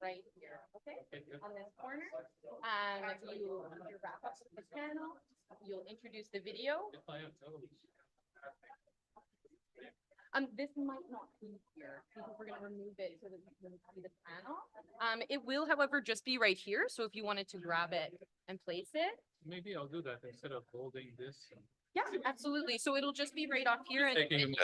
Right here, okay? On this corner, you wrap up the panel, you'll introduce the video. This might not be here because we're going to remove it so that you can see the panel. It will, however, just be right here. So if you wanted to grab it and place it. Maybe I'll do that instead of holding this. Yeah, absolutely. So it'll just be right off here. And Taking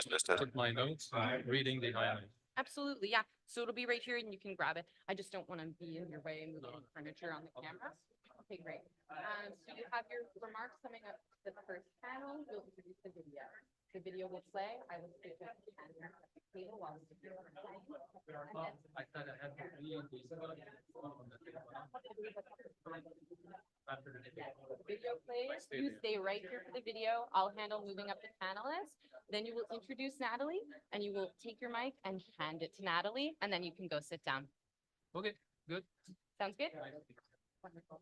my notes, reading the highlights. Absolutely, yeah. So it'll be right here and you can grab it. I just don't want to be in your way and moving furniture on the camera. Okay, great. So you have your remarks coming up to the first panel. You'll introduce the video. The video will play. I will switch up the camera at the table while the video is playing. I thought I had to read these. The video plays. You stay right here for the video. I'll handle moving up the panelists. Then you will introduce Natalie and you will take your mic and hand it to Natalie and then you can go sit down. Okay, good. Sounds good? Wonderful.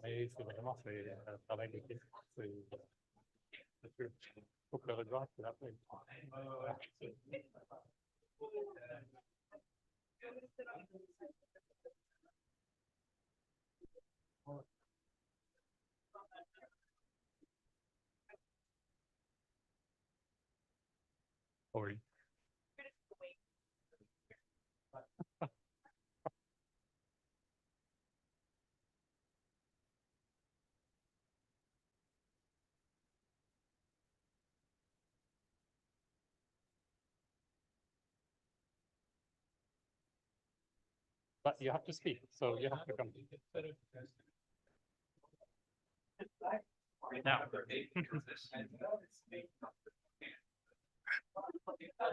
Mais c'est vraiment, c'est un travail d'équipe. Faut que le regard, c'est après. Oui. But you have to speak, so you have to come. Now.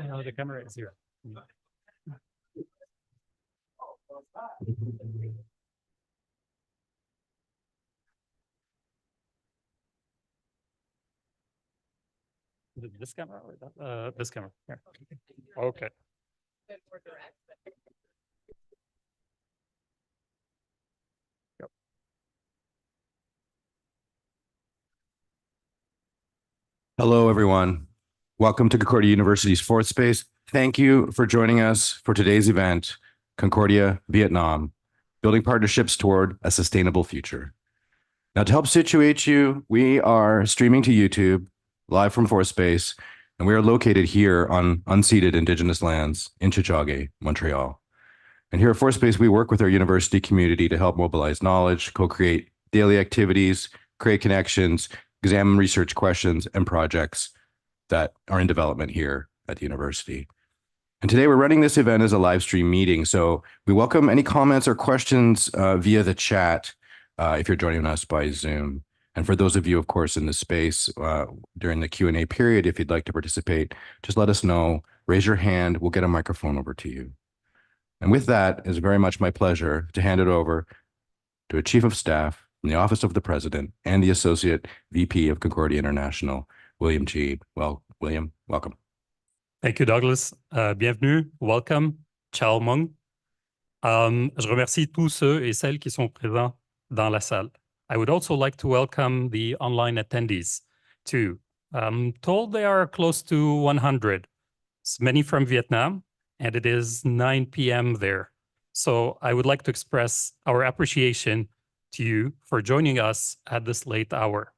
No, the camera is here. This camera or that? This camera. Here. Okay. Hello, everyone. Welcome to Concordia University's Fourth Space. Thank you for joining us for today's event, Concordia, Vietnam, Building Partnerships Toward a Sustainable Future. Now, to help situate you, we are streaming to YouTube, live from Fourth Space, and we are located here on unceded Indigenous lands in Tiohtià:ke, Montreal. And here at Fourth Space, we work with our university community to help mobilize knowledge, co-create daily activities, create connections, examine research questions and projects that are in development here at the university. And today we're running this event as a live stream meeting. So we welcome any comments or questions via the chat if you're joining us by Zoom. And for those of you, of course, in the space during the Q&A period, if you'd like to participate, just let us know, raise your hand, we'll get a microphone over to you. And with that, it's very much my pleasure to hand it over to a Chief of Staff from the Office of the President and the Associate VP of Concordia International, William G. Well, William, welcome. Thank you, Douglas. Bienvenue, welcome, ciao Mong. Je remercie tous ceux et celles qui sont présents dans la salle. I would also like to welcome the online attendees too. I'm told they are close to 100, many from Vietnam, and it is 9 p.m. there. So I would like to express our appreciation to you for joining us at this late hour.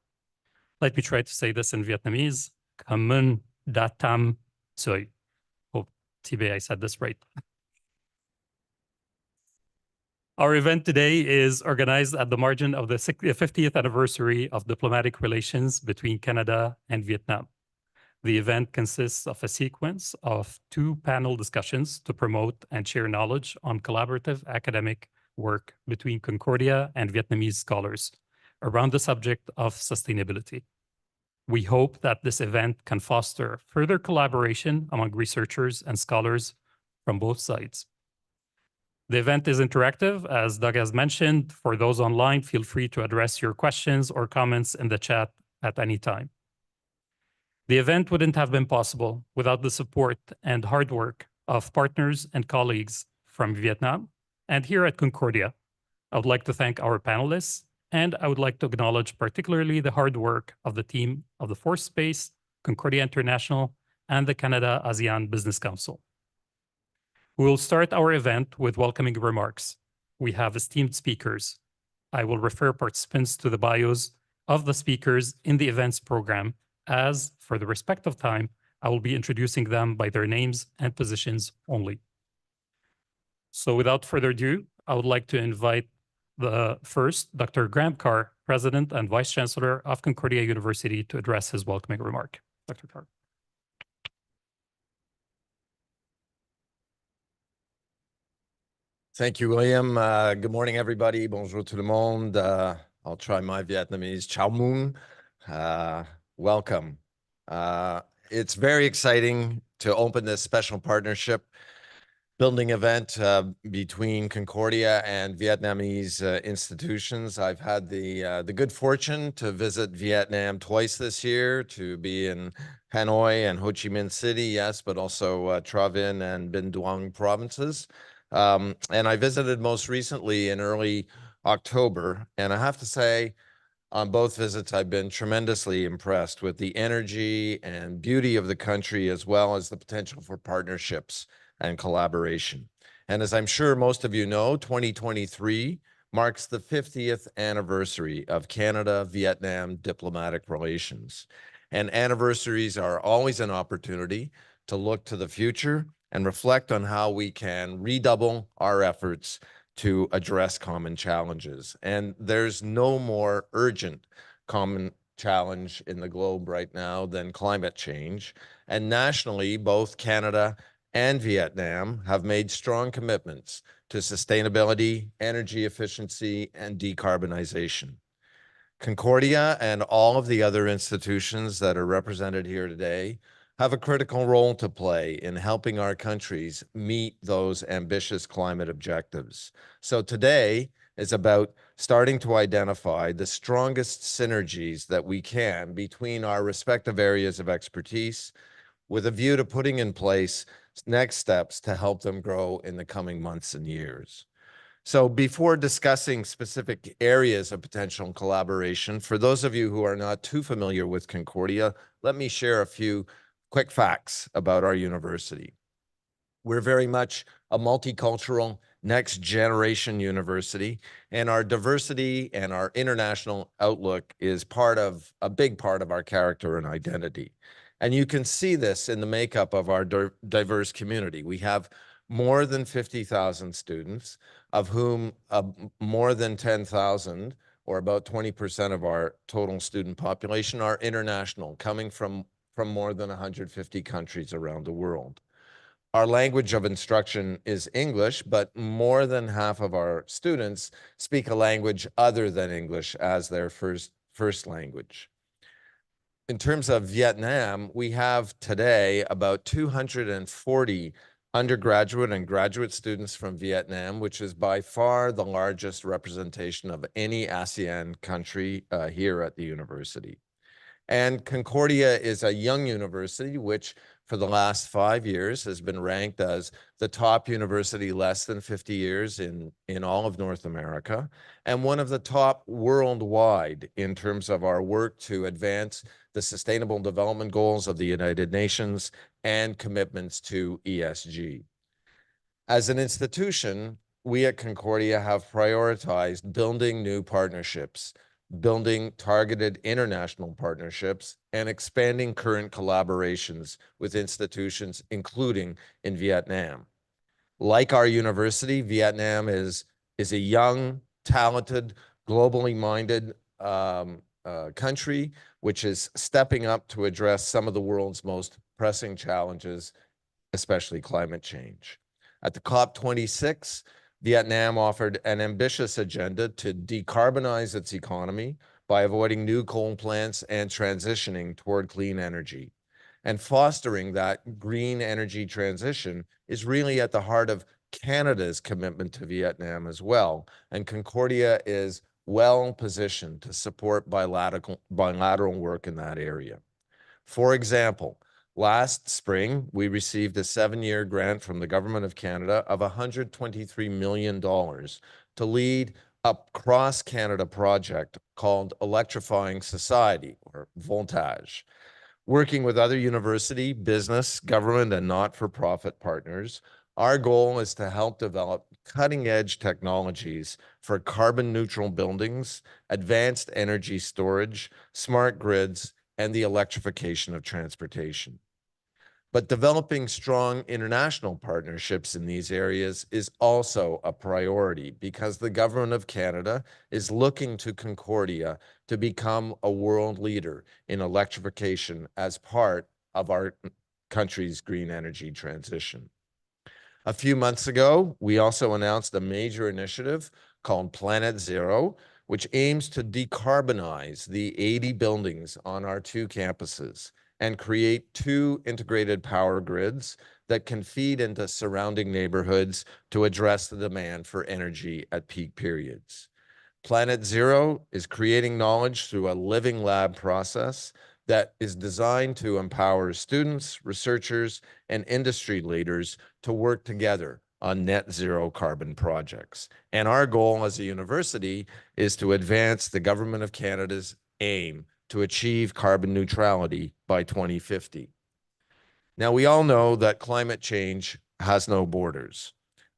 Let me try to say this in Vietnamese. Cảm ơn đã tham dự. Hope I said this right. Our event today is organized at the margin of the 50th anniversary of diplomatic relations between Canada and Vietnam. The event consists of a sequence of 2 panel discussions to promote and share knowledge on collaborative academic work between Concordia and Vietnamese scholars around the subject of sustainability. We hope that this event can foster further collaboration among researchers and scholars from both sides. The event is interactive, as Doug has mentioned. For those online, feel free to address your questions or comments in the chat at any time. The event wouldn't have been possible without the support and hard work of partners and colleagues from Vietnam. And here at Concordia, I would like to thank our panelists, and I would like to acknowledge particularly the hard work of the team of the Fourth Space, Concordia International, and the Canada-ASEAN Business Council. We will start our event with welcoming remarks. We have esteemed speakers. I will refer participants to the bios of the speakers in the events program, as, for the respect of time, I will be introducing them by their names and positions only. So without further ado, I would like to invite the first, Dr. Graham Carr, President and Vice Chancellor of Concordia University, to address his welcoming remark. Dr. Carr. Thank you, William. Good morning, everybody. Bonjour tout le monde. I'll try my Vietnamese. Chào mừng. Welcome. It's very exciting to open this special partnership building event between Concordia and Vietnamese institutions. I've had the good fortune to visit Vietnam twice this year, to be in Hanoi and Ho Chi Minh City, yes, but also Tra Vinh and Binh Duong provinces. And I visited most recently in early October, and I have to say, on both visits, I've been tremendously impressed with the energy and beauty of the country, as well as the potential for partnerships and collaboration. And as I'm sure most of you know, 2023 marks the 50th anniversary of Canada-Vietnam diplomatic relations. And anniversaries are always an opportunity to look to the future and reflect on how we can redouble our efforts to address common challenges. And there's no more urgent common challenge in the globe right now than climate change. And nationally, both Canada and Vietnam have made strong commitments to sustainability, energy efficiency, and decarbonization. Concordia and all of the other institutions that are represented here today have a critical role to play in helping our countries meet those ambitious climate objectives. So today is about starting to identify the strongest synergies that we can between our respective areas of expertise, with a view to putting in place next steps to help them grow in the coming months and years. So before discussing specific areas of potential collaboration, for those of you who are not too familiar with Concordia, let me share a few quick facts about our university. We're very much a multicultural, next generation university, and our diversity and our international outlook is a big part of our character and identity. And you can see this in the makeup of our diverse community. We have more than 50,000 students, of whom more than 10,000, or about 20% of our total student population, are international, coming from more than 150 countries around the world. Our language of instruction is English, but more than half of our students speak a language other than English as their first language. In terms of Vietnam, we have today about 240 undergraduate and graduate students from Vietnam, which is by far the largest representation of any ASEAN country here at the university. And Concordia is a young university, which for the last 5 years has been ranked as the top university less than 50 years in all of North America, and one of the top worldwide in terms of our work to advance the Sustainable Development Goals of the United Nations and commitments to ESG. As an institution, we at Concordia have prioritized building new partnerships, building targeted international partnerships, and expanding current collaborations with institutions, including in Vietnam. Like our university, Vietnam is a young, talented, globally minded country which is stepping up to address some of the world's most pressing challenges, especially climate change. At the COP26, Vietnam offered an ambitious agenda to decarbonize its economy by avoiding new coal plants and transitioning toward clean energy. And fostering that green energy transition is really at the heart of Canada's commitment to Vietnam as well. And Concordia is well positioned to support bilateral work in that area. For example, last spring, we received a 7-year grant from the Government of Canada of $123 million to lead a cross-Canada project called Electrifying Society, or Voltage. Working with other university, business, government, and not-for-profit partners, our goal is to help develop cutting-edge technologies for carbon-neutral buildings, advanced energy storage, smart grids, and the electrification of transportation. But developing strong international partnerships in these areas is also a priority because the Government of Canada is looking to Concordia to become a world leader in electrification as part of our country's green energy transition. A few months ago, we also announced a major initiative called Planet Zero, which aims to decarbonize the 80 buildings on our 2 campuses and create 2 integrated power grids that can feed into surrounding neighborhoods to address the demand for energy at peak periods. Planet Zero is creating knowledge through a living lab process that is designed to empower students, researchers, and industry leaders to work together on net zero carbon projects. And our goal as a university is to advance the Government of Canada's aim to achieve carbon neutrality by 2050. Now, we all know that climate change has no borders.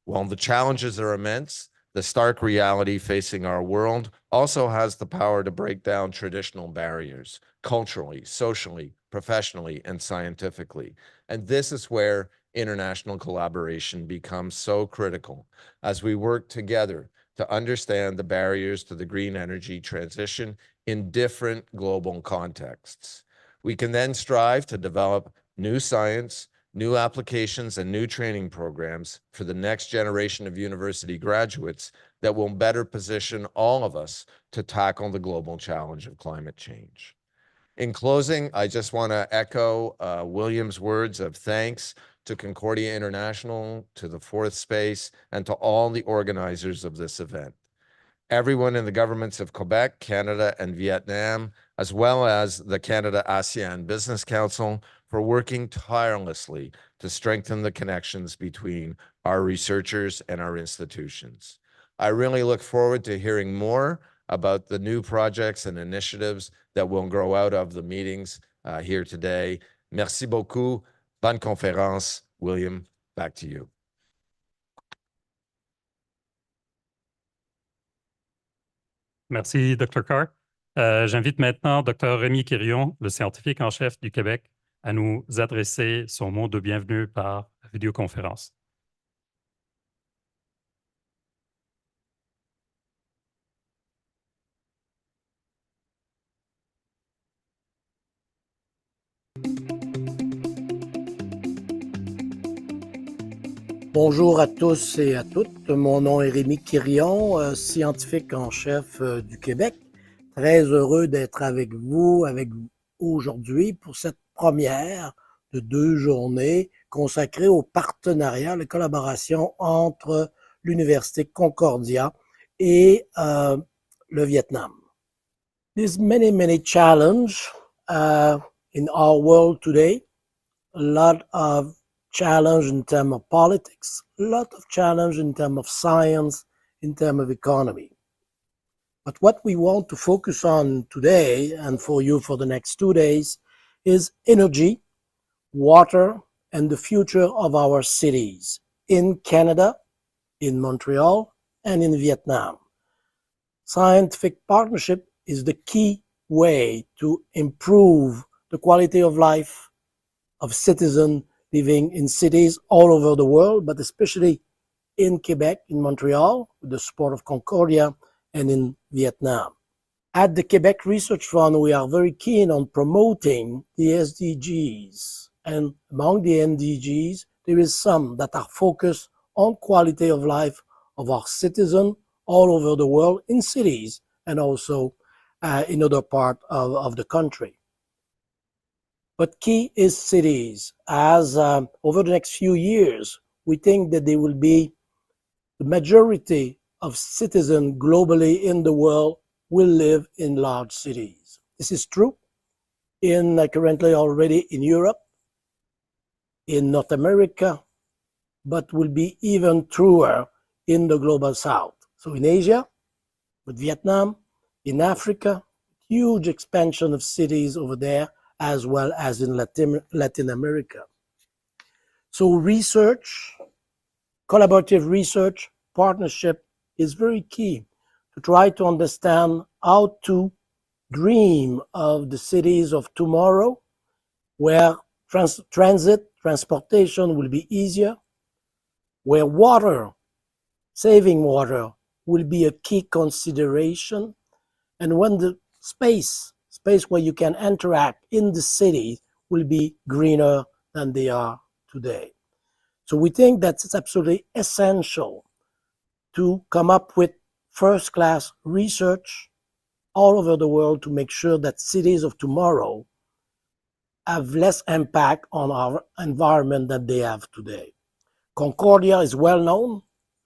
While the challenges are immense, the stark reality facing our world also has the power to break down traditional barriers, culturally, socially, professionally, and scientifically. And this is where international collaboration becomes so critical as we work together to understand the barriers to the green energy transition in different global contexts. We can then strive to develop new science, new applications, and new training programs for the next generation of university graduates that will better position all of us to tackle the global challenge of climate change. In closing, I just want to echo William's words of thanks to Concordia International, to the Fourth Space, and to all the organizers of this event. Everyone in the governments of Quebec, Canada, and Vietnam, as well as the Canada-ASEAN Business Council, for working tirelessly to strengthen the connections between our researchers and our institutions. I really look forward to hearing more about the new projects and initiatives that will grow out of the meetings here today. Merci beaucoup. Bonne conférence. William, back to you. Merci, Dr. Carr. J'invite maintenant Dr. Rémi Quirion, le scientifique en chef du Québec, à nous adresser son mot de bienvenue par vidéoconférence. Bonjour à tous et à toutes. Mon nom est Rémi Quirion, scientifique en chef du Québec. Très heureux d'être avec vous aujourd'hui pour cette première de 2 journées consacrées au partenariat, la collaboration entre l'Université Concordia et le Vietnam. There's many challenges in our world today. A lot of challenge in terms of politics, a lot of challenge in terms of science, in terms of economy. But what we want to focus on today, and for you for the next 2 days, is energy, water, and the future of our cities in Canada, in Montreal, and in Vietnam. Scientific partnership is the key way to improve the quality of life of citizens living in cities all over the world, but especially in Quebec, in Montreal, with the support of Concordia, and in Vietnam. At the Quebec Research Fund, we are very keen on promoting the SDGs. And among the SDGs, there is some that are focused on quality of life of our citizens all over the world in cities and also in other parts of the country. But key is cities. As over the next few years, we think that there will be the majority of citizens globally in the world will live in large cities. This is true currently already in Europe, in North America, but will be even truer in the global south. So in Asia, with Vietnam, in Africa, huge expansion of cities over there, as well as in Latin America. So research, collaborative research, partnership is very key to try to understand how to dream of the cities of tomorrow, where transportation will be easier, where saving water will be a key consideration, and when the space where you can interact in the city will be greener than they are today. So we think that it's absolutely essential to come up with first-class research all over the world to make sure that cities of tomorrow have less impact on our environment than they have today. Concordia is well known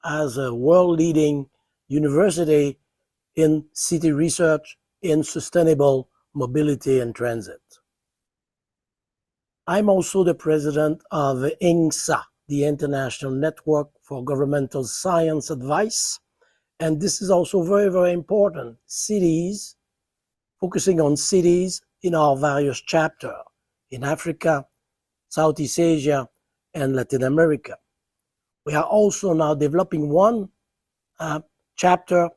as a world-leading university in city research in sustainable mobility and transit. I'm also the president of INGSA, the International Network for Governmental Science Advice. And this is also very, very important. Cities, focusing on cities in our various chapters in Africa, Southeast Asia, and Latin America. We are also now developing one chapter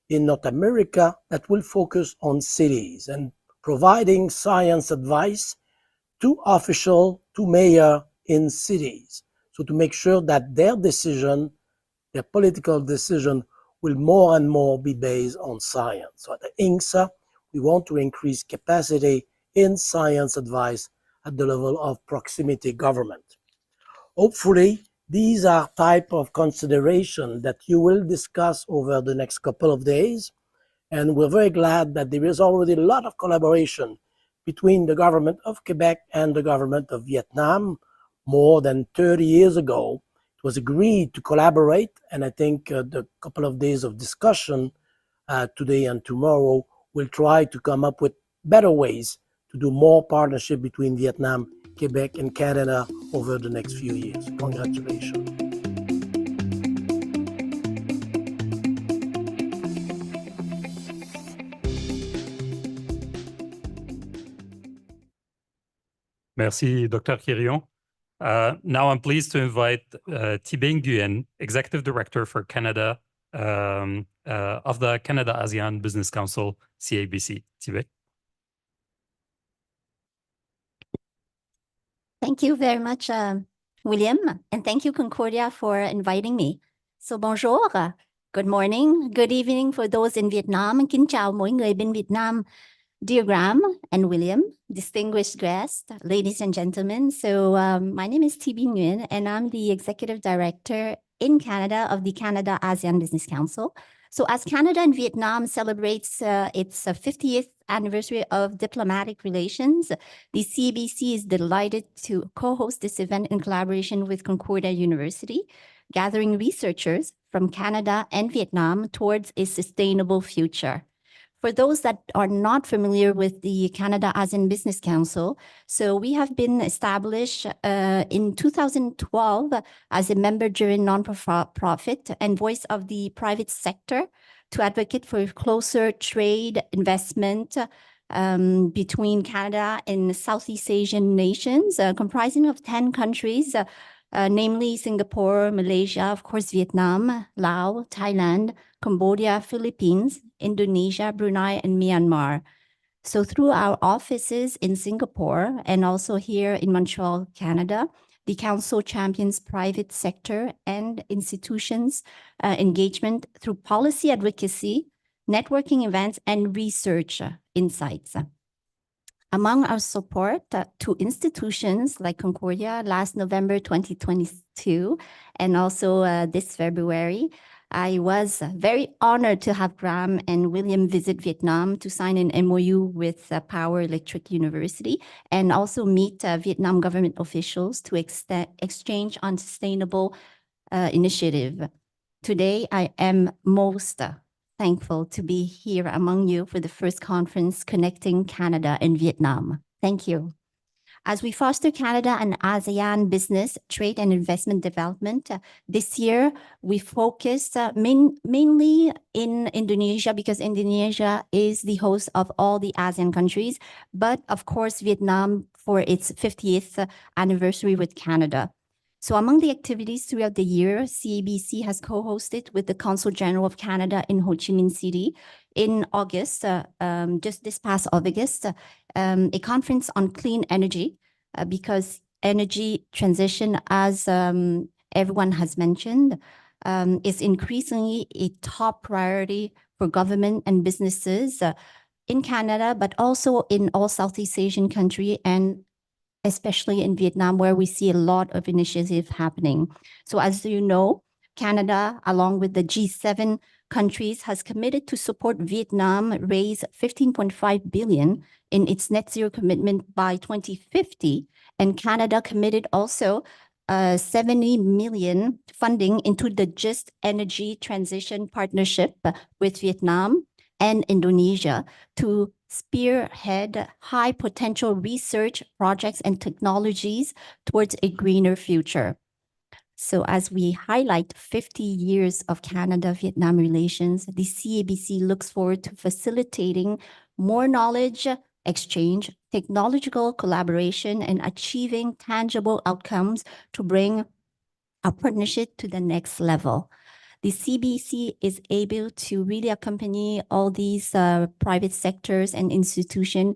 in North America that will focus on cities and providing science advice to officials, to mayors in cities. So to make sure that their political decision will more and more be based on science. So at the INGSA, we want to increase capacity in science advice at the level of proximity government. Hopefully, these are type of consideration that you will discuss over the next couple of days. And we're very glad that there is already a lot of collaboration between the government of Quebec and the government of Vietnam. More than 30 years ago, it was agreed to collaborate. And I think the couple of days of discussion today and tomorrow will try to come up with better ways to do more partnership between Vietnam, Quebec, and Canada over the next few years. Congratulations. Merci, Dr. Quirion. Now I'm pleased to invite Thi-Binh Nguyen, Executive Director for Canada of the Canada-ASEAN Business Council, CABC. Thi-Binh. Thank you very much, William, and thank you, Concordia, for inviting me. So bonjour, good morning, good evening for those in Vietnam. Kính chào mọi người bên Việt Nam. Dear Graham and William, distinguished guests, ladies and gentlemen. So my name is Thi-Binh Nguyen, and I'm the Executive Director in Canada of the Canada-ASEAN Business Council. So as Canada and Vietnam celebrates its 50th anniversary of diplomatic relations, the CABC is delighted to co-host this event in collaboration with Concordia University, gathering researchers from Canada and Vietnam towards a sustainable future. For those that are not familiar with the Canada-ASEAN Business Council, so we have been established in 2012 as a member-driven non-profit and voice of the private sector to advocate for closer trade investment between Canada and Southeast Asian nations, comprising of 10 countries, namely Singapore, Malaysia, of course, Vietnam, Laos, Thailand, Cambodia, Philippines, Indonesia, Brunei, and Myanmar. So through our offices in Singapore and also here in Montreal, Canada, the Council champions private sector and institutions engagement through policy advocacy, networking events, and research insights. Among our support to institutions like Concordia last November 2022, and also this February, I was very honored to have Graham and William visit Vietnam to sign an MOU with Power Electric University and also meet Vietnam government officials to exchange on sustainable initiative. Today, I am most thankful to be here among you for the first conference connecting Canada and Vietnam. Thank you. As we foster Canada and ASEAN business, trade, and investment development, this year we focused mainly in Indonesia because Indonesia is the host of all the ASEAN countries, but of course Vietnam for its 50th anniversary with Canada. So among the activities throughout the year, CABC has co-hosted with the Consul General of Canada in Ho Chi Minh City in August, just this past August, a conference on clean energy because energy transition, as everyone has mentioned, is increasingly a top priority for government and businesses in Canada, but also in all Southeast Asian countries and especially in Vietnam, where we see a lot of initiatives happening. So as you know, Canada, along with the G7 countries, has committed to support Vietnam raise 15.5 billion in its net zero commitment by 2050. And Canada committed also 70 million funding into the Just Energy Transition Partnership with Vietnam and Indonesia to spearhead high potential research projects and technologies towards a greener future. So as we highlight 50 years of Canada-Vietnam relations, the CABC looks forward to facilitating more knowledge exchange, technological collaboration, and achieving tangible outcomes to bring our partnership to the next level. The CBC is able to really accompany all these private sectors and institutions,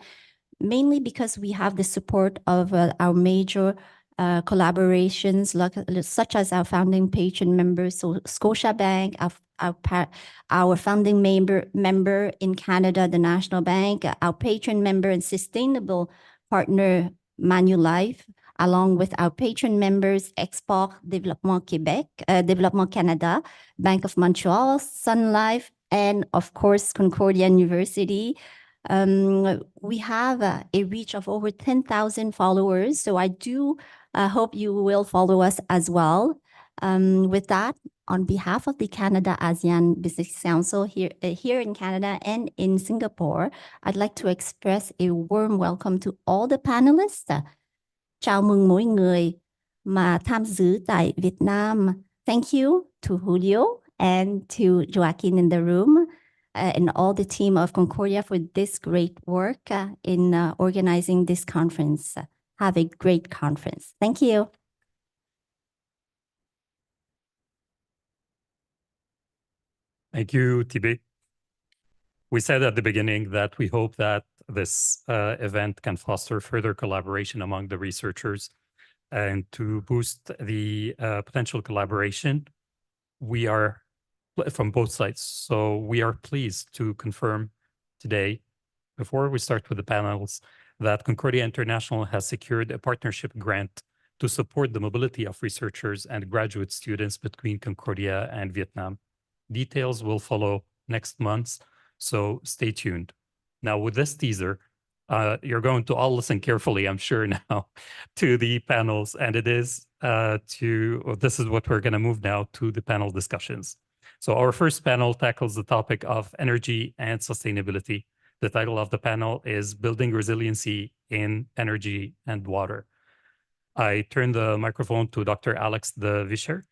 mainly because we have the support of our major collaborations, such as our founding patron members, so Scotiabank, our founding member in Canada, the National Bank, our patron member and sustainable partner, Manulife, along with our patron members, Export Développement Québec, Développement Canada, Bank of Montreal, Sun Life, and of course, Concordia University. We have a reach of over 10,000 followers, so I do hope you will follow us as well. With that, on behalf of the Canada ASEAN Business Council here in Canada and in Singapore, I'd like to express a warm welcome to all the panelists. Chào mừng mỗi người mà tham dự tại Việt Nam. Thank you to Julio and to Joaquin in the room and all the team of Concordia for this great work in organizing this conference. Have a great conference. Thank you. Thank you, Tibet. We said at the beginning that we hope that this event can foster further collaboration among the researchers and to boost the potential collaboration. We are from both sides. So we are pleased to confirm today, before we start with the panels, that Concordia International has secured a partnership grant to support the mobility of researchers and graduate students between Concordia and Vietnam. Details will follow next month, so stay tuned. Now, with this teaser, you're going to all listen carefully, I'm sure now, to the panels, and this is what we're going to move now to the panel discussions. So our first panel tackles the topic of energy and sustainability. The title of the panel is Building Resiliency in Energy and Water. I turn the microphone to Dr. Alex de Vischer,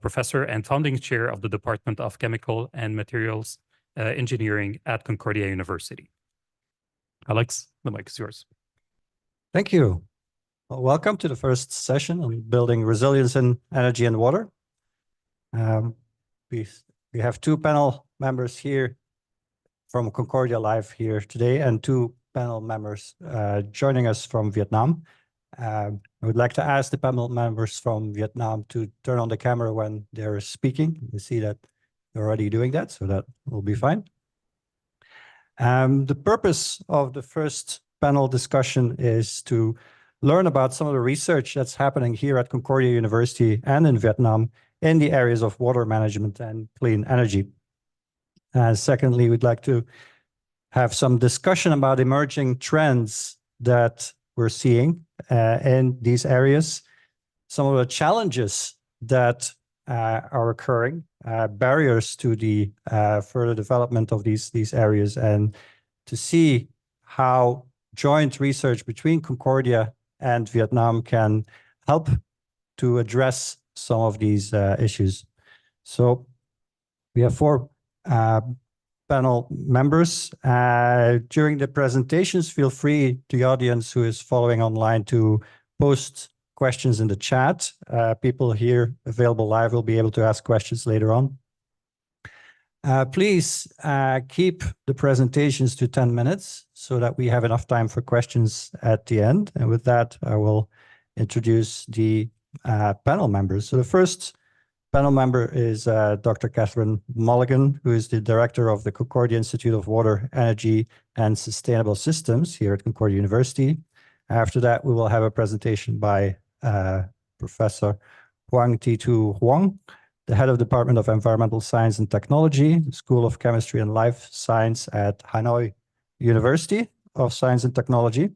professor and founding chair of the Department of Chemical and Materials Engineering at Concordia University. Alex, the mic is yours. Thank you. Well, welcome to the first session on building resilience in energy and water. We have two panel members here from Concordia Live here today and two panel members joining us from Vietnam. I would like to ask the panel members from Vietnam to turn on the camera when they're speaking. You see that they're already doing that, so that will be fine. The purpose of the first panel discussion is to learn about some of the research that's happening here at Concordia University and in Vietnam in the areas of water management and clean energy. Secondly, we'd like to have some discussion about emerging trends that we're seeing in these areas, some of the challenges that are occurring, barriers to the further development of these areas, and to see how joint research between Concordia and Vietnam can help to address some of these issues. So we have 4 panel members. During the presentations, feel free, the audience who is following online, to post questions in the chat. People here available live will be able to ask questions later on. Please keep the presentations to 10 minutes so that we have enough time for questions at the end. And with that, I will introduce the panel members. So the first panel member is Dr. Catherine Mulligan, who is the director of the Concordia Institute of Water, Energy, and Sustainable Systems here at Concordia University. After that, we will have a presentation by Professor Hoang Thi Thu Huong, the head of the Department of Environmental Science and Technology, School of Chemistry and Life Science at Hanoi University of Science and Technology.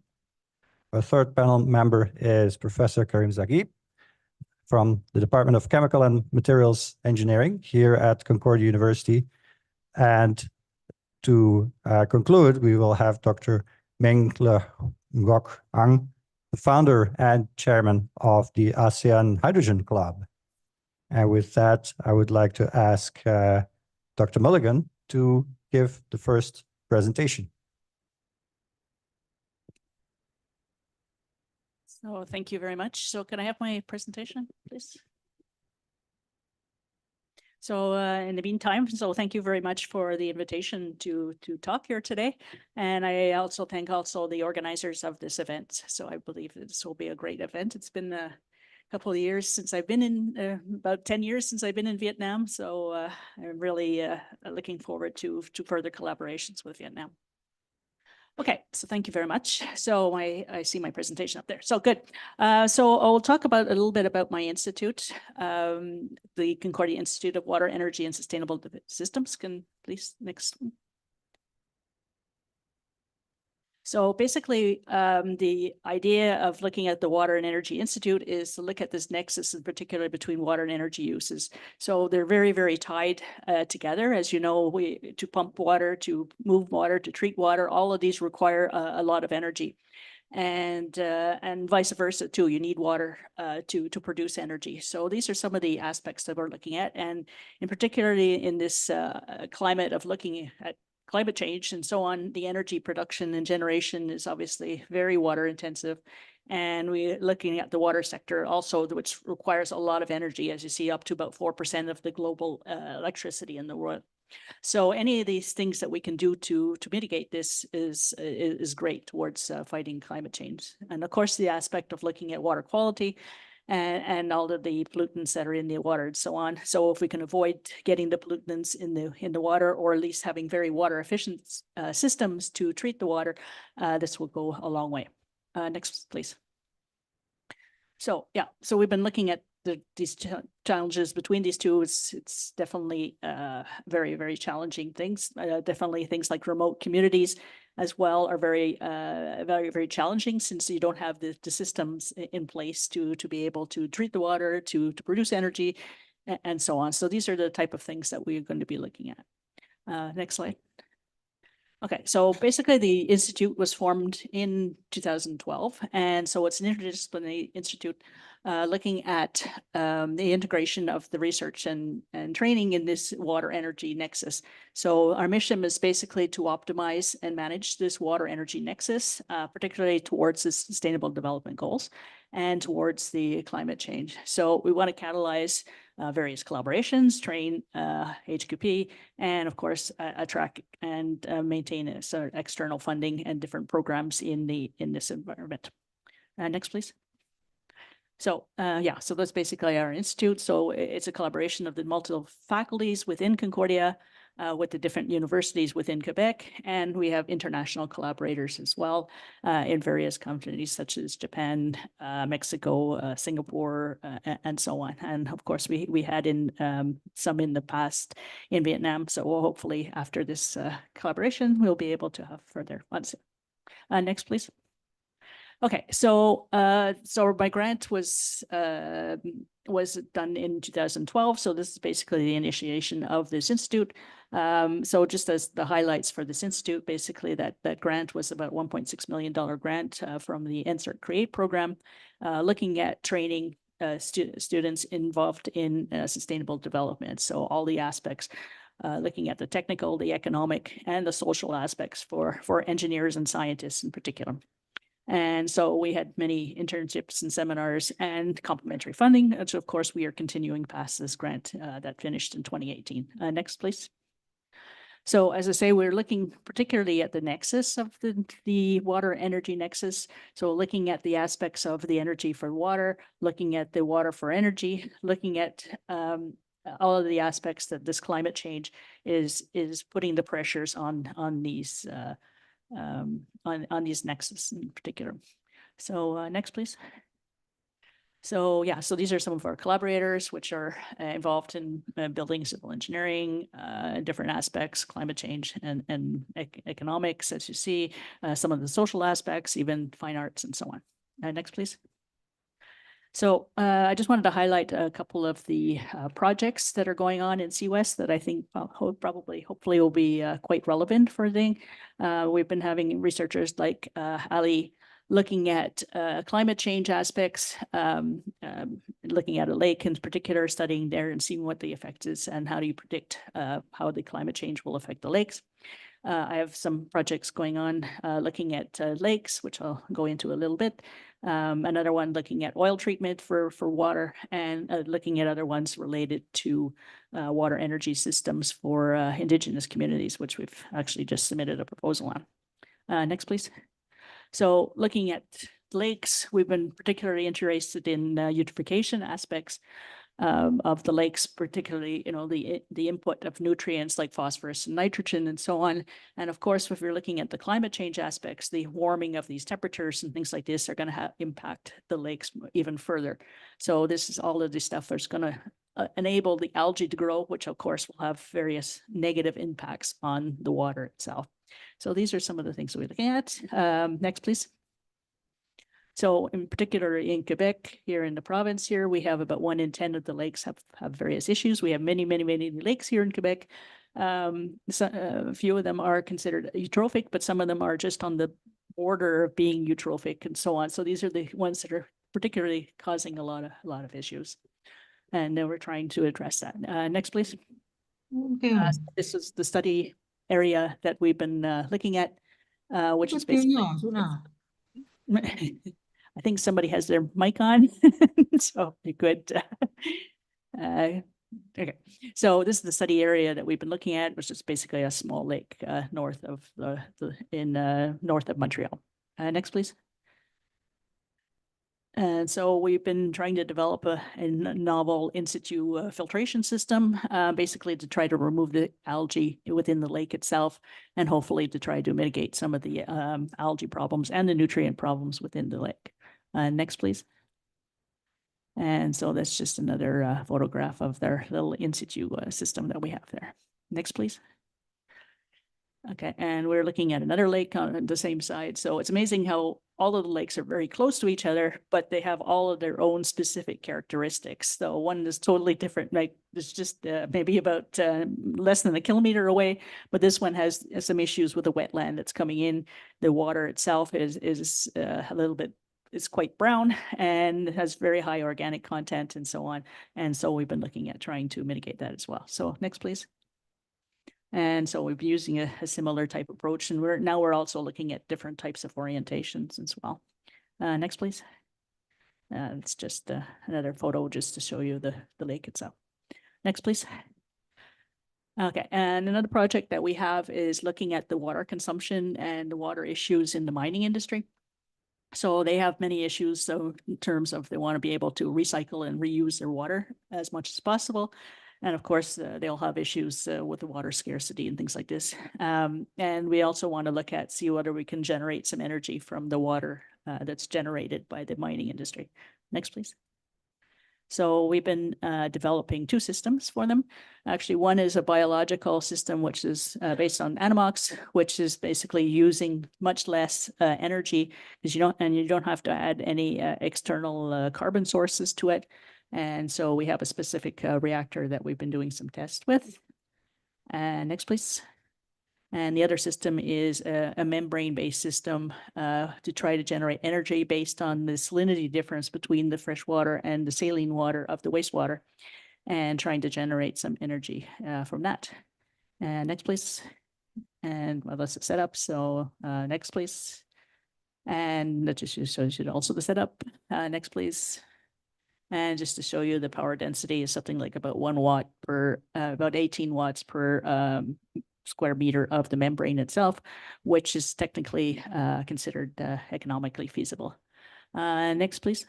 Our third panel member is Professor Karim Zaghi from the Department of Chemical and Materials Engineering here at Concordia University. And to conclude, we will have Dr. Meng Le Ngoc Ang, the founder and chairman of the ASEAN Hydrogen Club. And with that, I would like to ask Dr. Mulligan to give the first presentation. So thank you very much. So can I have my presentation, please? So in the meantime, so thank you very much for the invitation to talk here today. And I also thank the organizers of this event. So I believe this will be a great event. It's been a couple of years since I've been in, about 10 years since I've been in Vietnam. So I'm really looking forward to further collaborations with Vietnam. Okay, so thank you very much. So I see my presentation up there. So good. So I'll talk about a little bit about my institute, the Concordia Institute of Water, Energy, and Sustainable Systems. Can please next one. So basically, the idea of looking at the Water and Energy Institute is to look at this nexus, in particular between water and energy uses. So they're very, very tied together. As you know, to pump water, to move water, to treat water, all of these require a lot of energy. And vice versa too. You need water to produce energy. So these are some of the aspects that we're looking at, and in particularly in this climate of looking at climate change and so on, the energy production and generation is obviously very water intensive. And we're looking at the water sector also, which requires a lot of energy, as you see, up to about 4% of the global electricity in the world. So any of these things that we can do to mitigate this is great towards fighting climate change. And of course, the aspect of looking at water quality and all of the pollutants that are in the water and so on. So if we can avoid getting the pollutants in the water, or at least having very water efficient systems to treat the water, this will go a long way. Next, please. So yeah, so we've been looking at these challenges between these two. It's definitely very, very challenging things. Definitely things like remote communities as well are very, very challenging, since you don't have the systems in place to be able to treat the water, to produce energy, and so on. So these are the type of things that we're going to be looking at. Next slide. Okay, so basically the institute was formed in 2012, and so it's an interdisciplinary institute looking at the integration of the research and training in this water energy nexus. So our mission is basically to optimize and manage this water energy nexus, particularly towards the sustainable development goals and towards the climate change. So we want to catalyze various collaborations, train HQP, and of course, attract and maintain external funding and different programs in this environment. Next, please. So yeah, so that's basically our institute. So it's a collaboration of the multiple faculties within Concordia, with the different universities within Quebec, and we have international collaborators as well in various countries such as Japan, Mexico, Singapore, and so on. And of course, we had in some in the past in Vietnam. So hopefully after this collaboration, we'll be able to have further ones. Next, please. Okay, so my grant was done in 2012. So this is basically the initiation of this institute. So just as the highlights for this institute, basically that grant was about $1.6 million grant from the NSERC Create program, looking at training students involved in sustainable development. So all the aspects, looking at the technical, the economic, and the social aspects for engineers and scientists in particular. And so we had many internships and seminars and complementary funding, which of course we are continuing past this grant that finished in 2018. Next, please. So as I say, we're looking particularly at the nexus of the water energy nexus. So looking at the aspects of the energy for water, looking at the water for energy, looking at all of the aspects that this climate change is putting the pressures on these on these nexus in particular. So next, please. So yeah, so these are some of our collaborators, which are involved in building civil engineering, different aspects, climate change and economics, as you see, some of the social aspects, even fine arts and so on. Next, please. So I just wanted to highlight a couple of the projects that are going on in CWES that I think hopefully will be quite relevant for the we've been having researchers like Ali looking at climate change aspects, looking at a lake in particular, studying there and seeing what the effect is and how do you predict how the climate change will affect the lakes. I have some projects going on looking at lakes, which I'll go into a little bit. Another one looking at oil treatment for water, and looking at other ones related to water energy systems for Indigenous communities, which we've actually just submitted a proposal on. Next, please. So looking at lakes, we've been particularly interested in eutrophication aspects of the lakes, particularly, the input of nutrients like phosphorus and nitrogen and so on. And of course, if you're looking at the climate change aspects, the warming of these temperatures and things like this are going to impact the lakes even further. So this is all of the stuff that's going to enable the algae to grow, which of course will have various negative impacts on the water itself. So these are some of the things we're looking at. Next, please. So in particular in Quebec, here in the province here, we have about 1 in 10 of the lakes have various issues. We have many lakes here in Quebec. A few of them are considered eutrophic, but some of them are just on the border of being eutrophic and so on. So these are the ones that are particularly causing a lot of issues. And we're trying to address that. Next, please. This is the study area that we've been looking at, which is basically... I think somebody has their mic on, so you could. Okay, so this is the study area that we've been looking at, which is basically a small lake north of north of Montreal. Next, please. And so we've been trying to develop a novel in situ filtration system, basically to try to remove the algae within the lake itself, and hopefully to try to mitigate some of the algae problems and the nutrient problems within the lake. Next, please. And so that's just another photograph of their little in situ system that we have there. Next, please. Okay, and we're looking at another lake on the same side. So it's amazing how all of the lakes are very close to each other, but they have all of their own specific characteristics. So one is totally different, like it's just maybe about less than a kilometer away, but this one has some issues with the wetland that's coming in. The water itself is a little bit, it's quite brown and has very high organic content and so on. And so we've been looking at trying to mitigate that as well. So next, please. And so we've been using a similar type approach, and we're also looking at different types of orientations as well. Next, please. It's just another photo just to show you the lake itself. Next, please. Okay, and another project that we have is looking at the water consumption and the water issues in the mining industry. So they have many issues. So in terms of they want to be able to recycle and reuse their water as much as possible. And of course, they'll have issues with the water scarcity and things like this. And we also want to see whether we can generate some energy from the water that's generated by the mining industry. Next, please. So we've been developing two systems for them. Actually, one is a biological system, which is based on Animox, which is basically using much less energy because you don't have to add any external carbon sources to it. And so we have a specific reactor that we've been doing some tests with. Next, please. And the other system is a membrane-based system to try to generate energy based on the salinity difference between the fresh water and the saline water of the wastewater, and trying to generate some energy from that. Next, please. And well, that's the setup. So next, please. And that just shows you also the setup. Next, please. And just to show you the power density is something like about 1 watt per, about 18 watts per square meter of the membrane itself, which is technically considered economically feasible. Next, please.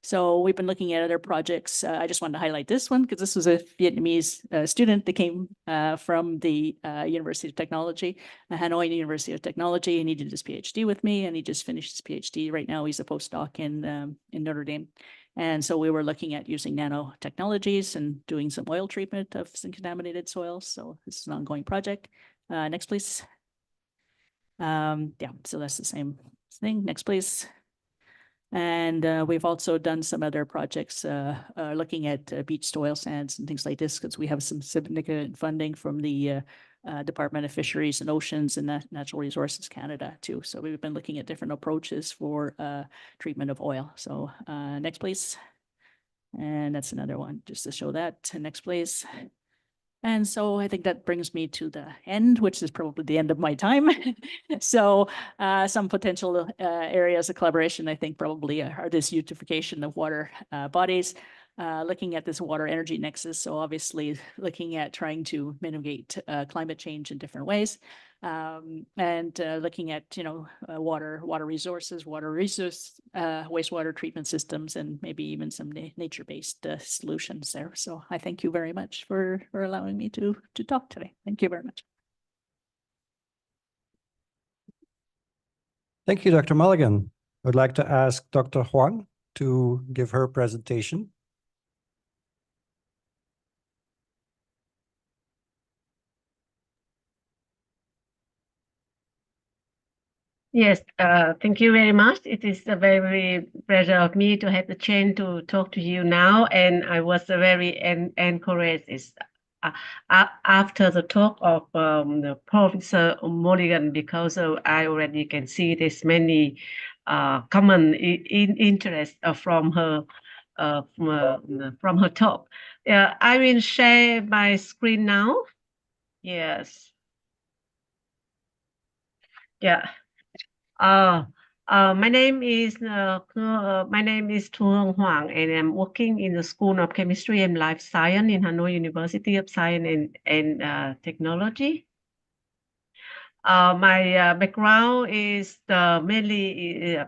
So we've been looking at other projects. I just wanted to highlight this one because this was a Vietnamese student that came from the University of Technology, Hanoi University of Technology, and he did his PhD with me, and he just finished his PhD. Right now, he's a postdoc in Notre Dame. And so we were looking at using nanotechnologies and doing some oil treatment of some contaminated soils. So this is an ongoing project. Next, please. Yeah, so that's the same thing. Next, please. And we've also done some other projects looking at beach soil sands and things like this because we have some significant funding from the Department of Fisheries and Oceans and Natural Resources Canada too. So we've been looking at different approaches for treatment of oil. So next, please. And that's another one just to show that. Next, please. And so I think that brings me to the end, which is probably the end of my time. So some potential areas of collaboration, I think probably are this eutrophication of water bodies, looking at this water energy nexus. So obviously looking at trying to mitigate climate change in different ways. And looking at, water resources, wastewater treatment systems, and maybe even some nature-based solutions there. So I thank you very much for allowing me to talk today. Thank you very much. Thank you, Dr. Mulligan. I would like to ask Dr. Huang to give her presentation. Yes, thank you very much. It is a very pleasure of me to have the chance to talk to you now, and I was very encouraged after the talk of Professor Mulligan, because I already can see there's many common interest from her talk. I will share my screen now. Yes. Yeah. My name is Tu Hương Hoàng, and I'm working in the School of Chemistry and Life Science in Hanoi University of Science and Technology. My background is mainly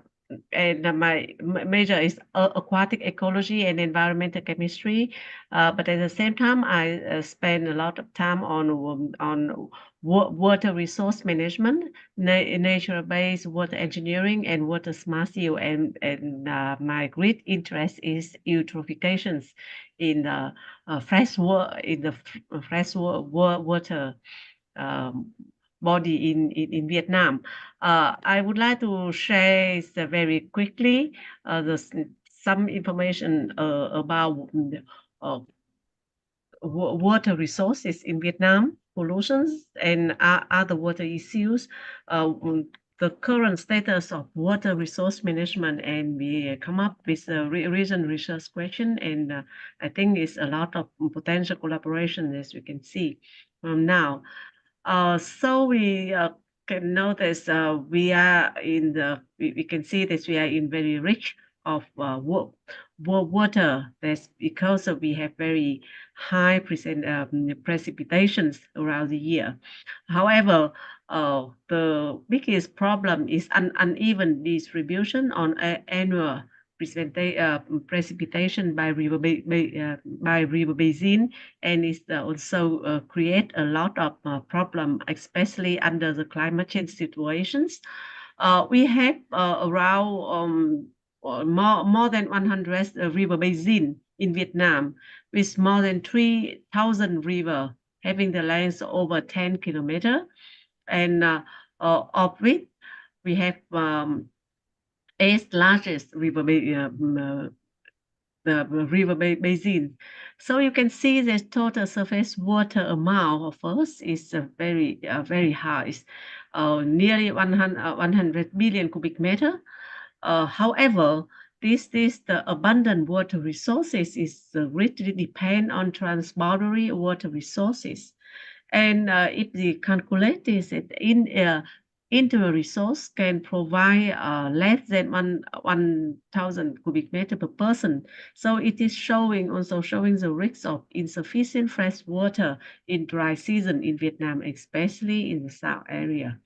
and my major is aquatic ecology and environmental chemistry, but at the same time I spend a lot of time on water resource management, nature-based water engineering, and water smart city, and my great interest is eutrophications in the freshwater body in Vietnam. I would like to share very quickly some information about water resources in Vietnam, pollutions, and other water issues. The current status of water resource management, and we come up with a recent research question, and I think it's a lot of potential collaboration, as we can see now. So we can notice we can see that we are in very rich of water. That's because we have very high precipitations around the year. However, the biggest problem is uneven distribution on annual precipitation by river basin, and it also create a lot of problem, especially under the climate change situations. We have around more than 100 river basin in Vietnam, with more than 3,000 river having the length over 10 kilometers, and of which we have 8th largest river basin. So you can see the total surface water amount of us is very high. It's nearly 100 billion cubic meter. However, the abundant water resources is greatly depend on transboundary water resources. And if we calculate this, inter resource can provide less than 1,000 cubic meter per person. So it is also showing the risk of insufficient fresh water in dry season in Vietnam, especially in the south area.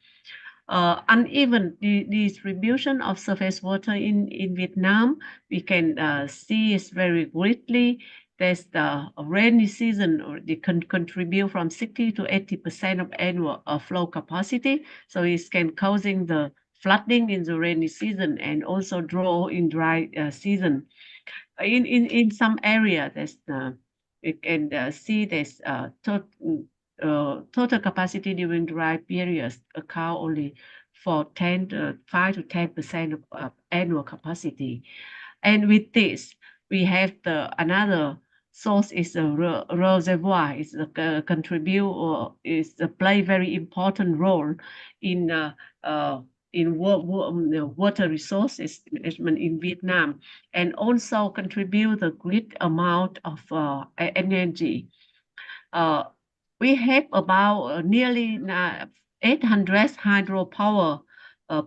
Uneven distribution of surface water in Vietnam, we can see is very greatly. There's the rainy season, or they can contribute from 60 to 80% of annual flow capacity. So it can causing the flooding in the rainy season and also drought in dry season. In some area, there's you can see there's total capacity during dry periods account only for 5 to 10% of annual capacity. And with this, we have another source is a reservoir. It's contribute or is play very important role in water resources management in Vietnam, and also contribute a great amount of energy. We have about nearly 800 hydropower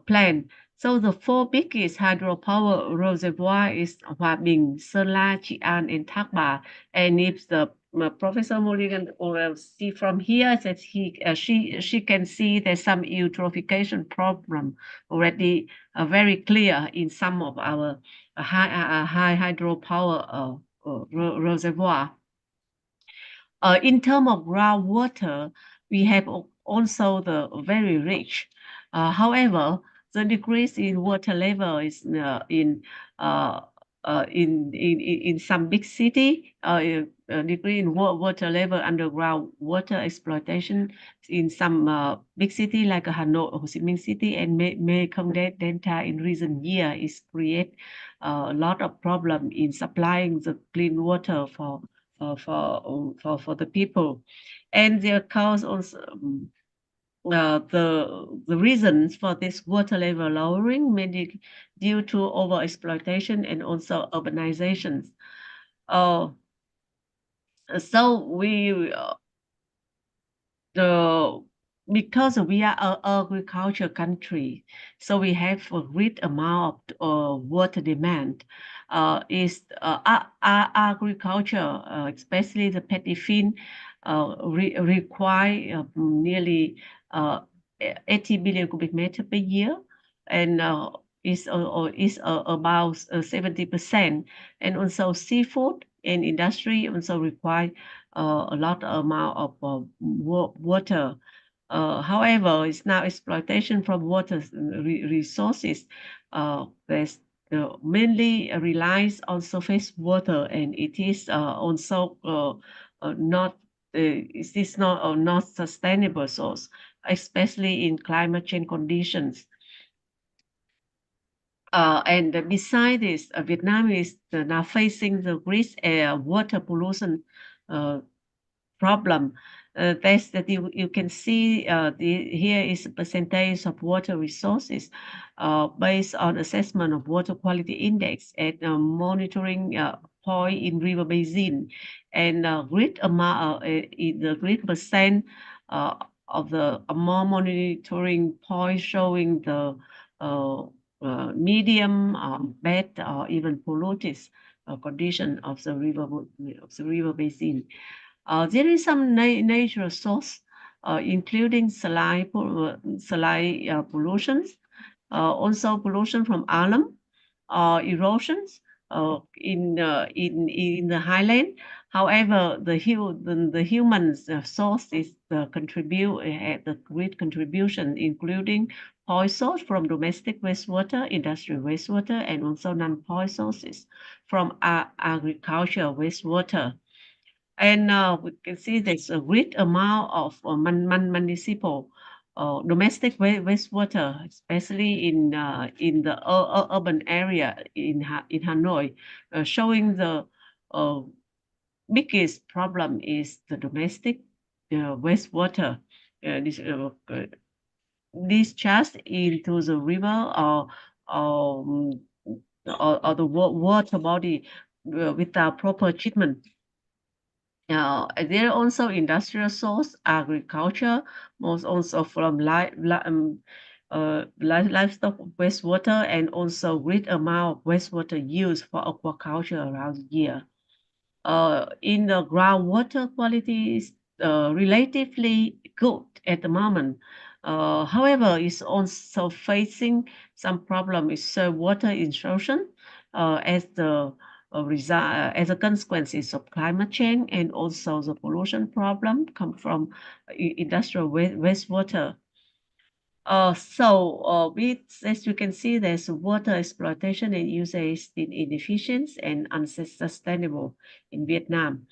plant. So the 4 biggest hydropower reservoir is Hòa Bình, Sơn La, Trị An, and Thác Bà. And if the Professor Mulligan will see from here that she can see there's some eutrophication problem already very clear in some of our high hydropower reservoir. In terms of groundwater, we have also the very rich. However, the decrease in water level is in some big city, decrease in water level underground water exploitation in some big city like Hanoi, Ho Chi Minh City, and Mekong Delta in recent year is create a lot of problem in supplying the clean water for the people. And there cause also the reasons for this water level lowering mainly due to overexploitation and also urbanizations. So because we are an agriculture country, so we have a great amount of water demand. Agriculture, especially the paddy field, require nearly 80 billion cubic meter per year, and is about 70%. And also seafood and industry also require a lot amount of water. However, it's now exploitation from water resources. There's mainly relies on surface water, and it is also not sustainable source, especially in climate change conditions. And beside this, Vietnam is now facing the great water pollution problem. That's that you can see here is a percentage of water resources based on assessment of water quality index at monitoring point in river basin, and great amount the great percent of the more monitoring point showing the medium, bad, or even polluted condition of the river basin. There is some natural source, including saline pollutions, also pollution from alum, or erosions in the highland. However, the human sources had the great contribution, including point source from domestic wastewater, industrial wastewater, and also non-point sources from agriculture wastewater. And we can see there's a great amount of municipal domestic wastewater, especially in the urban area in Hanoi, showing the biggest problem is the domestic wastewater discharged into the river or the water body without proper treatment. There are also industrial source, agriculture, most also from livestock wastewater, and also great amount of wastewater used for aquaculture around the year. In the groundwater quality is relatively good at the moment. However, it's also facing some problem with soil water erosion as a consequences of climate change, and also the pollution problem come from industrial wastewater. As you can see, there's water exploitation and usage inefficient and unsustainable in Vietnam.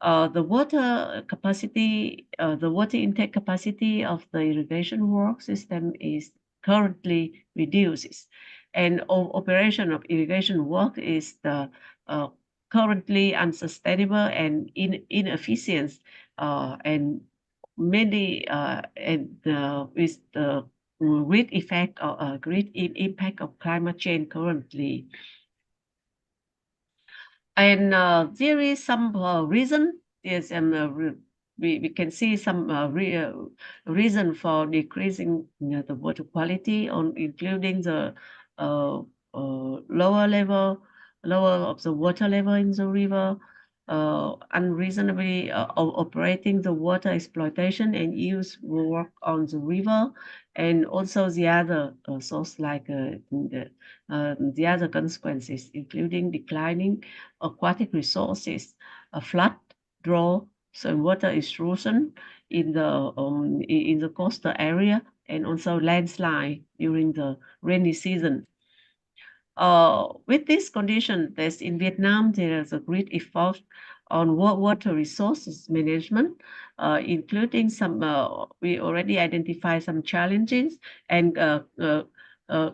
The water intake capacity of the irrigation work system is currently reduced, and operation of irrigation work is currently unsustainable and inefficient, and many with the great effect or great impact of climate change currently. And there is some reason. Yes, and we can see some reason for decreasing the water quality, including the lower of the water level in the river, unreasonably operating the water exploitation and use work on the river, and also the other source like the other consequences, including declining aquatic resources, flood, drought, so water erosion in the coastal area, and also landslide during the rainy season. With this condition, there's in Vietnam, there is a great effort on water resources management, including some, we already identify some challenges, and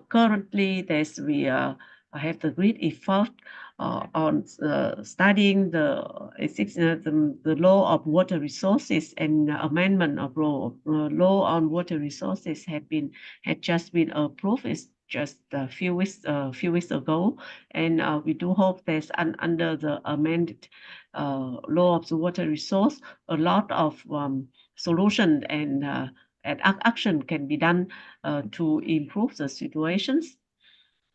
currently we have the great effort on studying the law of water resources, and amendment of law on water resources had just been approved. It's just a few weeks ago, and we do hope that under the amended law of the water resource, a lot of solution and action can be done to improve the situations.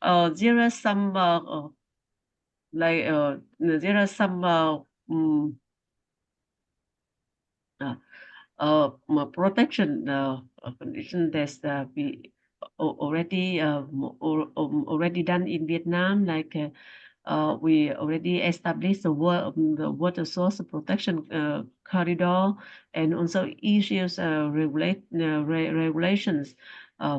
There are some protection condition that we already done in Vietnam, like we already established the water source protection corridor, and also issues regulations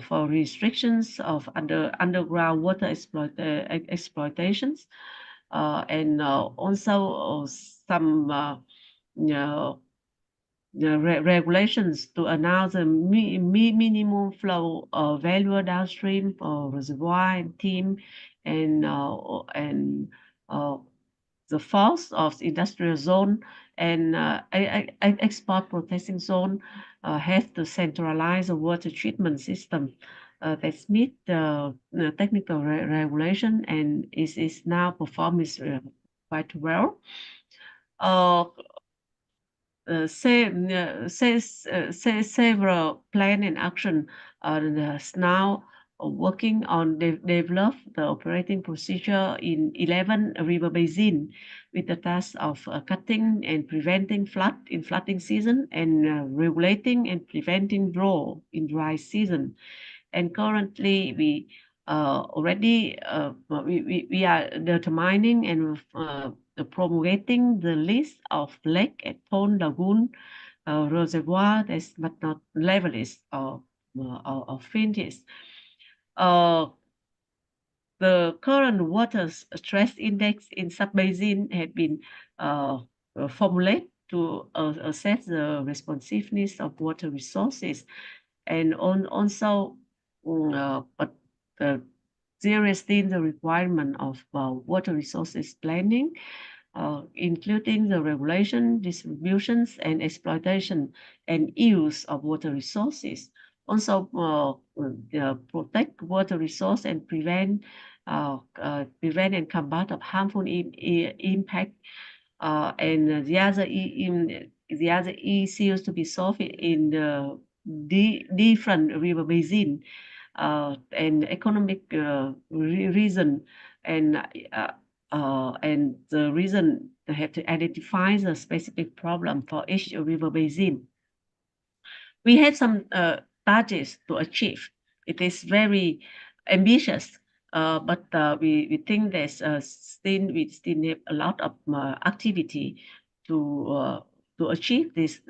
for restrictions of underground water exploitations, and also some regulations to announce the minimum flow of value downstream for reservoir and team, and the force of industrial zone and export processing zone have to centralize the water treatment system that meet the technical regulation, and is now performing quite well. Several plan and action are now working on develop the operating procedure in 11 river basin, with the task of cutting and preventing flood in flooding season, and regulating and preventing drought in dry season. And currently we already we are determining and promulgating the list of lake and pond, lagoon, reservoir, but not levels of finches. The current water stress index in sub-basin had been formulated to assess the responsiveness of water resources, and also but seriously the requirement of water resources planning, including the regulation, distributions, and exploitation and use of water resources. Also, protect water resource and prevent and combat of harmful impact. And the other issues to be solved in the different river basin and economic reason, and the reason they have to identify the specific problem for each river basin. We have some targets to achieve. It is very ambitious, but we think there's we still have a lot of activity to achieve these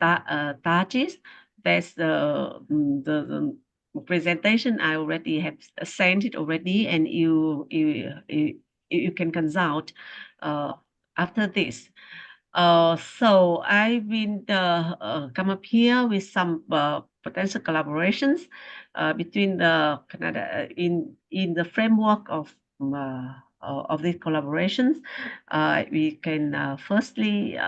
targets. There's the presentation I already have sent it already, and you can consult after this. So I will come up here with some potential collaborations between the Canada in the framework of these collaborations. We can firstly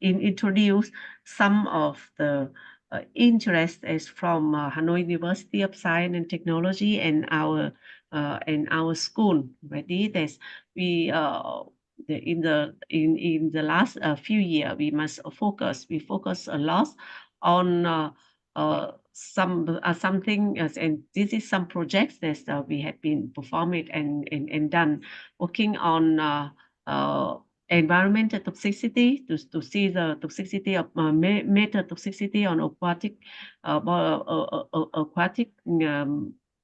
introduce some of the interest is from Hanoi University of Science and Technology and our school. Already, there's we. In the last few years, we focus a lot on something else, and this is some projects that we have been performing and done, working on environmental toxicity to see the toxicity of meta toxicity on aquatic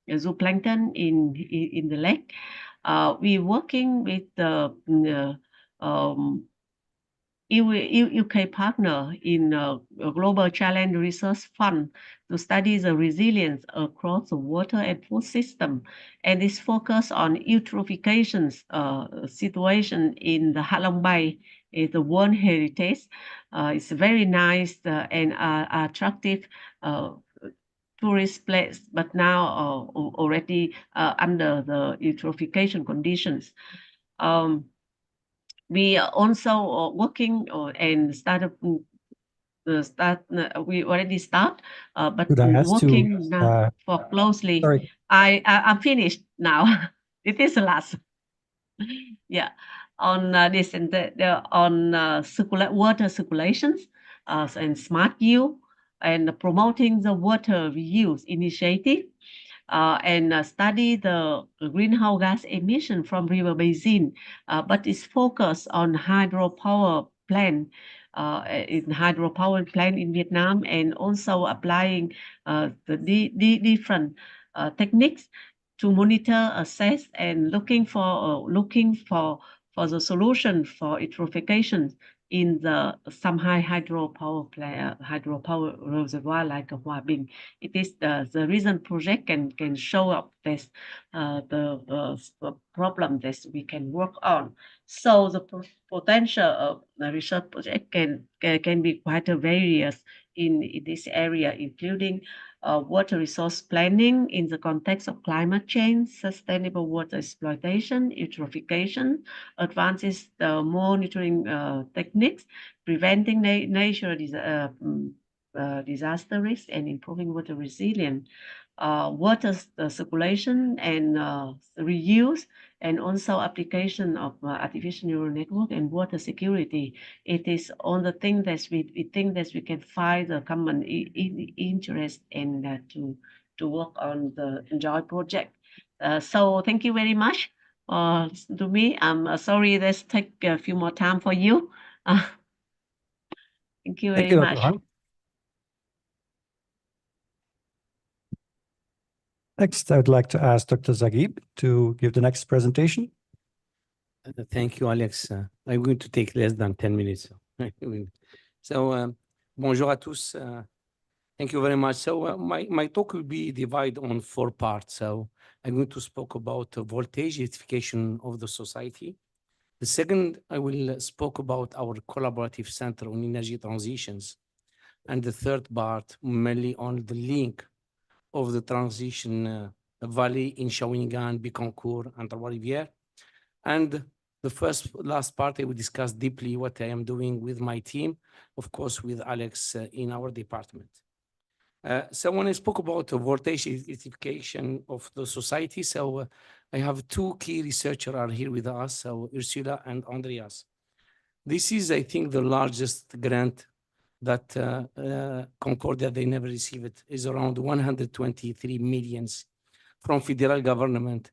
zooplankton in the lake. We're working with the UK partner in a Global Challenge Research Fund to study the resilience across the water and food system, and is focused on eutrophication situation in the Ha Long Bay, is the World Heritage. It's very nice and attractive tourist place, but now already under the eutrophication conditions. We are also working and started. We already start, but Could I ask working you, now for closely. sorry. I'm finished now. It is the last. Yeah, on this and on water circulations and smart use, and promoting the water reuse initiative, and study the greenhouse gas emission from river basin, but it's focused on hydropower plant in Vietnam, and also applying the different techniques to monitor, assess, and looking for the solution for eutrophication in some high hydropower reservoir like Hoa Binh. It is the recent project can show up this the problem that we can work on. So the potential of the research project can be quite various in this area, including water resource planning in the context of climate change, sustainable water exploitation, eutrophication, advances the monitoring techniques, preventing natural disaster risk, and improving water resilience, water circulation and reuse, and also application of artificial neural network and water security. It is all the things that we think that we can find a common interest in to work on the Enjoy project. So thank you very much to me. I'm sorry this take a few more time for you. Thank you very much. Dr. Han. Next, I would like to ask Dr. Zagib to give the next presentation. Thank you, Alex. I'm going to take less than 10 minutes. Bonjour à tous. Thank you very much. So my talk will be divided on 4 parts. So I'm going to speak about voltage electrification of the society. The second, I will speak about our collaborative center on energy transitions. And the third part, mainly on the link of the transition valley in Shawinigan, Bicancourt, and Trois-Rivières. And the last part, I will discuss deeply what I am doing with my team, of course, with Alex in our department. So when I spoke about voltage electrification of the society, so I have 2 key researchers are here with us, so Ursula and Andreas. This is, I think, the largest grant that Concordia, they never received it, is around 123 millions from federal government.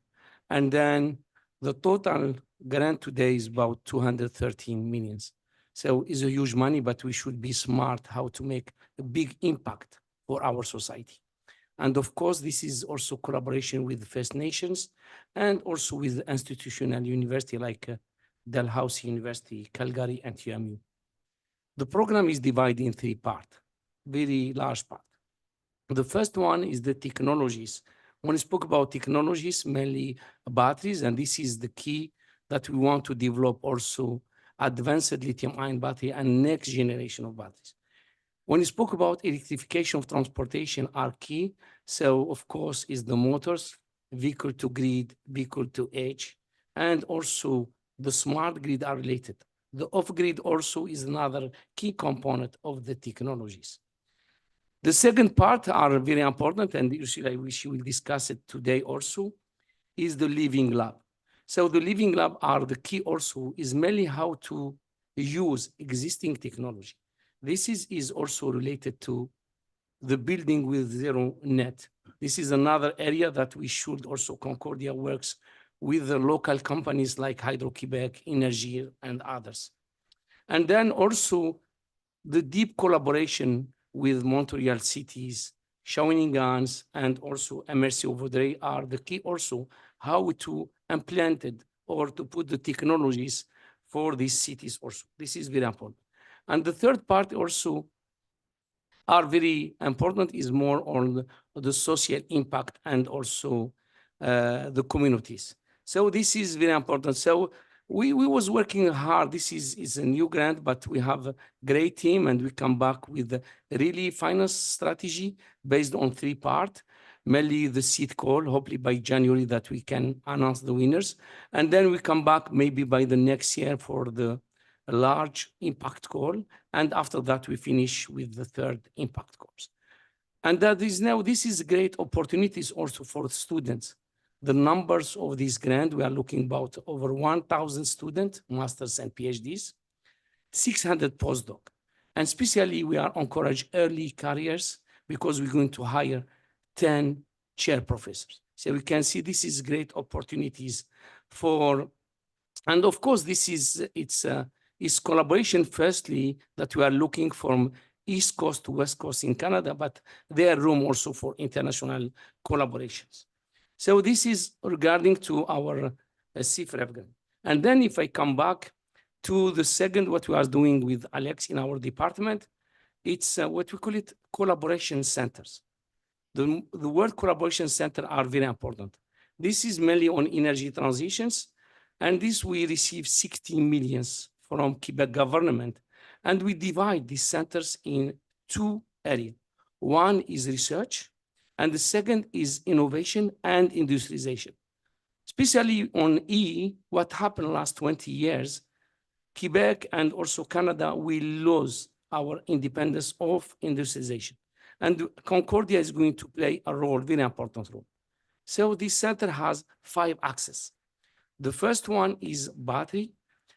And then the total grant today is about 213 millions. So it's a huge money, but we should be smart how to make a big impact for our society. And of course, this is also collaboration with First Nations and also with institutional university like Dalhousie University, Calgary, and TMU. The program is divided in 3 parts, very large part. The first one is the technologies. When I spoke about technologies, mainly batteries, and this is the key that we want to develop also advanced lithium-ion battery and next generation of batteries. When you spoke about electrification of transportation are key, so of course is the motors, vehicle to grid, vehicle to edge, and also the smart grid are related. The off-grid also is another key component of the technologies. The second part are very important, and Ursula, I wish you will discuss it today also, is the living lab. So the living lab are the key also, is mainly how to use existing technology. This is also related to the building with zero net. This is another area that we should also, Concordia works with the local companies like Hydro-Quebec, Energy, and others. And then also the deep collaboration with Montreal cities, Shawinigan, and also MRC-Vaudreuil are the key also how to implement it or to put the technologies for these cities also. This is very important. And the third part also are very important is more on the social impact and also the communities. So this is very important. So we was working hard. This is a new grant, but we have a great team and we come back with a really finance strategy based on 3 parts, mainly the seed call, hopefully by January that we can announce the winners. And then we come back maybe by the next year for the large impact call. And after that, we finish with the 3rd impact calls. And that is now, this is great opportunities also for students. The numbers of this grant, we are looking about over 1,000 students, masters and PhDs, 600 postdoc. And especially we are encourage early careers because we're going to hire 10 chair professors. So we can see this is great opportunities for, and of course, this is, it's collaboration firstly that we are looking from East Coast to West Coast in Canada, but there are room also for international collaborations. So this is regarding to our CFREF grant. And then if I come back to the second, what we are doing with Alex in our department, it's what we call it collaboration centers. The word collaboration center are very important. This is mainly on energy transitions. And this we receive 16 millions from Quebec government. And we divide these centers in 2 areas. One is research, and the second is innovation and industrialization. Especially on E, what happened last 20 years, Quebec and also Canada will lose our independence of industrialization. And Concordia is going to play a role, very important role. So this center has 5 axes. The first one is battery.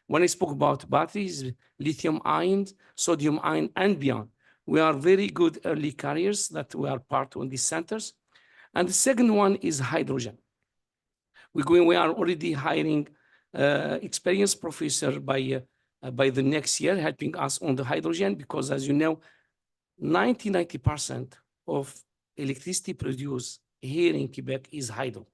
When I spoke about batteries, lithium ion, sodium ion, and beyond, we are very good early carriers that we are part of these centers. And the second one is hydrogen. We are already hiring experienced professor by the next year, helping us on the hydrogen, because as you know, 90% of electricity produced here in Quebec is hydro.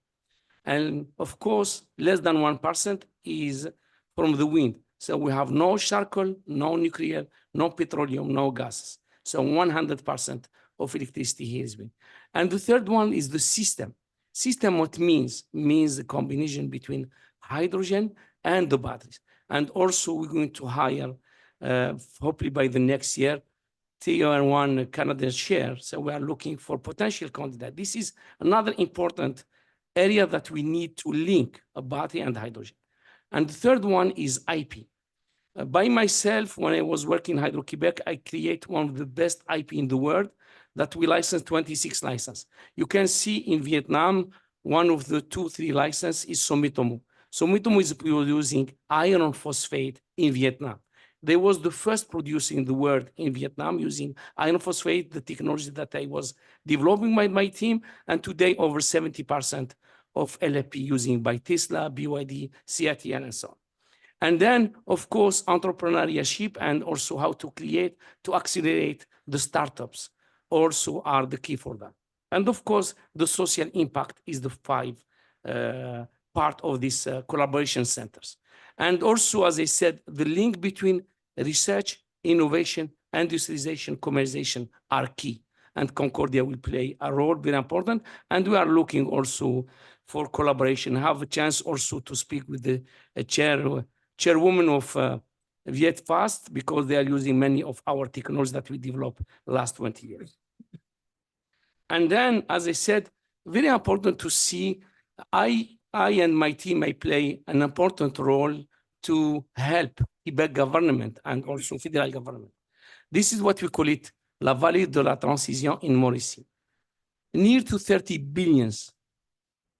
And of course, less than 1% is from the wind. So we have no charcoal, no nuclear, no petroleum, no gases. So 100% of electricity here is wind. And the third one is the system. System, what means a combination between hydrogen and the batteries. And also we're going to hire, hopefully by the next year, Tier 1 Canadian share. So we are looking for potential candidates. This is another important area that we need to link a battery and hydrogen. And the third one is IP. By myself, when I was working in Hydro-Quebec, I create one of the best IP in the world that we license 26 licenses. You can see in Vietnam, one of the 2-3 licenses is Sumitomo. Sumitomo is producing iron phosphate in Vietnam. They was the first producer in the world in Vietnam using iron phosphate, the technology that I was developing by my team, and today over 70% of LFP using by Tesla, BYD, CATL, and so on. And then, of course, entrepreneurship and also how to accelerate the startups also are the key for that. And of course, the social impact is the 5 part of these collaboration centers. And also, as I said, the link between research, innovation, industrialization, commercialization are key. And Concordia will play a role very important. And we are looking also for collaboration. I have a chance also to speak with the chairwoman of VietFast, because they are using many of our technologies that we developed last 20 years. And then, as I said, very important to see, I and my team, I play an important role to help Quebec government and also federal government. This is what we call it, la vallée de la transition in Mauricie. Near to 30 billions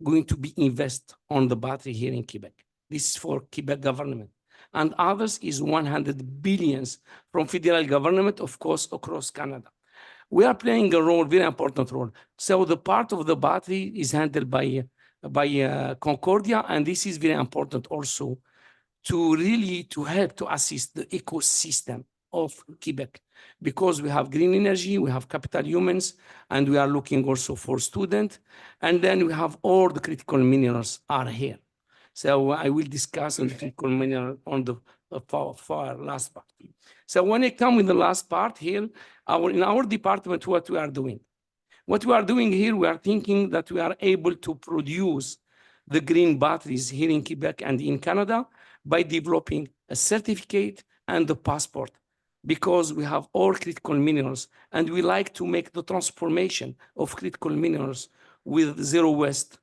going to be invested on the battery here in Quebec. This is for Quebec government. And others is 100 billions from federal government, of course, across Canada. We are playing a role, very important role. So the part of the battery is handled by Concordia, and this is very important also to really help to assist the ecosystem of Quebec, because we have green energy, we have capital humans, and we are looking also for students, and then we have all the critical minerals are here. So I will discuss on the critical mineral on the far last part. So when I come with the last part here, in our department, what we are doing. What we are doing here, we are thinking that we are able to produce the green batteries here in Quebec and in Canada by developing a certificate and the passport, because we have all critical minerals and we like to make the transformation of critical minerals with zero waste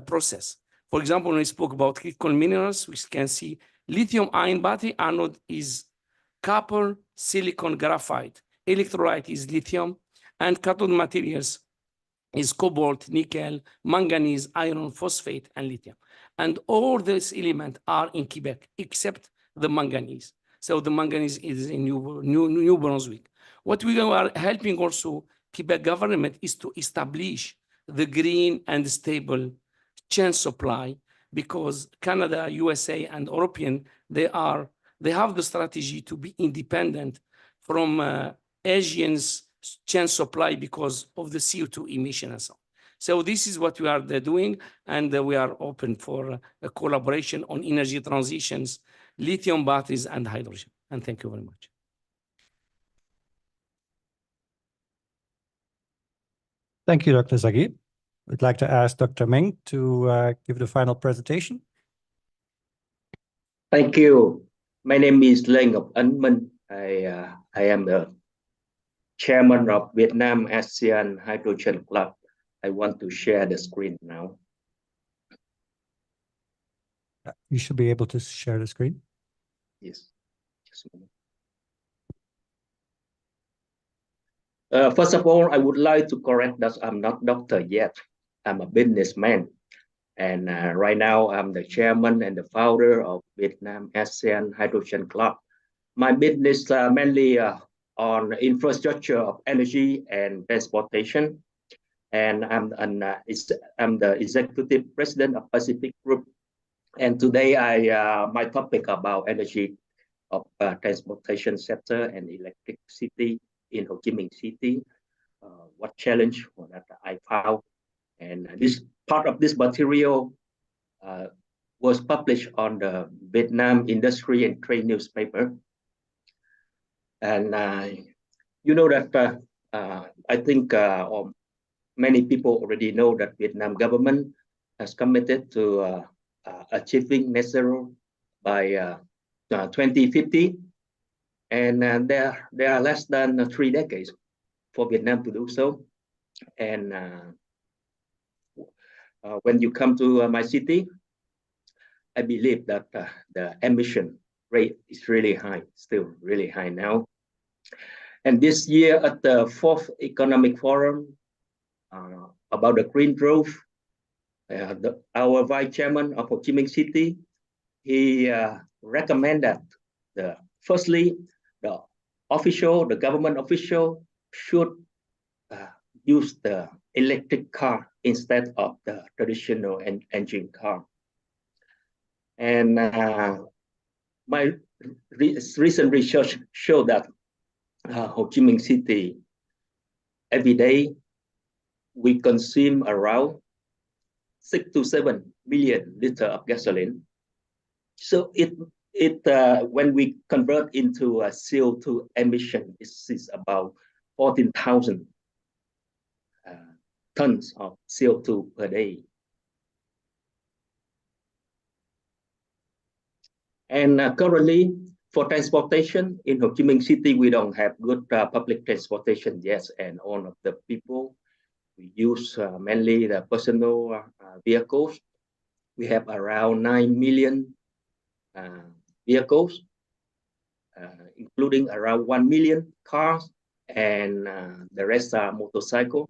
process. For example, when I spoke about critical minerals, we can see lithium-ion battery anode is copper, silicon, graphite. Electrolyte is lithium, and cathode materials is cobalt, nickel, manganese, iron, phosphate, and lithium. And all these elements are in Quebec, except the manganese. So the manganese is in New Brunswick. What we are helping also Quebec government is to establish the green and stable chain supply, because Canada, USA, and European, they have the strategy to be independent from Asians' chain supply because of the CO2 emission and so on. So this is what we are doing, and we are open for a collaboration on energy transitions, lithium batteries, and hydrogen. And thank you very much. Thank you, Dr. Zaghi. I'd like to ask Dr. Meng to give the final presentation. Thank you. My name is Lê Ngọc Ấn Minh. I am the chairman of Vietnam ASEAN Hydrogen Club. I want to share the screen now. You should be able to share the screen. Yes. Just a moment. First of all, I would like to correct that I'm not doctor yet. I'm a businessman. And right now, I'm the chairman and the founder of Vietnam ASEAN Hydrogen Club. My business mainly on infrastructure of energy and transportation. And I'm the executive president of Pacific Group. And today, my topic about energy of transportation sector and electricity in Ho Chi Minh City. What challenge that I found, And this part of this material was published on the Vietnam Industry and Trade newspaper. And you know that I think many people already know that Vietnam government has committed to achieving net zero by 2050. And there are less than 3 decades for Vietnam to do so. And when you come to my city, I believe that the emission rate is really high, still really high now. And this year at the 4th Economic Forum about the green growth, our vice chairman of Ho Chi Minh City, he recommended firstly, the government official should use the electric car instead of the traditional engine car. And my recent research showed that Ho Chi Minh City, every day, we consume around 6 to 7 million liters of gasoline. So when we convert into a CO2 emission, it is about 14,000 tons of CO2 per day. And currently, for transportation in Ho Chi Minh City, we don't have good public transportation yet, and all of the people, we use mainly the personal vehicles. We have around 9 million vehicles, including around 1 million cars, and the rest are motorcycles.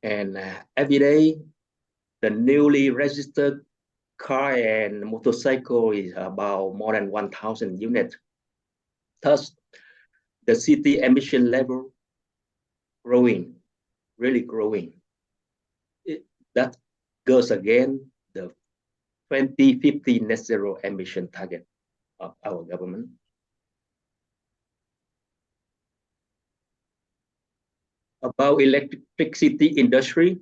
And every day, the newly registered car and motorcycle is about more than 1,000 units. Thus, the city emission level growing, really growing. That goes again the 2050 net zero emission target of our government. About electricity industry,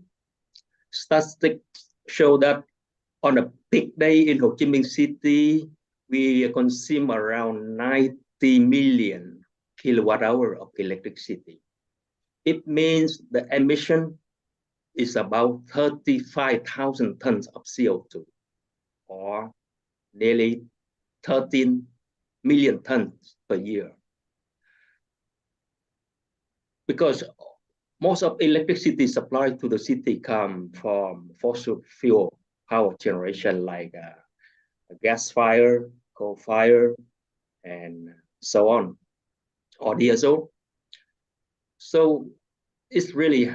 statistics show that on a peak day in Ho Chi Minh City, we consume around 90 million kilowatt hour of electricity. It means the emission is about 35,000 tons of CO2, or nearly 13 million tons per year. Because most of electricity supplied to the city come from fossil fuel power generation, like gas fire, coal fire, and so on, or diesel. So it's really,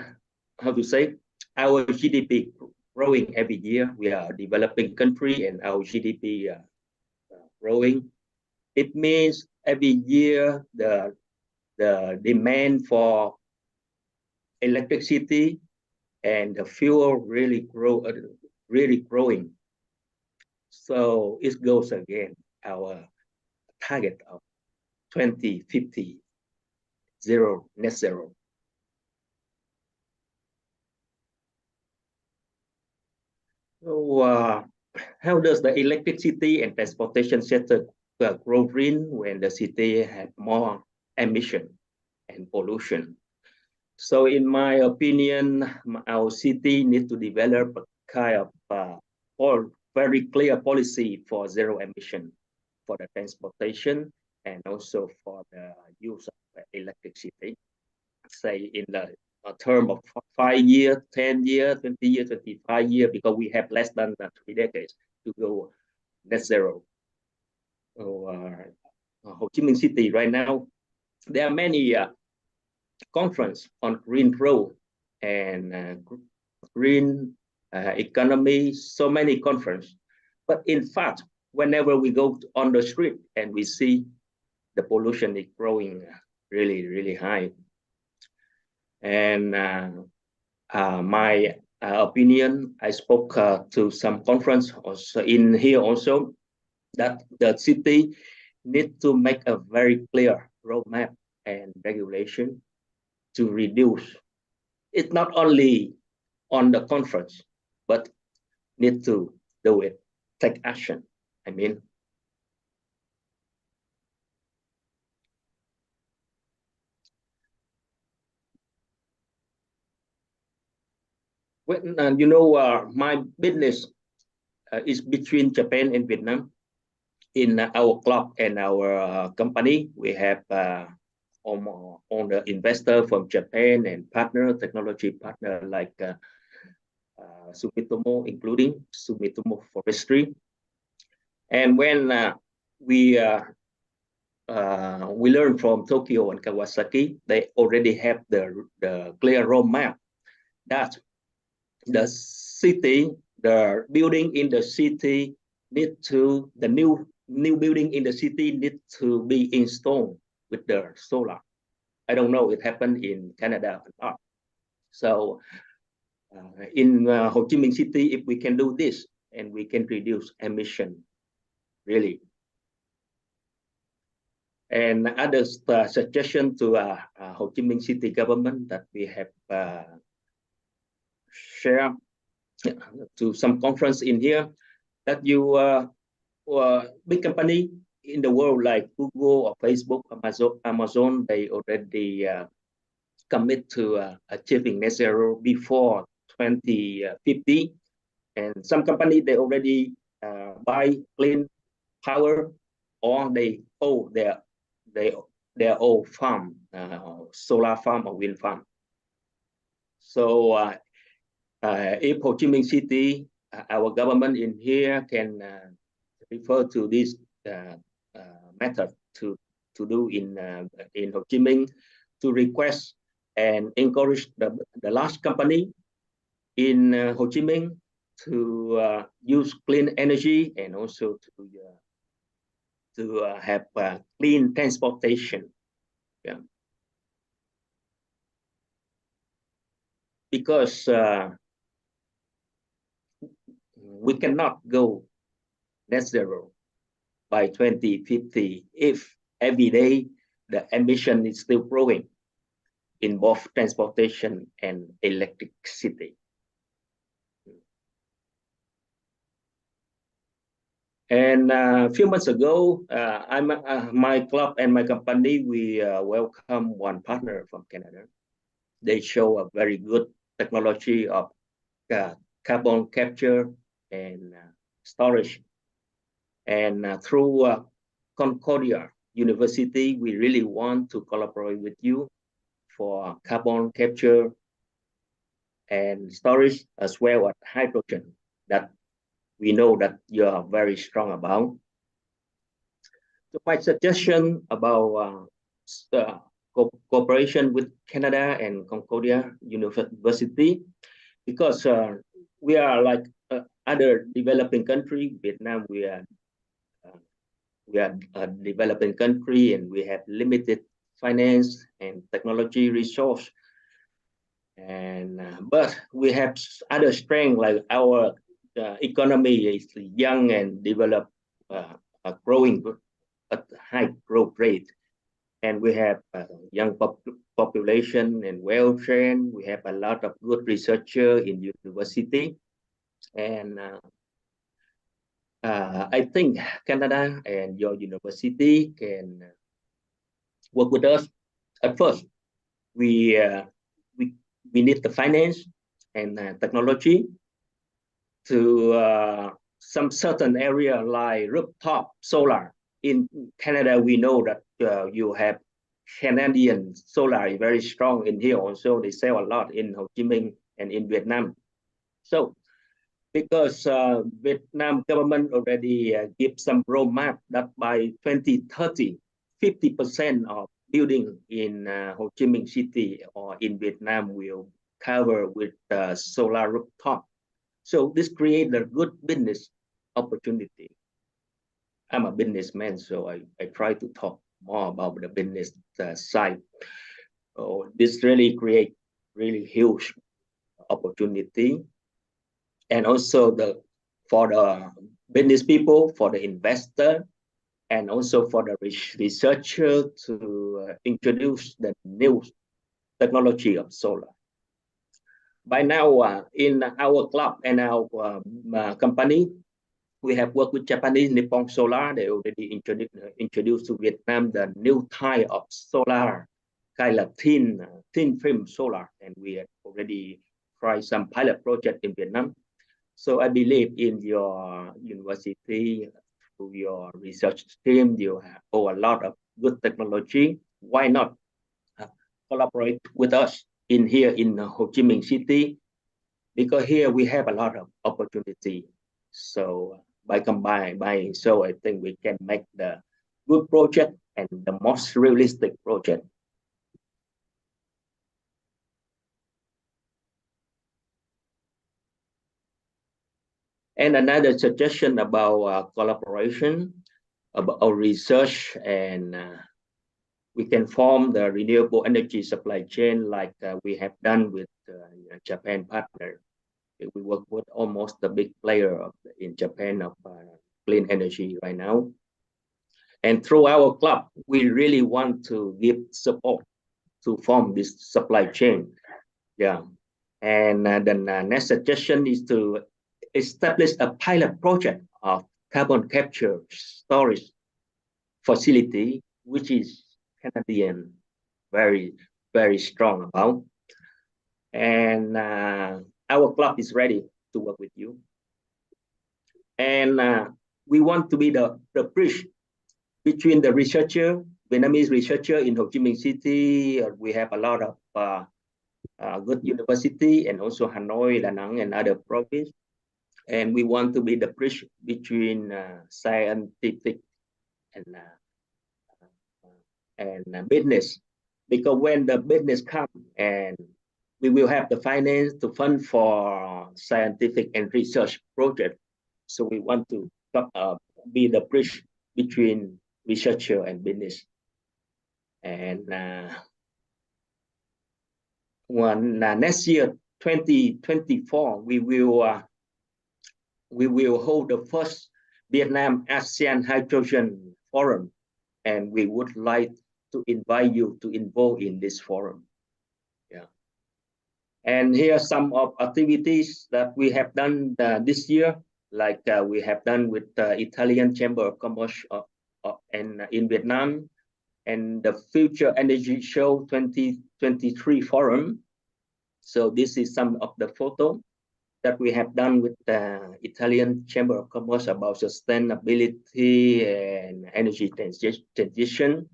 how to say, our GDP growing every year. We are a developing country, and our GDP growing. It means every year the demand for electricity and the fuel really growing. So it goes again our target of 2050 net zero. So how does the electricity and transportation sector grow green when the city had more emission and pollution? So in my opinion, our city needs to develop a kind of very clear policy for zero emission for the transportation and also for the use of electricity. Say in the term of 5 years, 10 years, 20 years, 25 years, because we have less than 3 decades to go net zero. So, Ho Chi Minh City right now, there are many conference on green growth and green economy, so many conferences. But in fact, whenever we go on the street and we see the pollution is growing really, really high. And my opinion, I spoke to some conference also in here also, that the city needs to make a very clear roadmap and regulation to reduce. It's not only on the conference, but need to do it, take action. I mean, when my business is between Japan and Vietnam. In our club and our company, we have on the investor from Japan and partner, technology partner like Sumitomo, including Sumitomo Forestry. And when we learn from Tokyo and Kawasaki, they already have the clear roadmap that the city, the building in the city the new building in the city need to be installed with the solar. I don't know it happened in Canada or not. So in Ho Chi Minh City, if we can do this and we can reduce emission, really. And other suggestion to Ho Chi Minh City government that we have share to some conference in here, that you big company in the world like Google or Facebook, Amazon, they already commit to achieving net zero before 2050. And some company, they already buy clean power, or they own their own farm, solar farm or wind farm. So if Ho Chi Minh City, our government in here can refer to this method to do in Ho Chi Minh, to request and encourage the large company in Ho Chi Minh to use clean energy, and also to have clean transportation. Yeah. Because we cannot go net zero by 2050 if every day the emission is still growing in both transportation and electricity. And a few months ago, my club and my company, we welcome one partner from Canada. They show a very good technology of carbon capture and storage. And through Concordia University, we really want to collaborate with you for carbon capture and storage, as well as hydrogen, that we know that you are very strong about. So my suggestion about cooperation with Canada and Concordia University, because we are like other developing country. Vietnam, we are a developing country, and we have limited finance and technology resource. And but we have other strength, like our economy is young and developed, growing at high growth rate, and we have a young population and well trained. We have a lot of good researchers in university, and I think Canada and your university can work with us. At first, we need the finance and technology to some certain area like rooftop solar. In Canada, we know that you have Canadian solar is very strong in here. Also, they sell a lot in Ho Chi Minh and in Vietnam. So, because Vietnam government already give some roadmap that by 2030, 50% of building in Ho Chi Minh City or in Vietnam will cover with solar rooftop. So this creates a good business opportunity. I'm a businessman, so I try to talk more about the business side. So this really creates really huge opportunity, and also for the business people, for the investor, and also for the researcher to introduce the new technology of solar. By now, in our club and our company, we have worked with Japanese Nippon Solar. They already introduced to Vietnam the new type of solar, kind of thin film solar, and we have already tried some pilot project in Vietnam. So I believe in your university, through your research team, you have a lot of good technology. Why not collaborate with us here in Ho Chi Minh City? Because here we have a lot of opportunity. So by combining, so I think we can make the good project and the most realistic project. And another suggestion about collaboration, about our research, and we can form the renewable energy supply chain like we have done with Japan partner. We work with almost the big player in Japan of clean energy right now. And through our club, we really want to give support to form this supply chain. Yeah. And the next suggestion is to establish a pilot project of carbon capture storage facility, which is Canadian very, very strong about. And our club is ready to work with you. And we want to be the bridge between the researcher, Vietnamese researcher in Ho Chi Minh City. We have a lot of good university, and also Hanoi, Da Nang, and other provinces. And we want to be the bridge between scientific and business, because when the business comes, and we will have the finance to fund for scientific and research project. So we want to be the bridge between researcher and business. And next year, 2024, we will hold the first Vietnam ASEAN Hydrogen Forum, and we would like to invite you to involve in this forum. Yeah. And here are some of activities that we have done this year, like we have done with the Italian Chamber of Commerce and in Vietnam, and the Future Energy Show 2023 Forum. So this is some of the photo that we have done with the Italian Chamber of Commerce about sustainability and energy transition,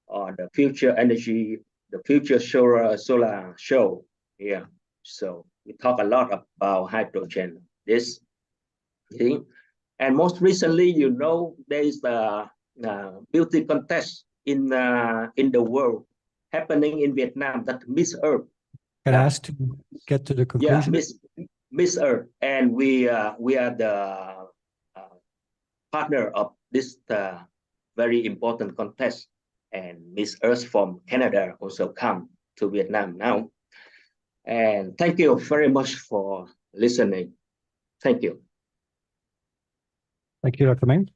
or the future energy, the future solar show here. So we talk a lot about hydrogen, this thing. And most recently, you know, there is the beauty contest in the world happening in Vietnam, that Miss Earth. Can I ask to get to the conclusion? Yeah, Miss Earth, and we are the partner of this very important contest. And Miss Earth from Canada also come to Vietnam now. And thank you very much for listening. Thank you. Thank you, Dr. Meng.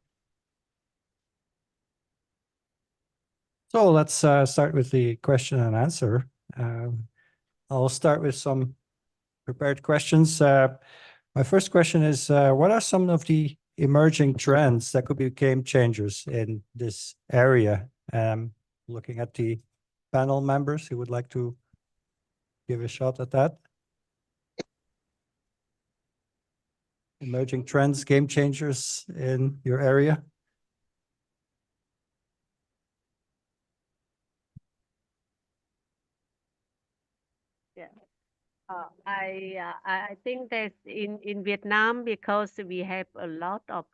So let's start with the question and answer. I'll start with some prepared questions. My first question is, what are some of the emerging trends that could be game changers in this area? Looking at the panel members who would like to give a shot at that. Emerging trends, game changers in your area? I think that in Vietnam, because we have a lot of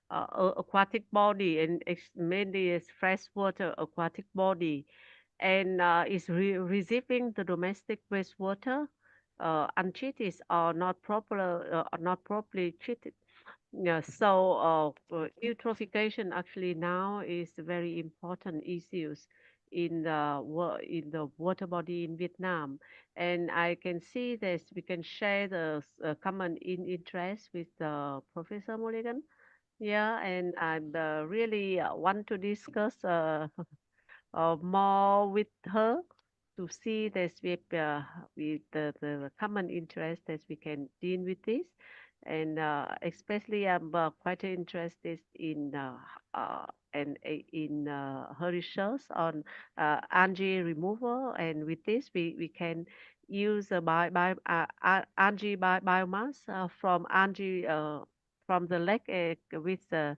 aquatic body, and mainly is freshwater aquatic body, and is receiving the domestic wastewater untreated or not properly treated. Yeah, so eutrophication actually now is a very important issues in the water body in Vietnam, and I can see that we can share the common interest with Professor Mulligan. Yeah, and I really want to discuss more with her. to see that with the common interest that we can deal with this. And especially I'm quite interested in her research on algae removal, and with this we can use algae biomass from algae from the lake with hyper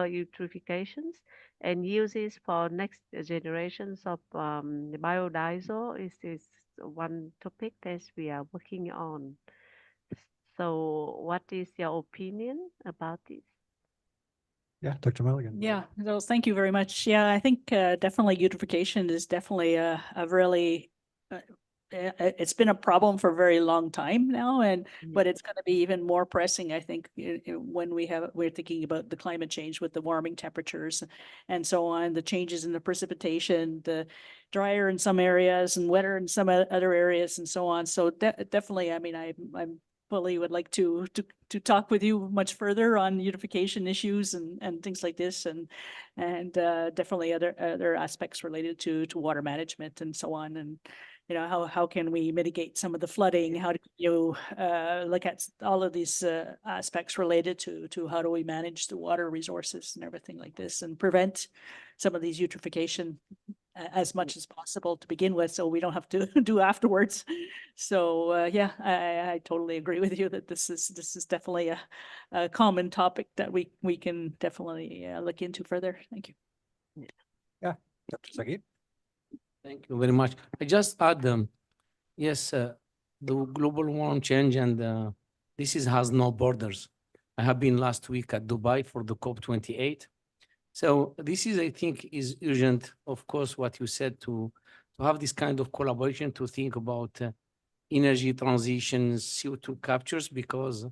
eutrophications, and uses for next generations of biodiesel is one topic that we are working on. So what is your opinion about this? Yeah, Dr. Milligan. Yeah, so thank you very much. Yeah, I think definitely eutrophication is definitely a really, it's been a problem for a very long time now, and but it's going to be even more pressing, I think, when we're thinking about the climate change with the warming temperatures and so on, the changes in the precipitation, the drier in some areas and wetter in some other areas and so on. So definitely, I mean, I'm fully would like to talk with you much further on eutrophication issues and things like this, and definitely other aspects related to water management and so on, and you know how can we mitigate some of the flooding? How do you look at all of these aspects related to how do we manage the water resources and everything like this, and prevent some of these eutrophication as much as possible to begin with, so we don't have to do afterwards. So yeah, I totally agree with you that this is definitely a common topic that we can definitely look into further. Thank you. Yeah, Dr. Sagib. Thank you very much. I just add, yes, the global warming change and this has no borders. I have been last week at Dubai for the COP28. So this is, I think, is urgent, of course, what you said, to have this kind of collaboration, to think about energy transitions, CO2 captures, because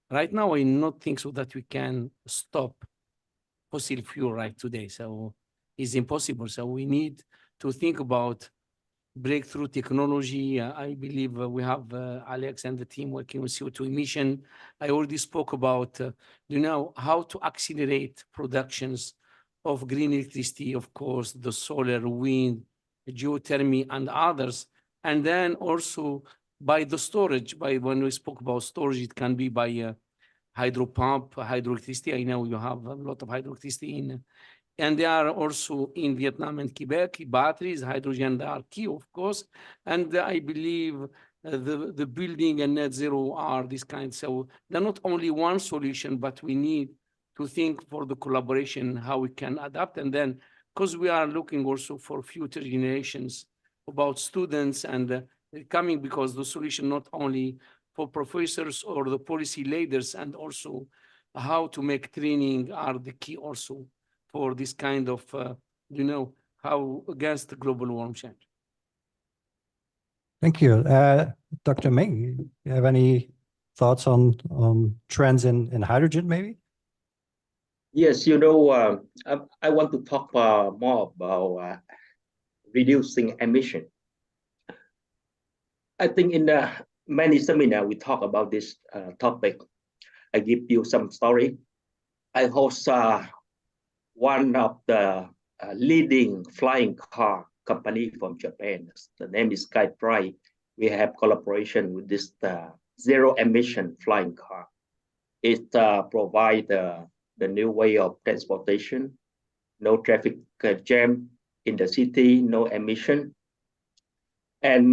right now I not think so that we can stop fossil fuel right today. So it's impossible. So we need to think about breakthrough technology. I believe we have Alex and the team working with CO2 emission. I already spoke about, how to accelerate productions of green electricity, of course, the solar, wind, geothermal, and others. And then also by the storage, when we spoke about storage, it can be by hydro pump, hydroelectricity. I know you have a lot of hydroelectricity and they are also in Vietnam and Quebec. Batteries, hydrogen, they are key, of course. And I believe the building and net zero are this kind. So they're not only one solution, but we need to think for the collaboration, how we can adapt. And then, because we are looking also for future generations about students and coming, because the solution not only for professors or the policy leaders, and also how to make training are the key also for this kind of, how against the global warming change. Thank you. Dr. Meng, you have any thoughts on trends in hydrogen, maybe? Yes, I want to talk more about reducing emission. I think in many seminars we talk about this topic. I give you some story. I host one of the leading flying car company from Japan. The name is SkyFly. We have collaboration with this zero emission flying car. It provides the new way of transportation, no traffic jam in the city, no emission. And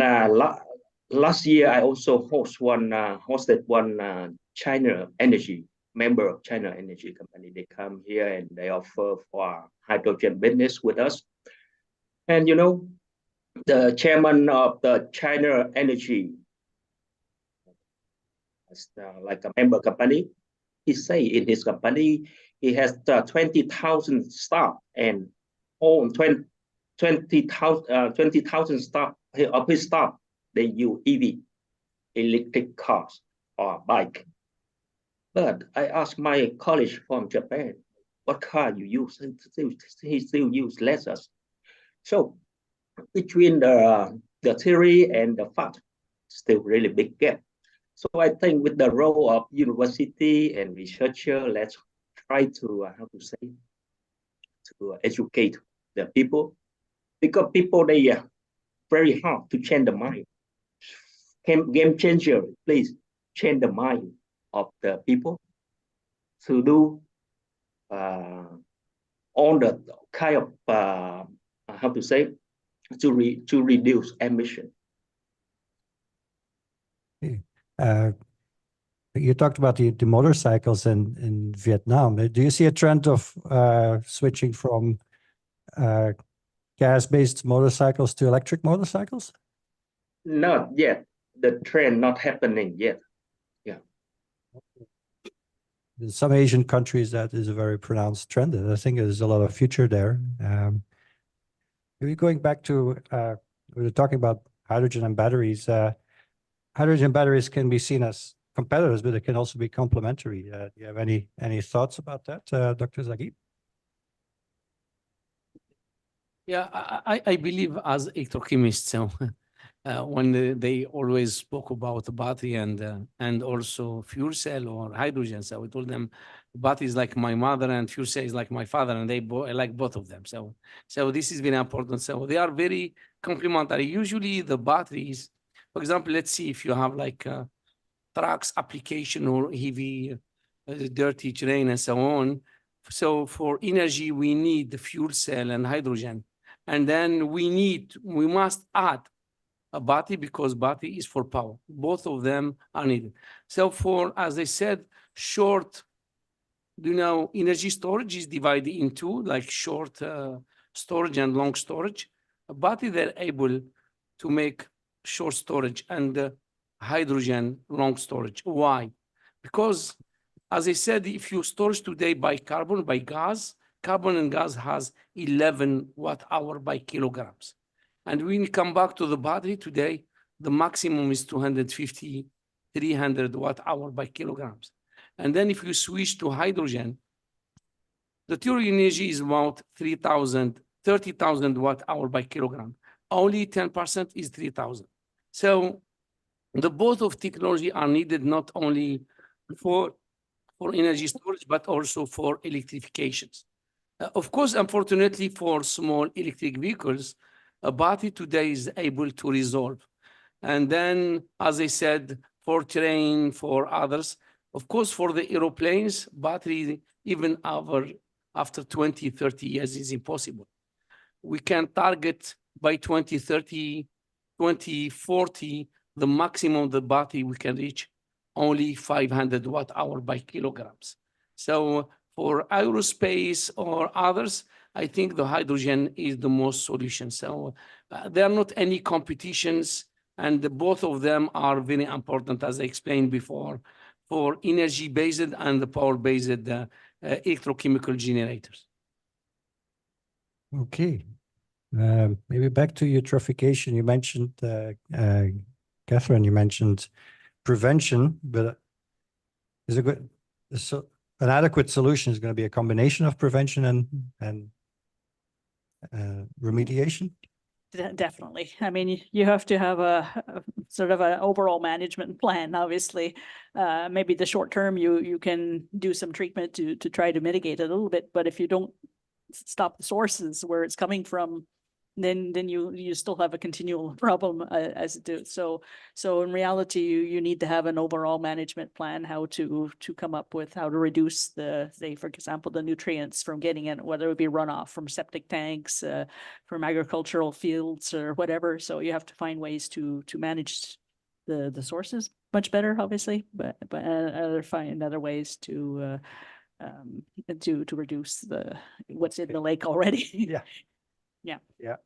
last year, I also hosted one China Energy, member of China Energy company. They come here and they offer for hydrogen business with us. And the chairman of the China Energy, like a member company, he say in his company, he has 20,000 staff, and all 20,000 staff of his staff, they use EV, electric cars or bike. But I asked my colleague from Japan, what car you use? And he still use Lexus. So between the theory and the fact, still really big gap. So I think with the role of university and researcher, let's try to, to educate the people because people they are very hard to change the mind. Game changer, please change the mind of the people to do all the kind of how to say to reduce emission. You talked about the motorcycles in Vietnam. Do you see a trend of switching from gas-based motorcycles to electric motorcycles? Not yet. The trend not happening yet. Yeah. In some Asian countries, that is a very pronounced trend, and I think there's a lot of future there. Maybe going back to, we were talking about hydrogen and batteries. Hydrogen batteries can be seen as competitors, but it can also be complementary. Do you have any thoughts about that, Dr. Zaghi? Yeah, I believe as electrochemists, so when they always spoke about the battery and also fuel cell or hydrogen, so we told them battery is like my mother and fuel cell is like my father, and I like both of them. So this is very important. So they are very complementary. Usually the batteries, for example, let's see if you have like trucks application or heavy dirty terrain and so on. So for energy, we need the fuel cell and hydrogen. And then we must add a battery because battery is for power. Both of them are needed. So for, as I said, short, energy storage is divided into like short storage and long storage. A battery, they're able to make short storage and hydrogen long storage. Why? Because, as I said, if you store today by carbon, by gas, carbon and gas has 11 watt-hour by kilograms. And when you come back to the battery today, the maximum is 250, 300 watt-hour by kilograms. And then if you switch to hydrogen, the theory energy is about 30,000 watt-hour by kilogram. Only 10% is 3,000. So the both of technology are needed not only for energy storage, but also for electrifications. Of course, unfortunately, for small electric vehicles, a battery today is able to resolve. And then, as I said, for train, for others, of course, for the aeroplanes, battery, even after 20, 30 years is impossible. We can target by 2030, 2040, the maximum the battery we can reach only 500 watt-hour by kilograms. So for aerospace or others, I think the hydrogen is the most solution. So there are not any competitions, and both of them are very important, as I explained before, for energy-based and the power-based electrochemical generators. Okay. Maybe back to eutrophication. You mentioned, Catherine, you mentioned prevention, but is a good, so an adequate solution is going to be a combination of prevention and remediation? Definitely. I mean, you have to have a sort of an overall management plan, obviously. Maybe the short term, you can do some treatment to try to mitigate it a little bit, but if you don't stop the sources where it's coming from, then you still have a continual problem as it does. So in reality, you need to have an overall management plan, how to come up with how to reduce the, say, for example, the nutrients from getting in, whether it be runoff from septic tanks, from agricultural fields or whatever. So you have to find ways to manage the sources much better, obviously, but find other ways to reduce what's in the lake already. Yeah. Yeah. Yeah.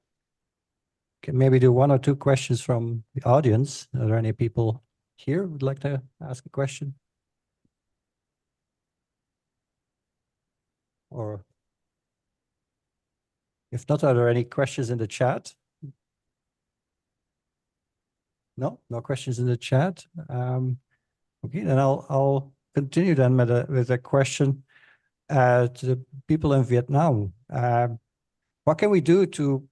Can maybe do one or two questions from the audience. Are there any people here who would like to ask a question? Or if not, are there any questions in the chat? No questions in the chat. Okay, then I'll continue then with a question to the people in Vietnam. What can we do to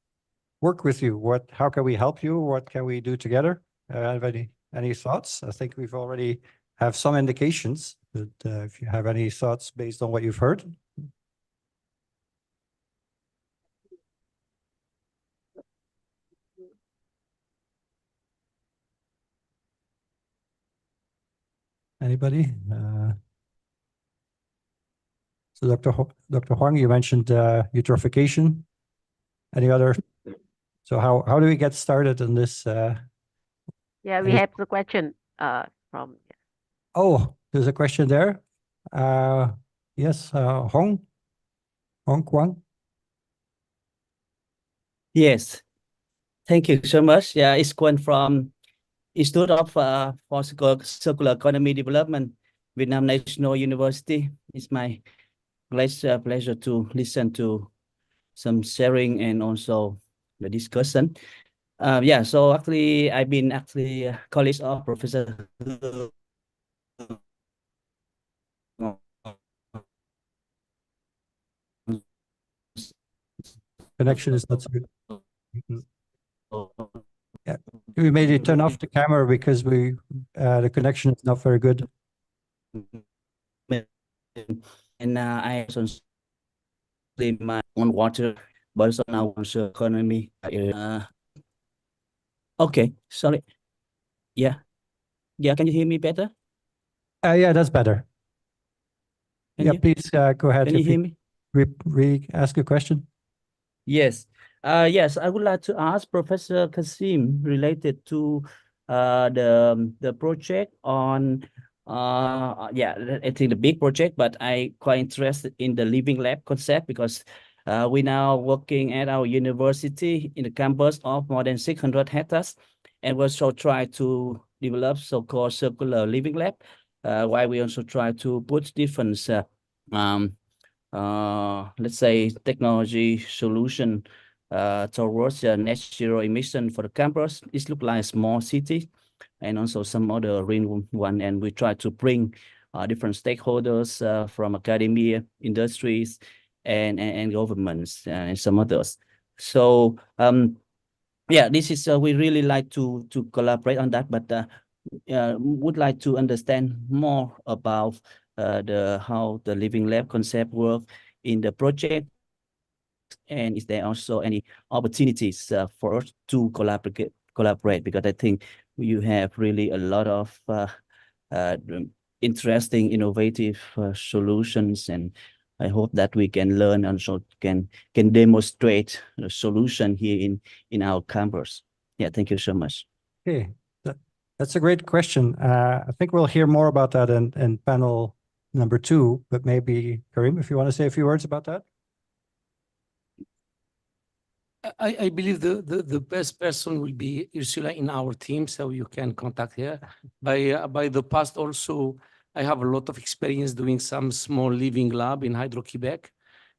work with you? How can we help you? What can we do together? Have any thoughts? I think we've already have some indications, but if you have any thoughts based on what you've heard. Anybody? So Dr. Huang, you mentioned eutrophication. Any other? So how do we get started on this? Yeah, we have the question from. Oh, there's a question there. Yes, Hong Kwang. Yes, thank you so much. Yeah, it's Quan from Institute of for Circular Economy Development, Vietnam National University. It's my pleasure to listen to some sharing and also the discussion. Yeah, so actually, I've been a colleague of Professor. Connection is not so good. Yeah, we made it turn off the camera because the connection is not very good. And I also my on water, but also now on economy. Okay, sorry. Yeah, can you hear me better? Yeah, that's better. Please go ahead. Can you hear me? Ask a question. Yes. Yes, I would like to ask Professor Kasim related to the project on I think the big project, but I quite interested in the living lab concept because we now working at our university in the campus of more than 600 hectares, and we also try to develop so-called circular living lab, while we also try to put different let's say technology solution towards net zero emission for the campus. It looks like a small city and also some other green one. And we try to bring different stakeholders from academia, industries, and governments and some others. So yeah, this is we really like to collaborate on that, but would like to understand more about how the living lab concept work in the project, and is there also any opportunities for us to collaborate, because I think you have really a lot of interesting, innovative solutions, and I hope that we can learn and so can demonstrate the solution here in our campus. Yeah, thank you so much. Okay, that's a great question. I think we'll hear more about that in panel number 2, but maybe Karim, if you want to say a few words about that. I believe the best person will be Ursula in our team, so you can contact her. By the past also, I have a lot of experience doing some small living lab in Hydro-Quebec,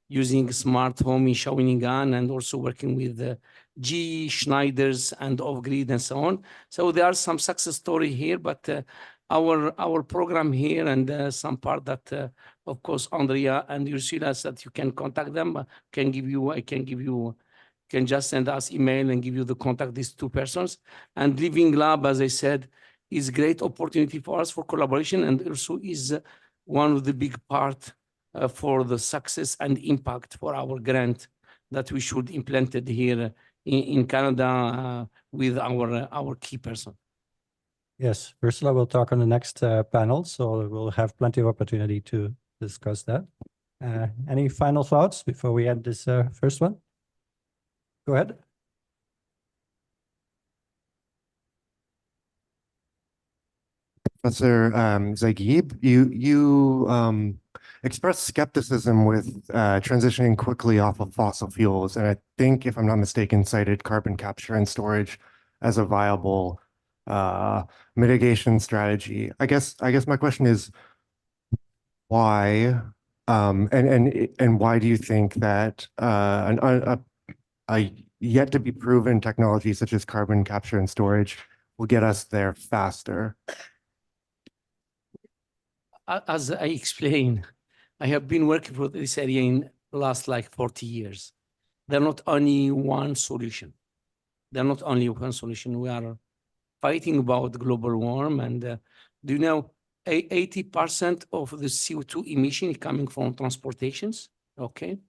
using smart home in Shawinigan, and also working with GE, Schneiders, and off-grid and so on. So there are some success story here, but our program here and some part that, of course, Andrea and Ursula said you can contact them. I can give you, can just send us email and give you the contact, these 2 persons. And Living Lab, as I said, is great opportunity for us for collaboration, and also is one of the big part for the success and impact for our grant that we should implement it here in Canada with our key person. Yes, Ursula will talk on the next panel, so we'll have plenty of opportunity to discuss that. Any final thoughts before we end this first one? Go ahead. Professor Zaghib, you expressed skepticism with transitioning quickly off of fossil fuels, and I think, if I'm not mistaken, cited carbon capture and storage as a viable mitigation strategy. I guess my question is why, and why do you think that a yet to be proven technology such as carbon capture and storage will get us there faster? As I explained, I have been working for this area in the last like 40 years. They're not only one solution. They're not only one solution. We are fighting about global warming, and do you know 80% of the CO2 emission is coming from transportations, okay?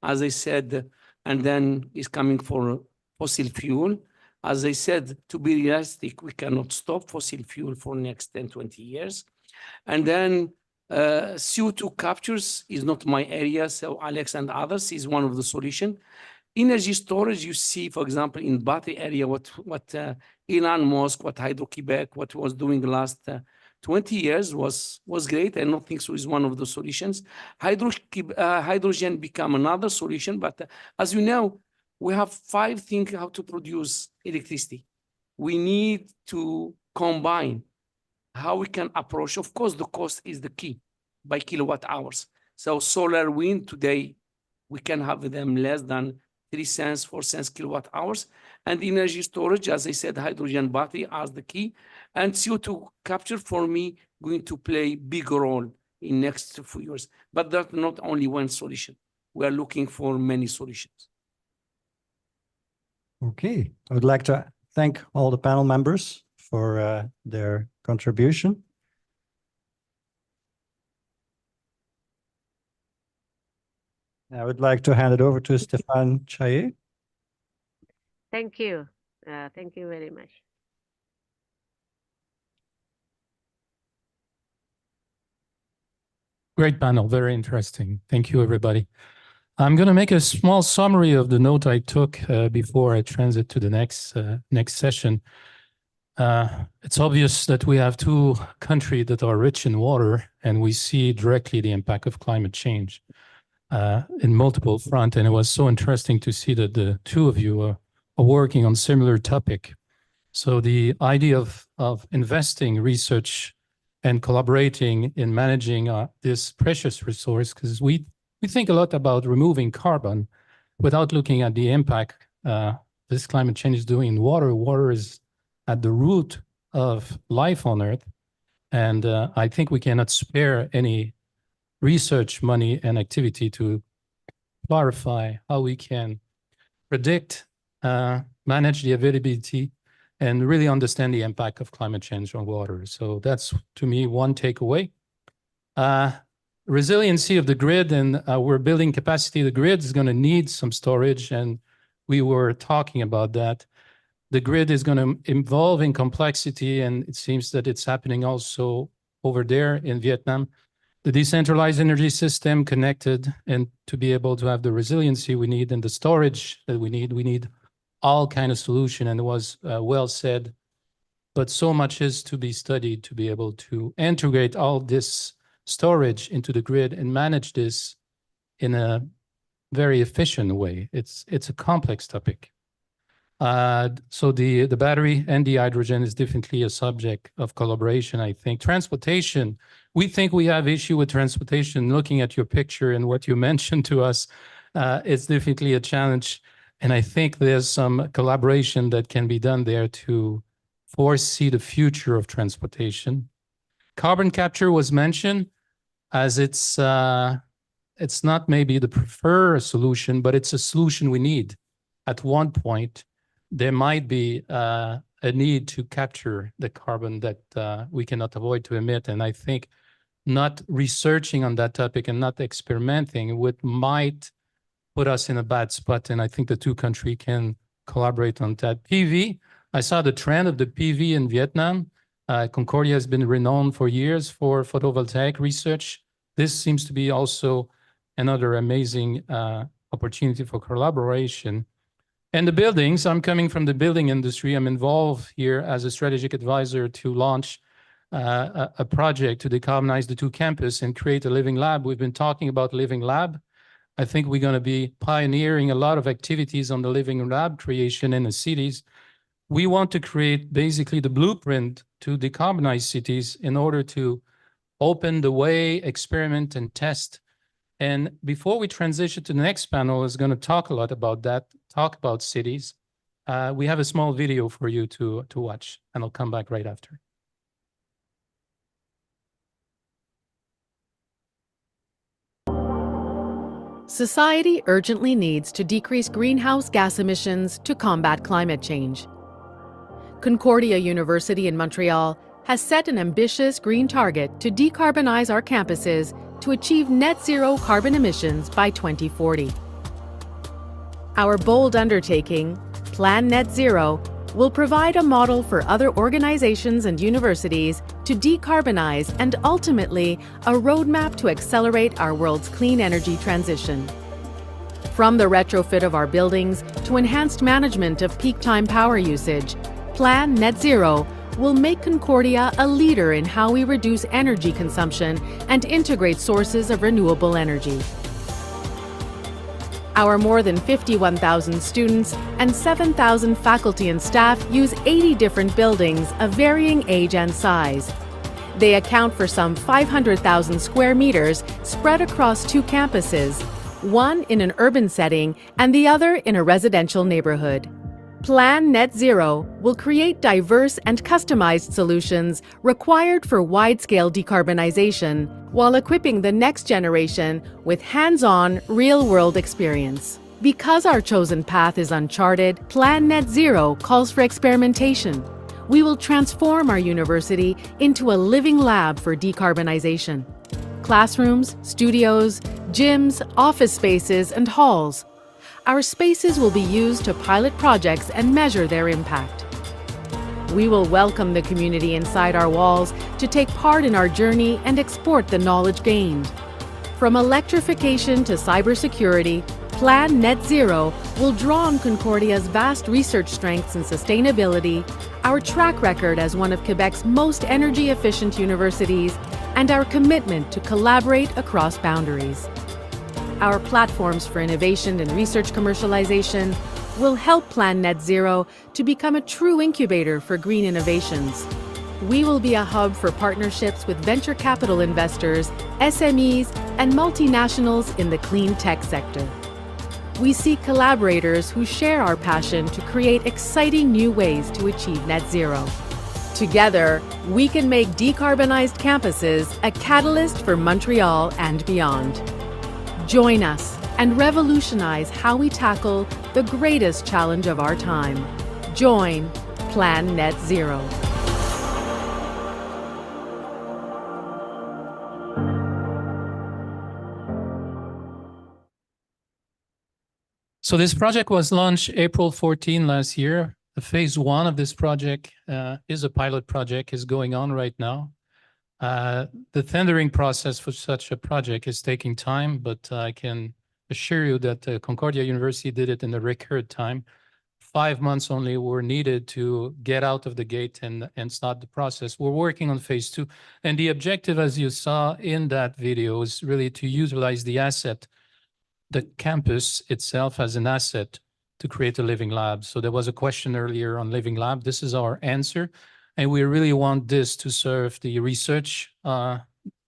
As I said, and then is coming for fossil fuel. As I said, to be realistic, we cannot stop fossil fuel for the next 10, 20 years. And then CO2 captures is not my area. So Alex and others is one of the solution. Energy storage, you see, for example, in battery area, what Elon Musk, what Hydro-Quebec, what was doing the last 20 years was great. I don't think so is one of the solutions. Hydrogen become another solution, but as you know, we have 5 things how to produce electricity. We need to combine how we can approach. Of course, the cost is the key by kilowatt hours. So solar, wind today, we can have them less than 3 cents, 4 cents kilowatt hours. And energy storage, as I said, hydrogen battery are the key. And CO2 capture for me going to play big role in next few years. But that's not only one solution. We are looking for many solutions. Okay, I would like to thank all the panel members for their contribution. I would like to hand it over to Stéphane Chaillet. Thank you. Thank you very much. Great panel, very interesting. Thank you, everybody. I'm going to make a small summary of the note I took before I transit to the next session. It's obvious that we have 2 countries that are rich in water, and we see directly the impact of climate change in multiple fronts. And it was so interesting to see that the 2 of you are working on similar topic. So the idea of investing research and collaborating in managing this precious resource, because we think a lot about removing carbon without looking at the impact this climate change is doing in water. Water is at the root of life on Earth. And I think we cannot spare any research money and activity to clarify how we can predict, manage the availability, and really understand the impact of climate change on water. So that's, to me, one takeaway. Resiliency of the grid, and we're building capacity. The grid is going to need some storage, and we were talking about that. The grid is going to evolve in complexity, and it seems that it's happening also over there in Vietnam. The decentralized energy system connected, and to be able to have the resiliency we need and the storage that we need all kind of solution, and it was well said. But so much is to be studied to be able to integrate all this storage into the grid and manage this in a very efficient way. It's a complex topic. So the battery and the hydrogen is definitely a subject of collaboration, I think. Transportation, we think we have issue with transportation. Looking at your picture and what you mentioned to us, it's definitely a challenge. And I think there's some collaboration that can be done there to foresee the future of transportation. Carbon capture was mentioned as it's not maybe the preferred solution, but it's a solution we need. At one point, there might be a need to capture the carbon that we cannot avoid to emit. And I think not researching on that topic and not experimenting might put us in a bad spot. And I think the 2 countries can collaborate on that. PV, I saw the trend of the PV in Vietnam. Concordia has been renowned for years for photovoltaic research. This seems to be also another amazing opportunity for collaboration. And the buildings, I'm coming from the building industry. I'm involved here as a strategic advisor to launch a project to decarbonize the 2 campuses and create a living lab. We've been talking about living lab. I think we're going to be pioneering a lot of activities on the living lab creation in the cities. We want to create basically the blueprint to decarbonize cities in order to open the way, experiment, and test. And before we transition to the next panel, is going to talk a lot about that, talk about cities. We have a small video for you to watch, and I'll come back right after. Society urgently needs to decrease greenhouse gas emissions to combat climate change. Concordia University in Montreal has set an ambitious green target to decarbonize our campuses to achieve net zero carbon emissions by 2040. Our bold undertaking, Plan Net Zero, will provide a model for other organizations and universities to decarbonize and ultimately a roadmap to accelerate our world's clean energy transition. From the retrofit of our buildings to enhanced management of peak time power usage, Plan Net Zero will make Concordia a leader in how we reduce energy consumption and integrate sources of renewable energy. Our more than 51,000 students and 7,000 faculty and staff use 80 different buildings of varying age and size. They account for some 500,000 square meters spread across 2 campuses, one in an urban setting and the other in a residential neighborhood. Plan Net Zero will create diverse and customized solutions required for wide-scale decarbonization while equipping the next generation with hands-on, real-world experience. Because our chosen path is uncharted, Plan Net Zero calls for experimentation. We will transform our university into a living lab for decarbonization. Classrooms, studios, gyms, office spaces, and halls. Our spaces will be used to pilot projects and measure their impact. We will welcome the community inside our walls to take part in our journey and export the knowledge gained. From electrification to cybersecurity, Plan Net Zero will draw on Concordia's vast research strengths in sustainability, our track record as one of Quebec's most energy-efficient universities, and our commitment to collaborate across boundaries. Our platforms for innovation and research commercialization will help Plan Net Zero to become a true incubator for green innovations. We will be a hub for partnerships with venture capital investors, SMEs, and multinationals in the clean tech sector. We seek collaborators who share our passion to create exciting new ways to achieve net zero. Together, we can make decarbonized campuses a catalyst for Montreal and beyond. Join us and revolutionize how we tackle the greatest challenge of our time. Join Plan Net Zero. So this project was launched April 14 last year. The phase 1 of this project is a pilot project, is going on right now. The tendering process for such a project is taking time, but I can assure you that Concordia University did it in a record time. 5 months only were needed to get out of the gate and start the process. We're working on phase 2. And the objective, as you saw in that video, is really to utilize the asset, the campus itself as an asset to create a living lab. So there was a question earlier on living lab. This is our answer. And we really want this to serve the research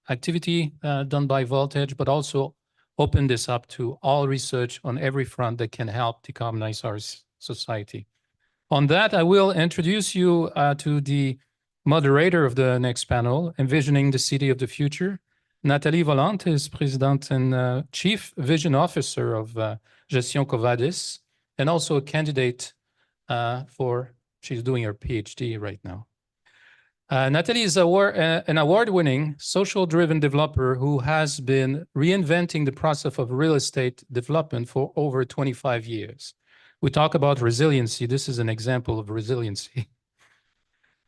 activity done by Voltage, but also open this up to all research on every front that can help decarbonize our society. On that, I will introduce you to the moderator of the next panel, Envisioning the City of the Future. Nathalie Volante is President and Chief Vision Officer of Gestion Covadis, and also a candidate she's doing her PhD right now. Nathalie is an award-winning, social-driven developer who has been reinventing the process of real estate development for over 25 years. We talk about resiliency. This is an example of resiliency.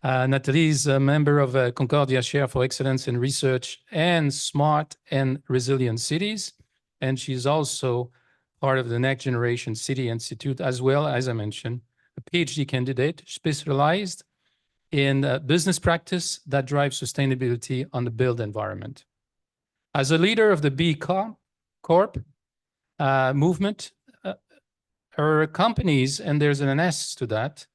Nathalie is a member of Concordia Chair for Excellence in Research and Smart and Resilient Cities. And she's also part of the Next Generation City Institute, as well, as I mentioned, a PhD candidate specialized in business practice that drives sustainability on the built environment. As a leader of the B Corp movement, her companies, and there's an S to that,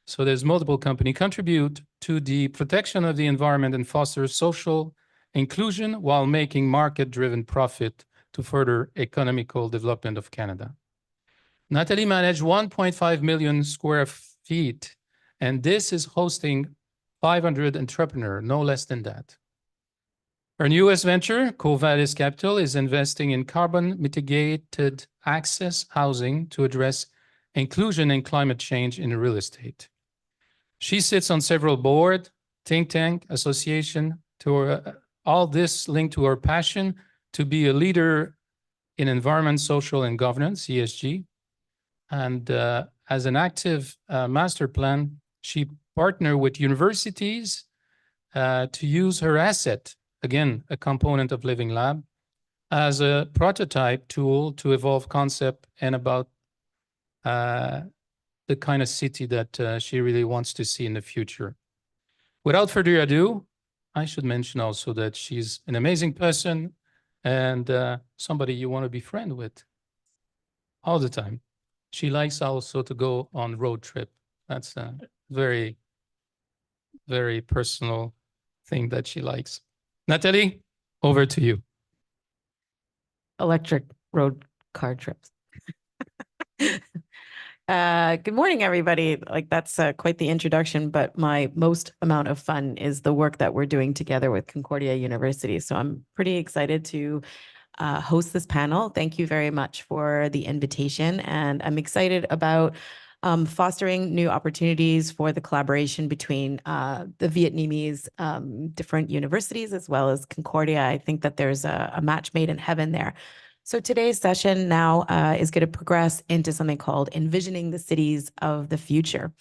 so there's multiple companies, contribute to the protection of the environment and foster social inclusion while making market-driven profit to further economical development of Canada. Nathalie managed 1.5 million square feet, and this is hosting 500 entrepreneurs, no less than that. Her newest venture, Covadis Capital, is investing in carbon-mitigated access housing to address inclusion and climate change in real estate. She sits on several boards, think tank, association, all this linked to her passion to be a leader in environment, social, and governance, ESG. And as an active master plan, she partnered with universities to use her asset, again, a component of Living Lab, as a prototype tool to evolve concept and about the kind of city that she really wants to see in the future. Without further ado, I should mention also that she's an amazing person and somebody you want to be friend with all the time. She likes also to go on road trip. That's a very, very personal thing that she likes. Natalie, over to you. Electric road car trips. Good morning, everybody. Like that's quite the introduction, but my most amount of fun is the work that we're doing together with Concordia University. So I'm pretty excited to host this panel. Thank you very much for the invitation. And I'm excited about fostering new opportunities for the collaboration between the Vietnamese different universities as well as Concordia. I think that there's a match made in heaven there. So today's session now is going to progress into something called Envisioning the Cities of the Future.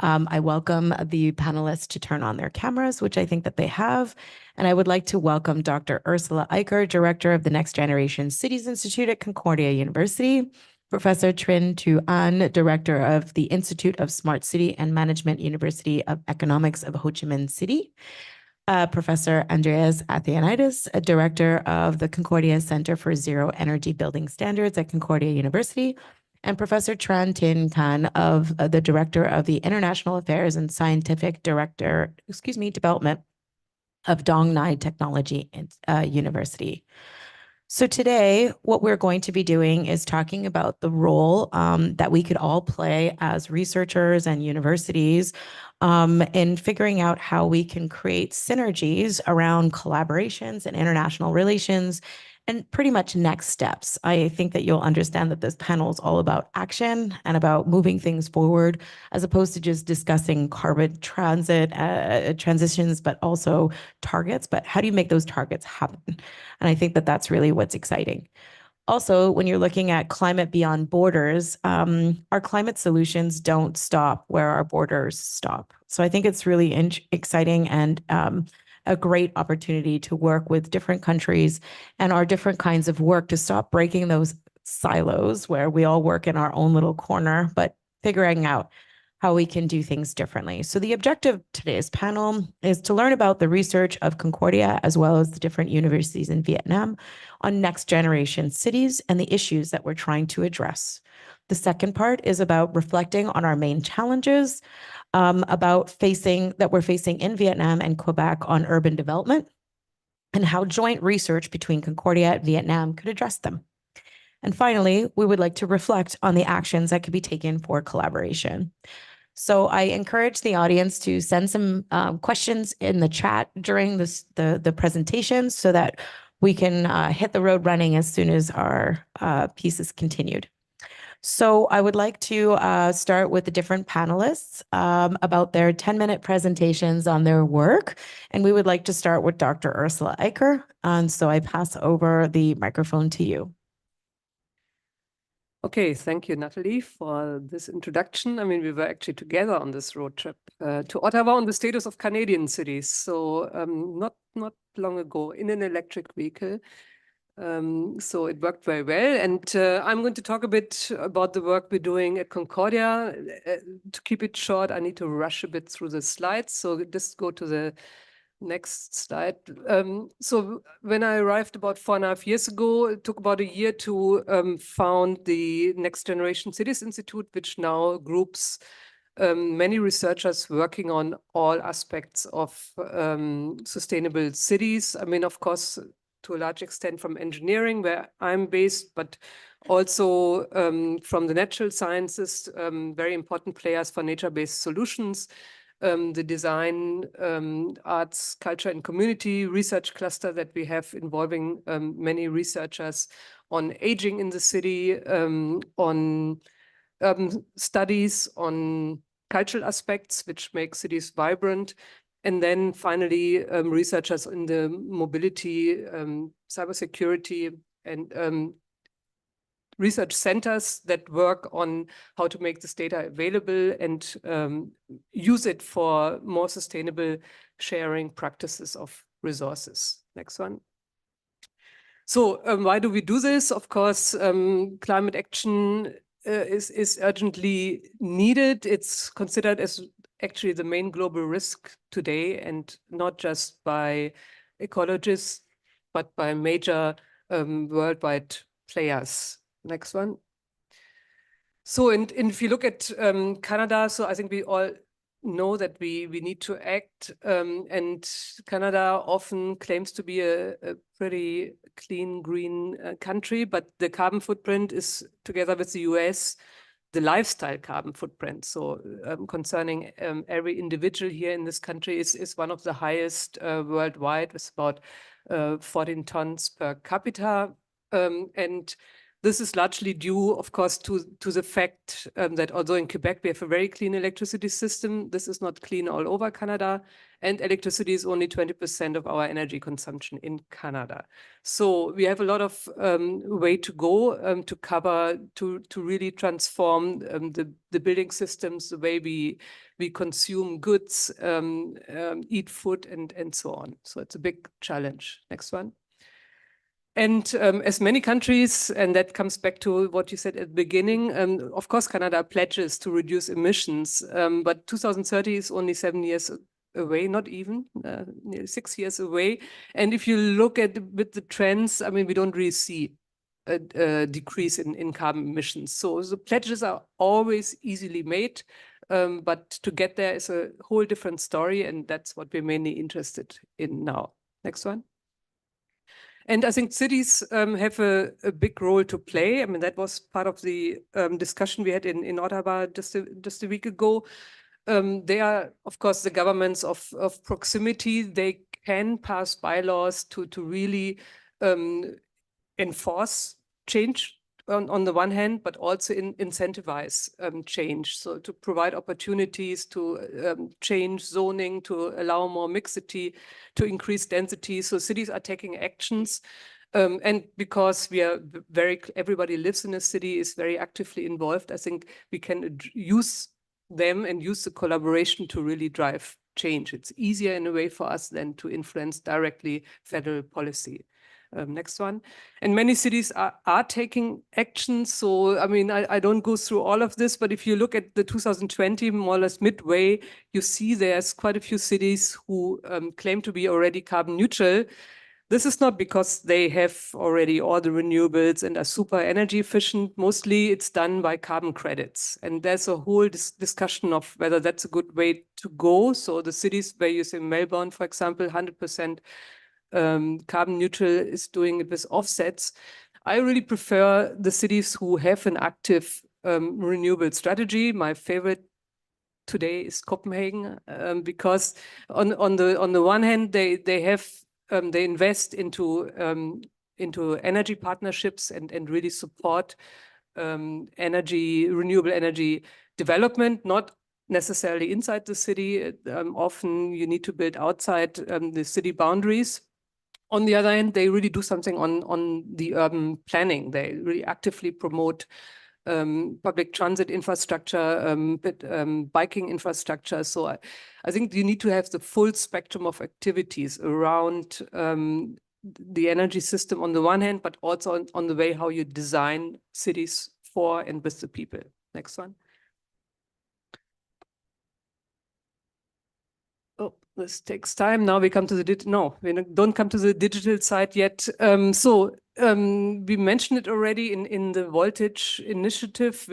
I welcome the panelists to turn on their cameras, which I think that they have. And I would like to welcome Dr. Ursula Eicher, Director of the Next Generation Cities Institute at Concordia University, Professor Trinh Tu Anh, Director of the Institute of Smart City and Management, University of Economics of Ho Chi Minh City, Professor Andreas Athianidis, Director of the Concordia Center for Zero Energy Building Standards at Concordia University, and Professor Tran Tin Khan of the Director of the International Affairs and Scientific Development of Dong Nai Technology University. So today, what we're going to be doing is talking about the role that we could all play as researchers and universities in figuring out how we can create synergies around collaborations and international relations and pretty much next steps. I think that you'll understand that this panel is all about action and about moving things forward, as opposed to just discussing carbon transitions, but also targets. But how do you make those targets happen? And I think that that's really what's exciting. Also, when you're looking at climate beyond borders, our climate solutions don't stop where our borders stop. So I think it's really exciting and a great opportunity to work with different countries and our different kinds of work to stop breaking those silos where we all work in our own little corner, but figuring out how we can do things differently. So the objective of today's panel is to learn about the research of Concordia as well as the different universities in Vietnam on next generation cities and the issues that we're trying to address. The second part is about reflecting on our main challenges that we're facing in Vietnam and Quebec on urban development and how joint research between Concordia and Vietnam could address them. And finally, we would like to reflect on the actions that could be taken for collaboration. So I encourage the audience to send some questions in the chat during the presentation so that we can hit the road running as soon as our piece is continued. So I would like to start with the different panelists about their 10-minute presentations on their work. And we would like to start with Dr. Ursula Eicher. And so I pass over the microphone to you. Okay, thank you, Natalie, for this introduction. I mean, we were actually together on this road trip to Ottawa on the status of Canadian cities. So not long ago in an electric vehicle. So it worked very well. And I'm going to talk a bit about the work we're doing at Concordia. To keep it short, I need to rush a bit through the slides. So just go to the next slide. So when I arrived about 4.5 years ago, it took about a year to found the Next Generation Cities Institute, which now groups many researchers working on all aspects of sustainable cities. I mean, of course, to a large extent from engineering, where I'm based, but also from the natural sciences, very important players for nature-based solutions. The design, arts, culture, and community research cluster that we have involving many researchers on aging in the city, on studies on cultural aspects which make cities vibrant, and then finally researchers in the mobility, cybersecurity, and research centers that work on how to make this data available and use it for more sustainable sharing practices of resources. Next one. So why do we do this? Of course, climate action is urgently needed. It's considered as actually the main global risk today, and not just by ecologists, but by major worldwide players. Next one. So, and if you look at Canada, so I think we all know that we need to act, and Canada often claims to be a pretty clean, green country, but the carbon footprint is, together with the US, the lifestyle carbon footprint. So concerning every individual here in this country is one of the highest worldwide, with about 14 tons per capita. And this is largely due, of course, to the fact that although in Quebec we have a very clean electricity system, this is not clean all over Canada, and electricity is only 20% of our energy consumption in Canada. So we have a lot of way to go to cover, to really transform the building systems, the way we consume goods, eat food, and so on. So it's a big challenge. Next one. And as many countries, and that comes back to what you said at the beginning, of course, Canada pledges to reduce emissions, but 2030 is only 7 years away, not even, nearly 6 years away. And if you look at with the trends, I mean, we don't really see a decrease in carbon emissions. So the pledges are always easily made, but to get there is a whole different story, and that's what we're mainly interested in now. Next one. And I think cities have a big role to play. I mean, that was part of the discussion we had in Ottawa just a week ago. They are, of course, the governments of proximity. They can pass bylaws to really enforce change on the one hand, but also incentivize change. So to provide opportunities to change zoning, to allow more mixity, to increase density. So cities are taking actions. And because we are everybody lives in a city, is very actively involved, I think we can use them and use the collaboration to really drive change. It's easier in a way for us than to influence directly federal policy. Next one. And many cities are taking action. So, I mean, I don't go through all of this, but if you look at the 2020, more or less midway, you see there's quite a few cities who claim to be already carbon neutral. This is not because they have already all the renewables and are super energy efficient. Mostly it's done by carbon credits. And there's a whole discussion of whether that's a good way to go. So the cities where you say Melbourne, for example, 100% carbon neutral is doing it with offsets. I really prefer the cities who have an active renewable strategy. My favorite today is Copenhagen, because on the one hand they invest into energy partnerships and really support renewable energy development, not necessarily inside the city. Often you need to build outside the city boundaries. On the other hand, they really do something on the urban planning. They really actively promote public transit infrastructure, biking infrastructure. So I think you need to have the full spectrum of activities around the energy system on the one hand, but also on the way how you design cities for and with the people. Next one. Oh, this takes time. Now we come to the no, we don't come to the digital side yet. We mentioned it already in the Voltage initiative,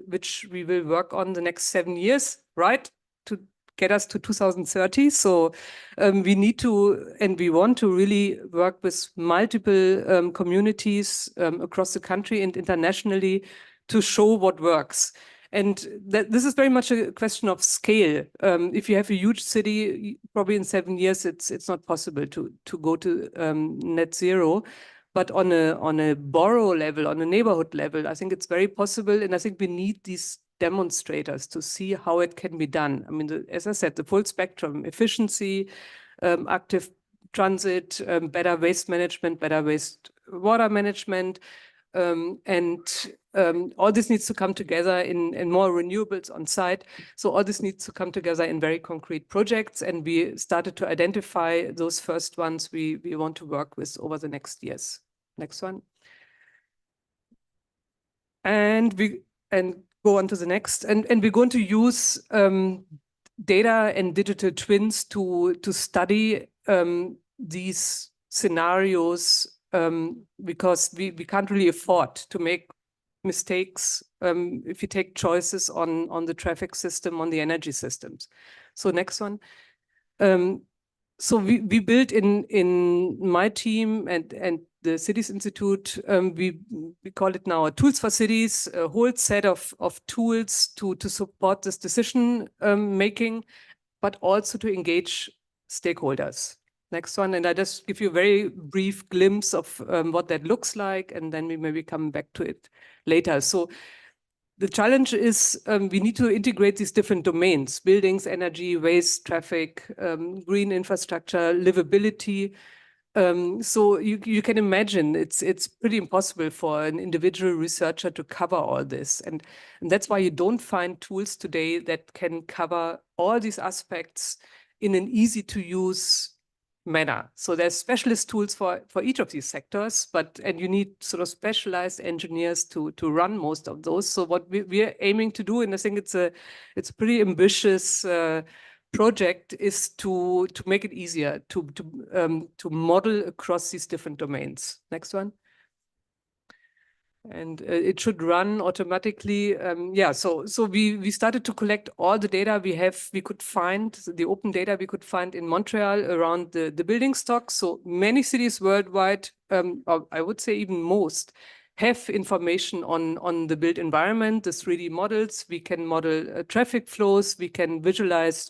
which we will work on the next 7 years, right? To get us to 2030. So we need to, and we want to really work with multiple communities across the country and internationally to show what works. And this is very much a question of scale. If you have a huge city, probably in 7 years, it's not possible to go to net zero. But on a borough level, on a neighborhood level, I think it's very possible. And I think we need these demonstrators to see how it can be done. I mean, as I said, the full spectrum: efficiency, active transit, better waste management, better waste water management, All this needs to come together in more renewables on site. So all this needs to come together in very concrete projects. And we started to identify those first ones we want to work with over the next years. Next one. And go on to the next. And we're going to use data and digital twins to study these scenarios because we can't really afford to make mistakes if you take choices on the traffic system, on the energy systems. So next one. So we built in my team and the Cities Institute, we call it now a Tools for Cities, a whole set of tools to support this decision making, but also to engage stakeholders. Next one, and I just give you a very brief glimpse of what that looks like, and then we maybe come back to it later. So the challenge is we need to integrate these different domains: buildings, energy, waste, traffic, green infrastructure, livability. So you can imagine it's pretty impossible for an individual researcher to cover all this. And that's why you don't find tools today that can cover all these aspects in an easy to use manner. So there's specialist tools for each of these sectors, and you need sort of specialized engineers to run most of those. So what we are aiming to do, and I think it's a pretty ambitious project, is to make it easier to model across these different domains. Next one. And it should run automatically. Yeah, so we started to collect all the data we could find, the open data we could find in Montreal around the building stock. So many cities worldwide, or I would say even most, have information on the built environment, the 3D models. We can model traffic flows. We can visualize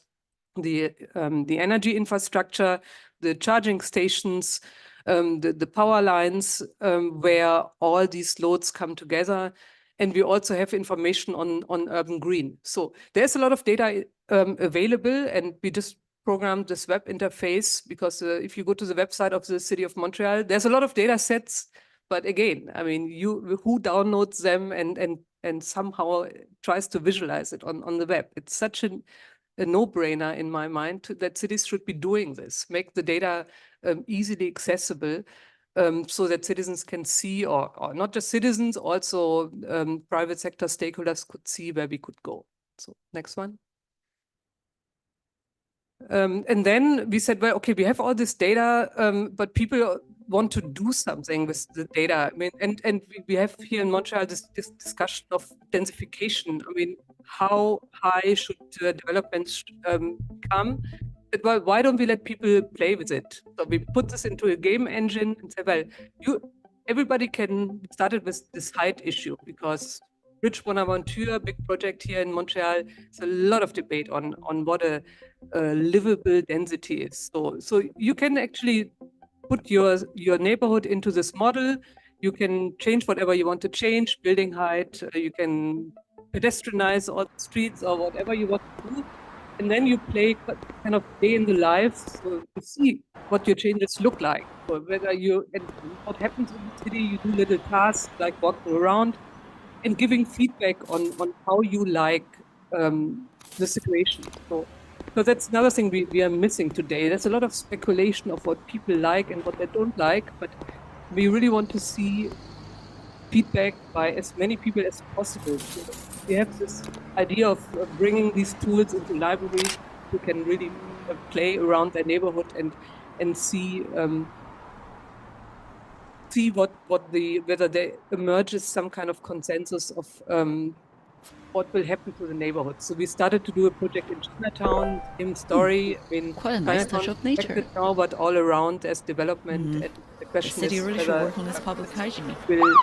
the energy infrastructure, the charging stations, the power lines, where all these loads come together. And we also have information on urban green. So there's a lot of data available, and we just programmed this web interface because if you go to the website of the City of Montreal, there's a lot of data sets. But again, I mean, who downloads them and somehow tries to visualize it on the web? It's such a no-brainer in my mind that cities should be doing this, make the data easily accessible so that citizens can see, or not just citizens, also private sector stakeholders could see where we could go. So next one. And then we said, well, okay, we have all this data, but people want to do something with the data. I mean, and we have here in Montreal this discussion of densification. I mean, how high should developments come? But, well, why don't we let people play with it? So we put this into a game engine and say, well, everybody can start it with this height issue, because Bridge Bonaventure, big project here in Montreal, there's a lot of debate on what a livable density is. So you can actually put your neighborhood into this model. You can change whatever you want to change, building height, you can pedestrianize all the streets or whatever you want to do. And then you play kind of day in the life, so you see what your changes look like. So whether and what happens in the city, you do little tasks like walking around and giving feedback on how you like the situation. So that's another thing we are missing today. There's a lot of speculation of what people like and what they don't like, but we really want to see feedback by as many people as possible. So we have this idea of bringing these tools into libraries who can really play around their neighborhood and see whether there emerges some kind of consensus of what will happen to the neighborhood. So we started to do a project in Chinatown, same story. I mean, quite a nice touch of nature. Now, but all around there's development. And the question the city is really should work on this public hygiene. Will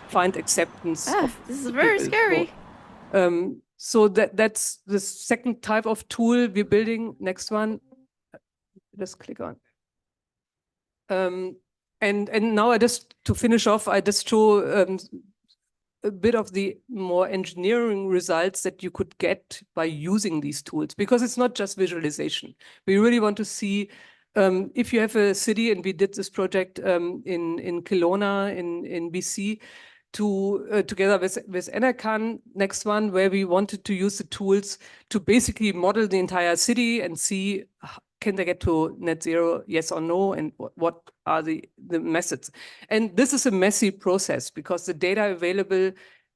find acceptance. This is very scary. So that's the second type of tool we're building. Next one. Just click on. And now to finish off, I just show a bit of the more engineering results that you could get by using these tools, because it's not just visualization. We really want to see if you have a city, and we did this project in Kelowna in BC, together with Enercan, next one, where we wanted to use the tools to basically model the entire city and see, can they get to net zero, yes or no, and what are the methods. And this is a messy process because the data available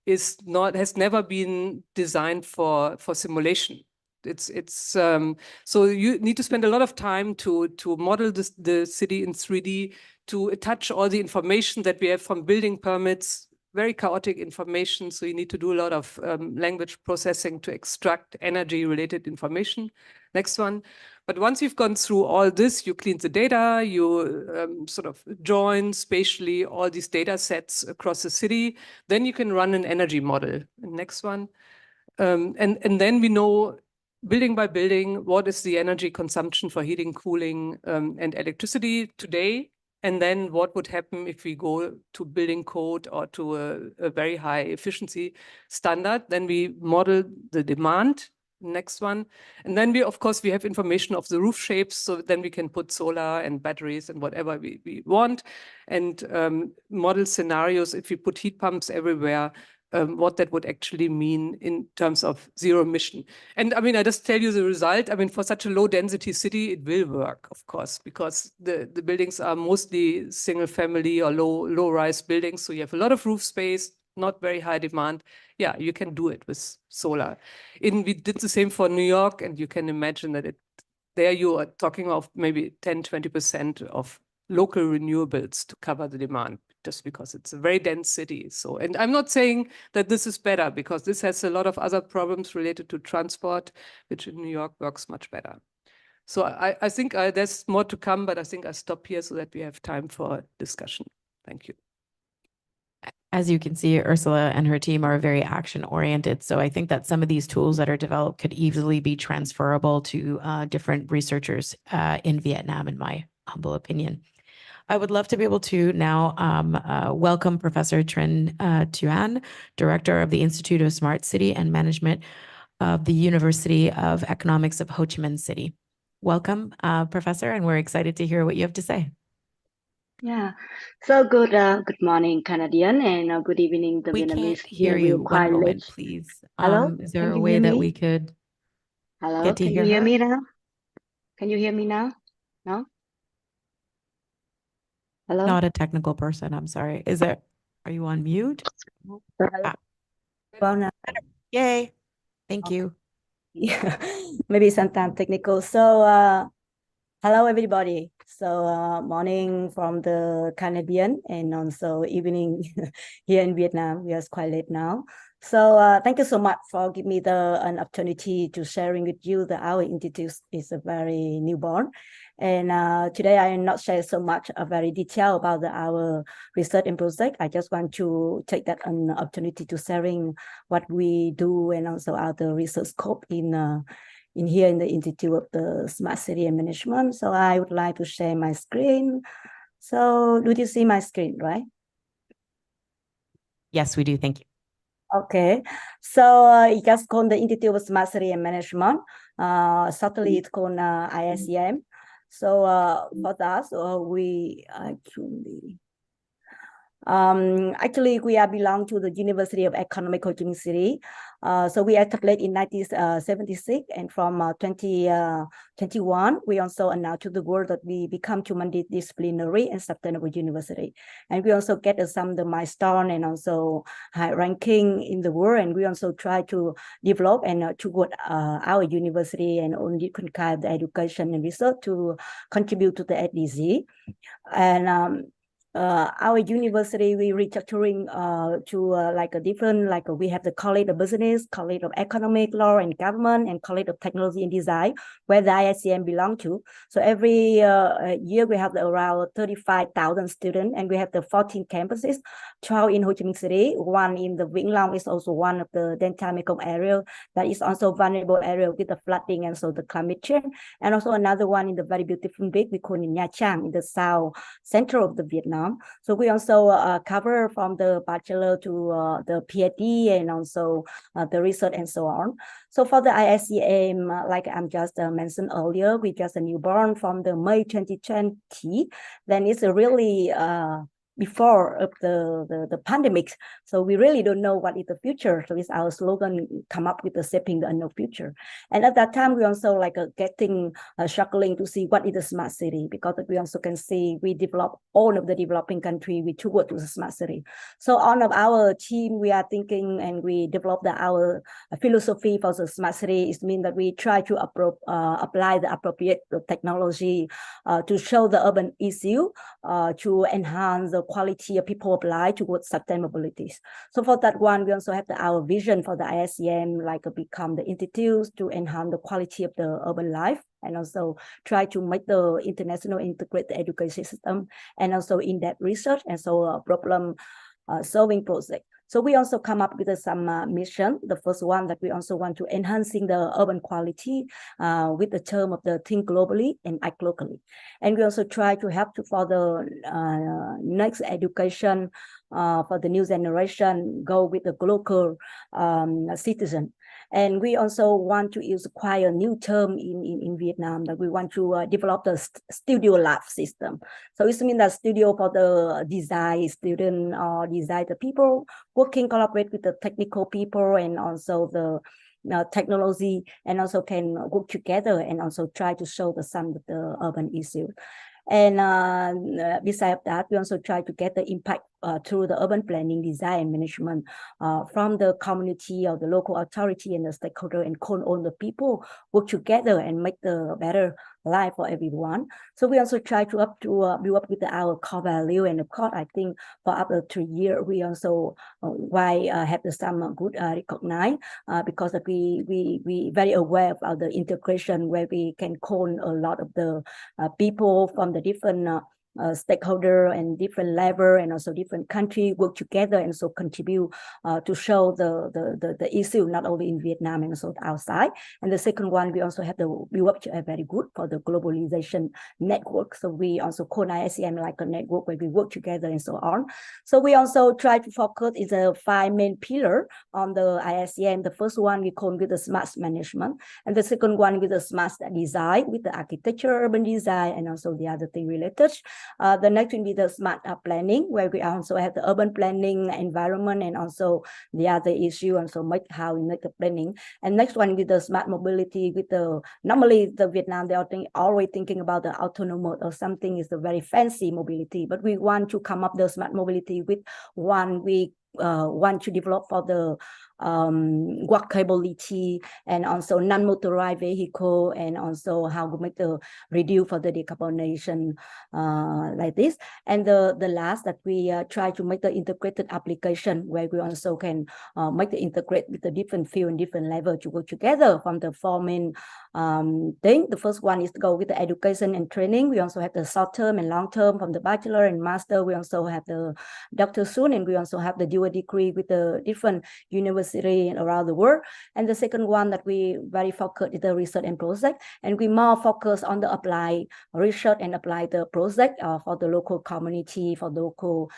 has never been designed for simulation. So you need to spend a lot of time to model the city in 3D, to attach all the information that we have from building permits, very chaotic information. So you need to do a lot of language processing to extract energy related information. Next one. But once you've gone through all this, you clean the data, you sort of join spatially all these data sets across the city, then you can run an energy model. Next one. And then we know, building by building, what is the energy consumption for heating, cooling, and electricity today? And then what would happen if we go to building code or to a very high efficiency standard? Then we model the demand. Next one. And then we have information of the roof shapes. So then we can put solar and batteries and whatever we want, and model scenarios if we put heat pumps everywhere, what that would actually mean in terms of zero emission. And I mean, I just tell you the result. I mean, for such a low density city, it will work, of course, because the buildings are mostly single family or low rise buildings. So you have a lot of roof space, not very high demand. Yeah, you can do it with solar. We did the same for New York, and you can imagine that there you are talking of maybe 10–20% of local renewables to cover the demand, just because it's a very dense city. So, and I'm not saying that this is better, because this has a lot of other problems related to transport, which in New York works much better. So I think there's more to come, but I think I stop here so that we have time for discussion. Thank you. As you can see, Ursula and her team are very action-oriented. So I think that some of these tools that are developed could easily be transferable to different researchers in Vietnam, in my humble opinion. I would love to be able to now welcome Professor Trinh Thuan, Director of the Institute of Smart City and Management of the University of Economics of Ho Chi Minh City. Welcome, Professor, and we're excited to hear what you have to say. Yeah, so good morning, Canadian, and good evening, the We Vietnamese. can't hear you. One moment, please. Hello? Is there Can a you way hear that me? we could Hello, get to can hear you hear her? me now? Can you hear me now? No? Hello? Not a technical person, I'm sorry. Are you on mute? Hello? Well, now. Yay. Thank you. Yeah, maybe sometimes technical. So, hello, everybody. So, morning from the Canadian, and also evening here in Vietnam. We are quite late now. So, thank you so much for giving me an opportunity to sharing with you that our institute is a very newborn. And today I am not share so much very detail about our research and project. I just want to take that an opportunity to sharing what we do and also our research scope in here in the Institute of the Smart City and Management. So I would like to share my screen. So do you see my screen, right? Yes, we do. Thank you. Okay, so it just called the Institute of Smart City and Management. Shortly it's called ISEM. So for that, we actually we belong to the University of Economics Ho Chi Minh City. So we established in 1976, and from 2021 we also announced to the world that we become to multidisciplinary and sustainable university. And we also get some of the milestone and also high ranking in the world. And we also try to develop and toward our university and only kind of education and research to contribute to the SDG. And our university, we restructuring to like a different, like we have the College of Business, College of Economic, Law and Government, and College of Technology and Design, where the ISCM belong to. So every year we have around 35,000 students, and we have the 14 campuses, 12 in Ho Chi Minh City, one in the Vĩnh Long is also one of the Dental Mekong area that is also vulnerable area with the flooding and so the climate change, and also another one in the very beautiful beach we call in Nha Trang in the south central of the Vietnam. Vietnam. So we also cover from the bachelor to the PhD and also the research and so on. So for the ISCM, like I'm just mentioned earlier, we just a newborn from the May 2020. Then it's a really before of the pandemic. So we really don't know what is the future. So it's our slogan, come up with the shaping the unknown future. And at that time, we also like getting struggling to see what is the smart city, because we also can see we develop all of the developing country, we toward to the smart city. So on of our team, we are thinking and we developed our philosophy for the smart city. It means that we try to apply the appropriate technology to show the urban issue, to enhance the quality of people of life towards sustainability. So for that one, we also have our vision for the ISCM, like become the institute to enhance the quality of the urban life, and also try to make the international integrated education system, and also in-depth research, and so problem solving project. So we also come up with some mission. The first one that we also want to enhancing the urban quality with the term of the think globally and act locally. And we also try to help for the next education for the new generation go with the global citizen. And we also want to use quite a new term in Vietnam, that we want to develop the studio lab system. So it means that studio for the design student or design the people working collaborate with the technical people and also the technology, and also can work together and also try to show some of the urban issues. And besides that, we also try to get the impact through the urban planning, design, and management from the community or the local authority and the stakeholder, and call on the people work together and make the better life for everyone. So we also try to build up with our core value, and of course, I think for after 3 years, we also have some good recognized because we very aware of the integration where we can call a lot of the people from the different stakeholder and different level and also different country work together and so contribute to show the issue not only in Vietnam and also outside. And the second one, we also have the build up very good for the globalization network. So we also call ISCM like a network where we work together and so on. So we also try to focus is a 5 main pillar on the ISCM. The first one we call with the smart management, and the second one with the smart design, with the architecture, urban design, and also the other thing related. The next will be the smart planning, where we also have the urban planning, environment, and also the other issue, and so how we make the planning. And next one with the smart mobility, with the normally the Vietnam, they are always thinking about the autonomous or something is a very fancy mobility, but we want to come up the smart mobility with one we want to develop for the walkability and also non-motorized vehicle, and also how to make the reduce for the decarbonization like this. And the last that we try to make the integrated application, where we also can make the integrate with the different field and different level to go together from the 4 main thing. The first one is to go with the education and training. We also have the short term and long term from the bachelor and master. We also have the doctor soon, and we also have the dual degree with the different university around the world. And the second one that we very focused is the research and project, and we more focus on the apply research and apply the project for the local community, for the local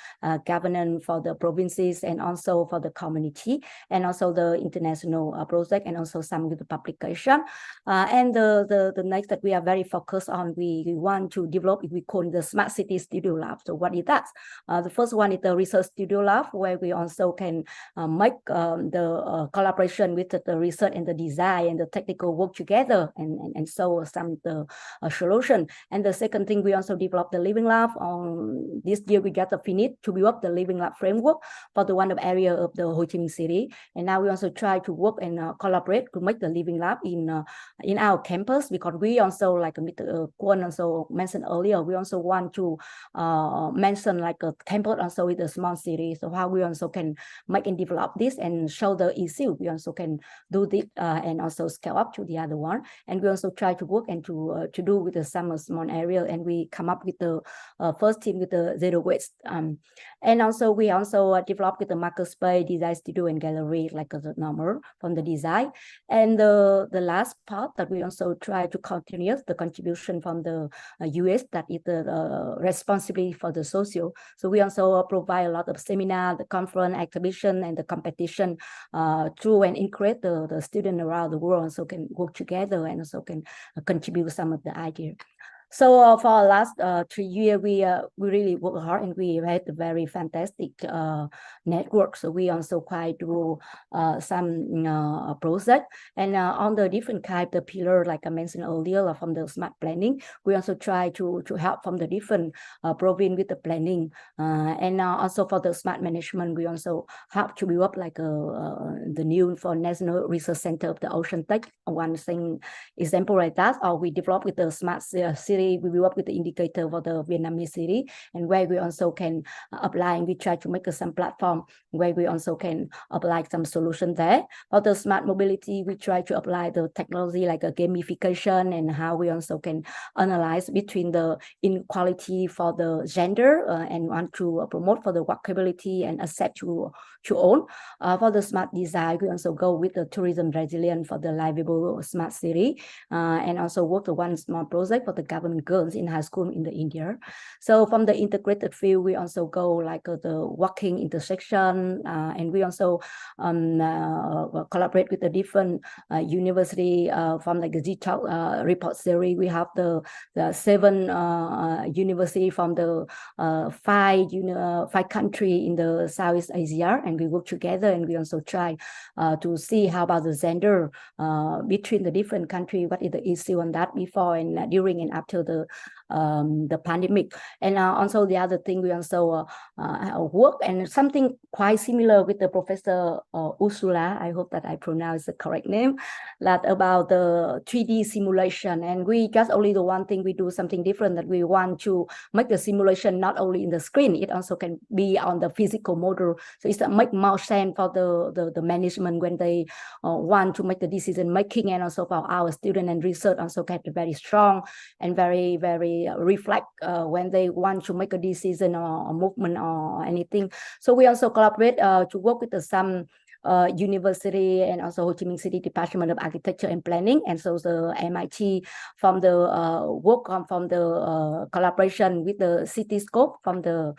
governance, for the provinces, and also for the community, and also the international project, and also some with the publication. And the next that we are very focused on, we want to develop, we call the Smart City Studio Lab. So what is that? The first one is the Research Studio Lab, where we also can make the collaboration with the research and the design and the technical work together, and so some the solution. And the second thing, we also developed the Living Lab. On this year, we got the finish to build up the Living Lab framework for the one of area of the Ho Chi Minh City. And now we also try to work and collaborate to make the Living Lab in our campus, because we also, like Mr. Kwon also mentioned earlier, we also want to mention like a campus also with a small city. So how we also can make and develop this and show know the issue, we also can do this and also scale up to the other one. And we also try to work and to do with the some small area, and we come up with the first team with the zero waste. And also we also develop with the marker space, design studio and gallery, like the number from the design. And the last part that we also try to continue the contribution from the US, that is the responsibility for the social. So we also provide a lot of seminar, the conference, exhibition, and the competition through and encourage the students around the world, so can work together and also can contribute some of the idea. So for our last 3 years, we really work hard, and we had a very fantastic network. So we also quite do some project, and on the different kind of pillar, like I mentioned earlier, from the smart planning, we also try to help from the different province with the planning, and also for the smart management, we also help to build up like the new for National Research Centre of the Ocean Tech. One thing example like that, or we develop with the smart city. We will work with the indicator for the Vietnamese city, and where we also can apply, and we try to make some platform where we also can apply some solution there. For the smart mobility, we try to apply the technology like a gamification, and how we also can analyze between the inequality for the gender and want to promote for the workability and access to own. For the smart design, we also go with the tourism resilience for the livable smart city, and also work the one small project for the government girls in high school in the India. So from the integrated field, we also go like the walking intersection, and we also collaborate with the different university from like the GTalk report series. We have the 7 university from the 5 country in the Southeast Asia, and we work together, and we also try to see how about the gender between the different country, what is the issue on that before and during and after the pandemic. And also the other thing, we also work and something quite similar with the Professor Ursula, I hope that I pronounce the correct name, that about the 3D simulation. And we just only the one thing, we do something different, that we want to make the simulation not only in the screen, it also can be on the physical model. So it's make more sense for the management when they want to make the decision making, and also for our student and research also get very strong and very reflect when they want to make a decision or a movement or anything. So we also collaborate to work with some university and also Ho Chi Minh City Department of Architecture and Planning, and so the MIT from the work from the collaboration with the Cityscope from the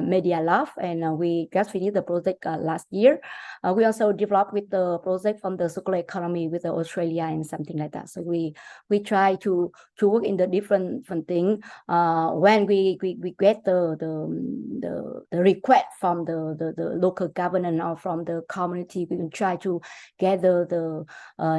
Media Lab, and we just finished the project last year. We also developed with the project from the circular economy with Australia and something like that. So we try to work in the different thing. When we get the request from the local government or from the community, we can try to gather the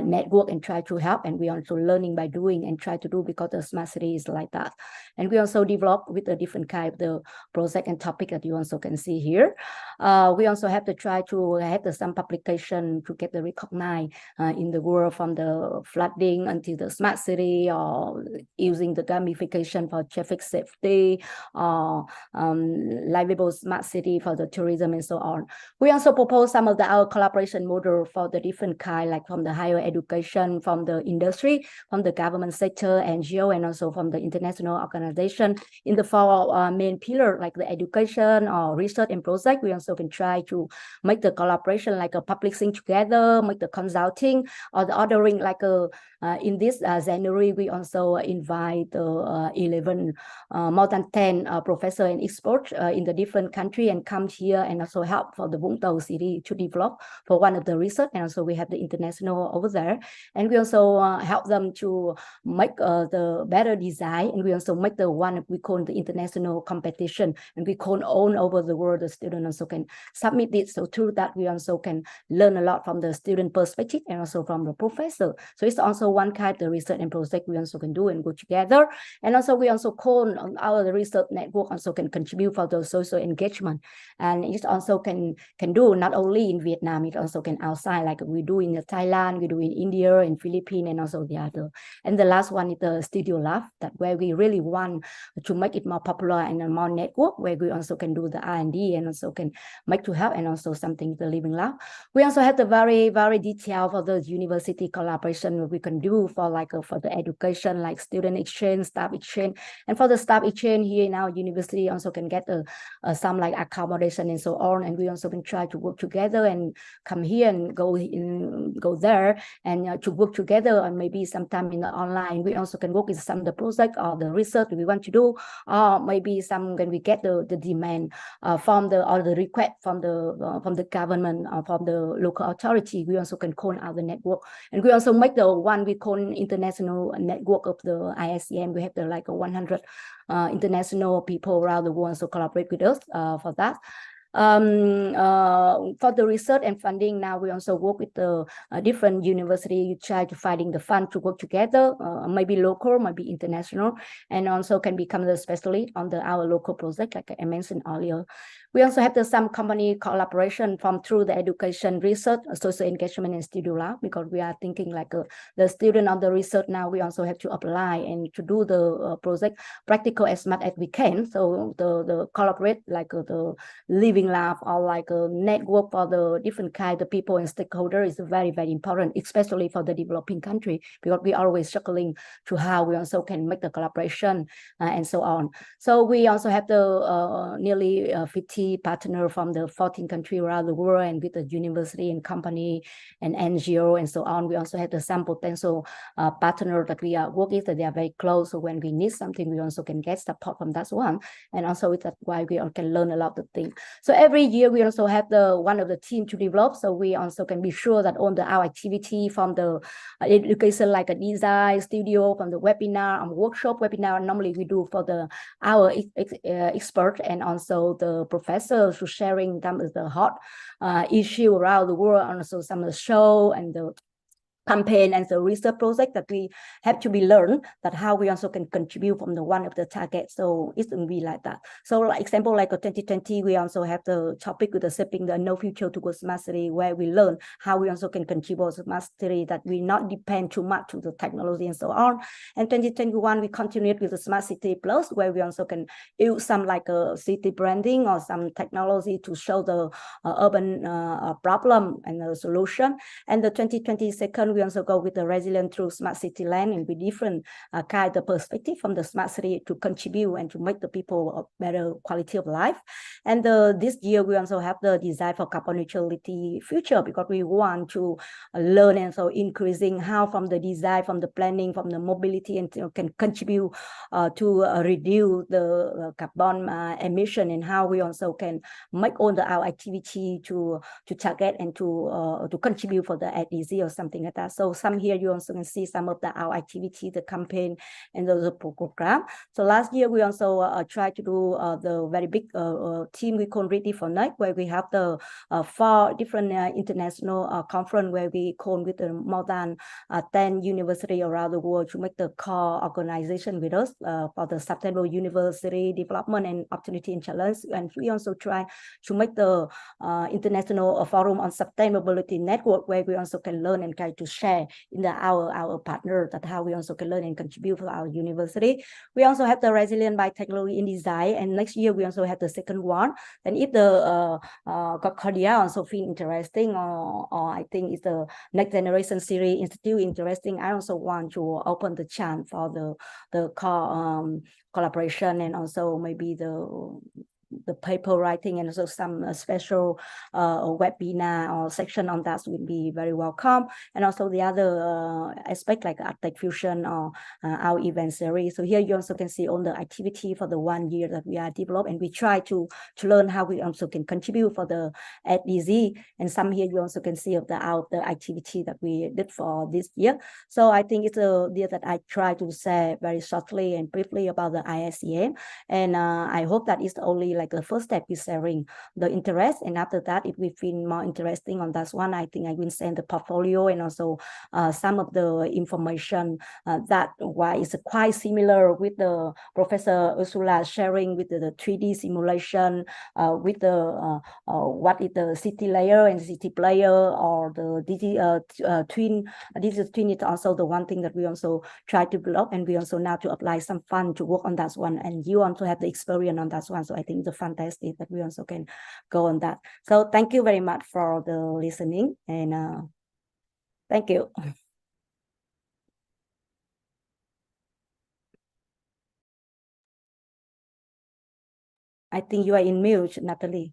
network and try to help. And we also learning by doing and try to do, because the smart city is like that. And we also develop with a different kind of the project and topic that you also can see here. We also have to try to have some publication to get the recognized in the world, from the flooding until the smart city, or using the gamification for traffic safety, or livable smart city for the tourism and so on. We also propose some of our collaboration model for the different kind, like from the higher education, from the industry, from the government sector, NGO, and also from the international organization in the 4 main pillar, like the education or research and project. We also can try to make the collaboration like a publishing together, make the consulting or the ordering, like in this January, we also invite 11 more than 10 professors and experts in the different country, and come here and also help for the Vũng Tàu city to develop for one of the research. And also we have the international over there, and we also help them to make the better design, and we also make the one we call the international competition, and we call all over the world. The student also can submit it. So through that, we also can learn a lot from the student perspective and also from the professor. So it's also one kind of research and project we also can do and go together. And also we also call on our research network also can contribute for the social engagement, and it also can do not only in Vietnam Vietnam, it also can outside, like we do in Thailand, we do in India, in Philippines, and also the other. And the last one is the Studio Lab, that where we really want to make it more popular and a more network, where we also can do the R&D and also can make to help, and also something the Living Lab. We also have the very, very detailed for the university collaboration we can do for like for the education, like student exchange, staff exchange. And for the staff exchange here in our university also can get some like accommodation and so on. And we also can try to work together and come here and go there and to work together, and maybe sometime in the online we also can work with some of the project or the research we want to do, or maybe some when we get the demand from the or the request from the government or from the local authority, we also can call out the network. And we also make the one we call international network of the ISCM. We have the like 100 international people around the world so collaborate with us for that. For the research and funding, now we also work with the different university. You try to finding the fund to work together, maybe local, maybe international, and also can become the specialist on our local project, like I mentioned earlier. We also have some company collaboration from through the education, research, social engagement, and Studio Lab, because we are thinking like the student of the research now, we also have to apply and to do the project practical as much as we can. So the collaborate like the Living Lab or like a network for the different kind of people and stakeholders is very, very important, especially for the developing country, because we are always struggling to how we also can make the collaboration and so on. So we also have the nearly 50 partner from the 14 countries around the world, and with the university and company and NGO and so on. We also have some potential partner that we are working with, that they are very close. So when we need something, we also can get support from that one. And also with that why we can learn a lot of things. So every year we also have one of the team to develop. So we also can be sure that all our activity from the education, like a design studio, from the webinar and workshop webinar, normally we do for our expert and also the professors who sharing some of the hot issue around the world, and also some of the show and the campaign and the research project that we have to be learned, that how we also can contribute from the one of the targets. So it will be like that. So like example, like 2020, we also have the topic with the shaping the no future towards smart city, where we learn how we also can contribute to smart city, that we not depend too much to the technology and so on. And 2021, we continued with the smart city plus, where we also can use some like a city branding or some technology to show the urban problem and the solution. And the 2022, we also go with the resilient through smart city land, and with different kind of perspective from the smart city to contribute and to make the people a better quality of life. And this year we also have the design for carbon neutrality future, because we want to learn and so increasing how from the design, from the planning, from the mobility, and can contribute to reduce the carbon emission, and how we also can make all our activity to target and to contribute for the SDG or something like that. So some here you also can see some of our activity, the campaign and the program. So last year we also tried to do the very big team we call Ready for Night, where we have the 4 different international conference, where we call with more than 10 universities around the world to make the core organization with us for the sustainable university development and opportunity and challenge. And we also try to make the international forum on sustainability network, where we also can learn and try to share in our partner, that how we also can learn and contribute for our university. We also have the resilient by technology in design, and next year we also have the second one. And if the Concordia also feel interesting, or I think it's the next generation series institute interesting, I also want to open the chance for the collaboration, and also maybe the paper writing, and also some special webinar or section on that would be very welcome. And also the other aspect like Arctic Fusion or our event series. So here you also can see all the activity for the 1 year that we are developed, and we try to learn how we also can contribute for the SDG. And some here you also can see of the activity that we did for this year. So I think it's a year that I try to say very shortly and briefly about the ISCM, and I hope that it's only like like the first step is sharing the interest. And after that, if we feel more interesting on that one, I think I will send the portfolio and also some of the information that why is quite similar with the Professor Ursula sharing with the 3D simulation, with the what is the city layer and city player, or the twin. Digital twin is also the one thing that we also try to develop, and we also now to apply some fund to work on that one. And you also have the experience on that one, so I think it's fantastic that we also can go on that. So thank you very much for the listening, and thank you. I think you are in mute, Natalie.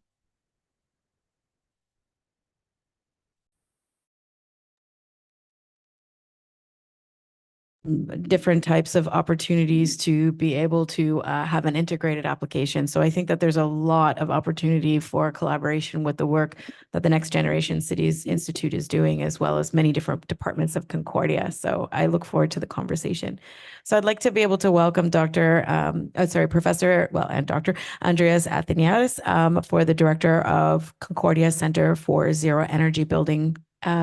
Different types of opportunities to be able to have an integrated application. So I think that there's a lot of opportunity for collaboration with the work that the Next Generation Cities Institute is doing, as well as many different departments of Concordia. So I look forward to the conversation. So I'd like to be able to welcome Professor Andreas Atheniadis, for the Director of Concordia Center for Zero Energy Building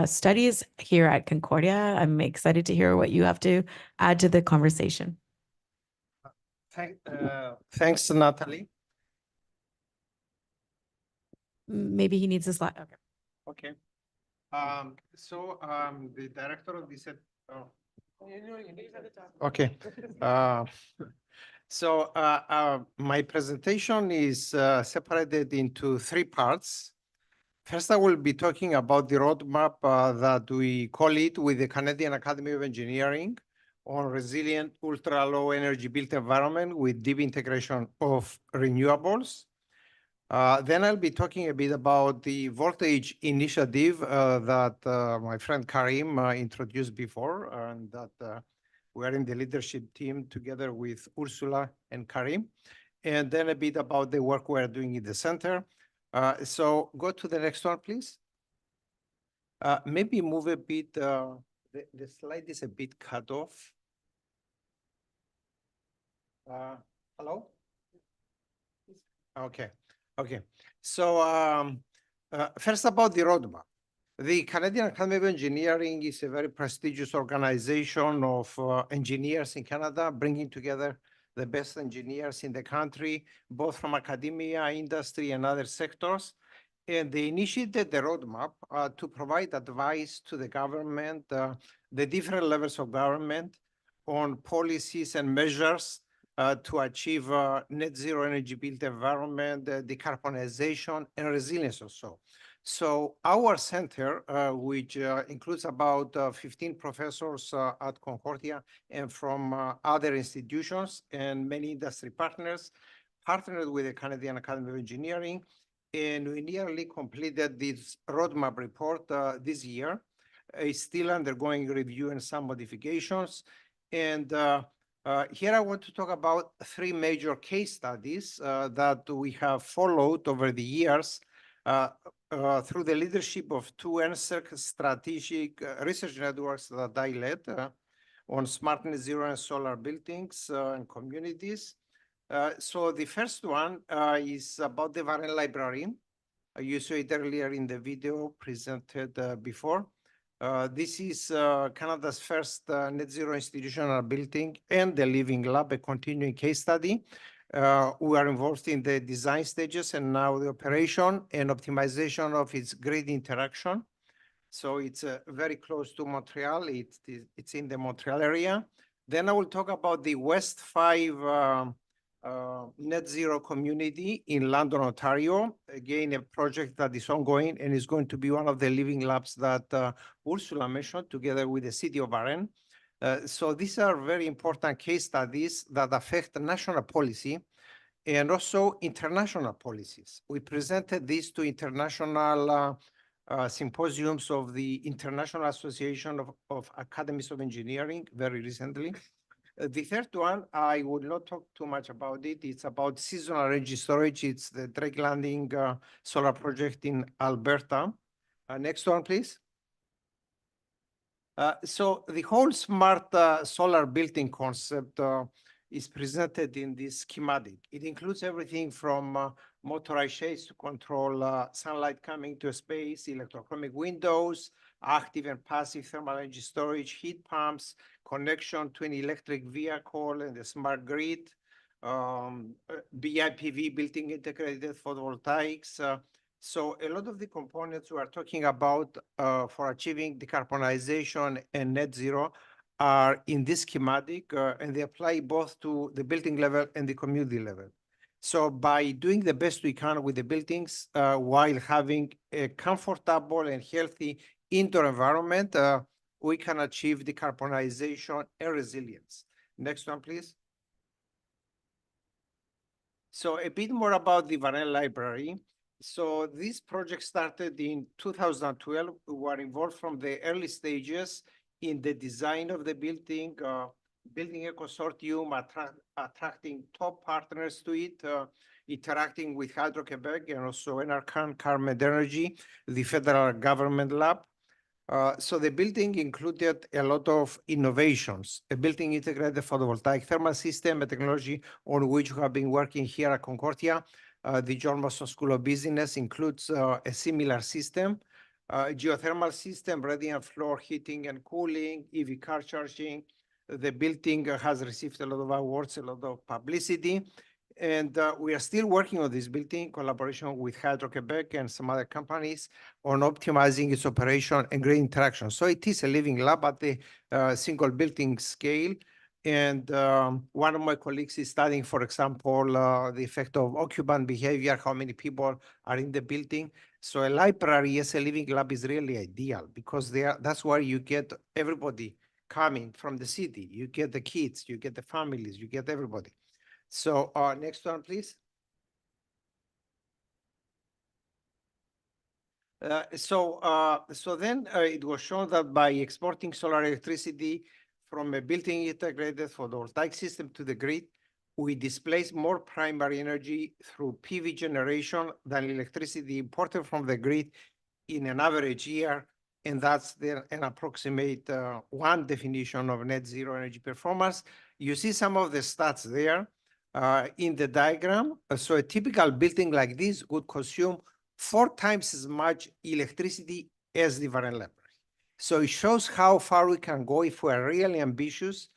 Studies here at Concordia. I'm excited to hear what you have to add to the conversation. Thanks, Natalie. Maybe he needs a slide. Okay. The director of this. Okay. My presentation is separated into 3 parts. First, I will be talking about the roadmap that we call it with the Canadian Academy of Engineering on resilient ultra-low energy built environment with deep integration of renewables. Then I'll be talking a bit about the voltage initiative that my friend Karim introduced before, and that we're in the leadership team together with Ursula and Karim. And then a bit about the work we're doing in the center. So go to the next one, please. Maybe move a bit, the slide is a bit cut off. Hello? Okay. So first about the roadmap. The Canadian Academy of Engineering is a very prestigious organization of engineers in Canada, bringing together the best engineers in the country, both from academia, industry, and other sectors. And they initiated the roadmap to provide advice to the government, the different levels of government, on policies and measures to achieve net zero energy built environment, decarbonization, and resilience also. So our center, which includes about 15 professors at Concordia and from other institutions and many industry partners, partnered with the Canadian Academy of Engineering, and we nearly completed this roadmap report this year. It's still undergoing review and some modifications. And here I want to talk about 3 major case studies that we have followed over the years through the leadership of 2 NSERC strategic research networks that I led on smart net zero and solar buildings and communities. So the first one is about the Varenne Library. You saw it earlier in the video presented before. This is Canada's first net zero institutional building and the living lab, a continuing case study. We are involved in the design stages and now the operation and optimization of its grid interaction. So it's very close to Montreal. It's in the Montreal area. Then I will talk about the West 5 net zero community in London, Ontario. Again, a project that is ongoing and is going to be one of the living labs that Ursula mentioned together with the city of Varenne. So these are very important case studies that affect national policy and also international policies. We presented these to international symposiums of the International Association of Academies of Engineering very recently. The third one, I will not talk too much about it. It's about seasonal energy storage. It's the Drake Landing solar project in Alberta. Next one, please. So the whole smart solar building concept is presented in this schematic. It includes everything from motorized shades to control sunlight coming to a space, electrochromic windows, active and passive thermal energy storage, heat pumps, connection to an electric vehicle and the smart grid, BIPV, built-in integrated photovoltaics. So a lot of the components we are talking about for achieving decarbonization and net zero are in this schematic, and they apply both to the building level and the community level. So by doing the best we can with the buildings while having a comfortable and healthy indoor environment, we can achieve decarbonization and resilience. Next one, please. So a bit more about the Varenne Library. So this project started in 2012. We were involved from the early stages in the design of the building, building a consortium, attracting top partners to it, interacting with Hydro-Quebec and also NRCan, Carmen Energy, the federal government lab. So the building included a lot of innovations, a building integrated photovoltaic thermal system, a technology on which we have been working here at Concordia. The John Mason School of Business includes a similar system, geothermal system, radiant floor heating and cooling, EV car charging. The building has received a lot of awards, a lot of publicity. And we are still working on this building in collaboration with Hydro-Quebec and some other companies on optimizing its operation and grid interaction. So it is a living lab at the single building scale. And one of my colleagues is studying, for example, the effect of occupant behavior, how many people are in the building. So a library as a living lab is really ideal because that's where you get everybody coming from the city. You get the kids, you get the families, you get everybody. So next one, please. So then it was shown that by exporting solar electricity from a built-in integrated photovoltaic system to the grid, we displace more primary energy through PV generation than electricity imported from the grid in an average year. And that's an approximate one definition of net zero energy performance. You see some of the stats there in the diagram. So a typical building like this would consume 4 times as much electricity as the Varenne Library. So it shows how far we can go if we're really ambitious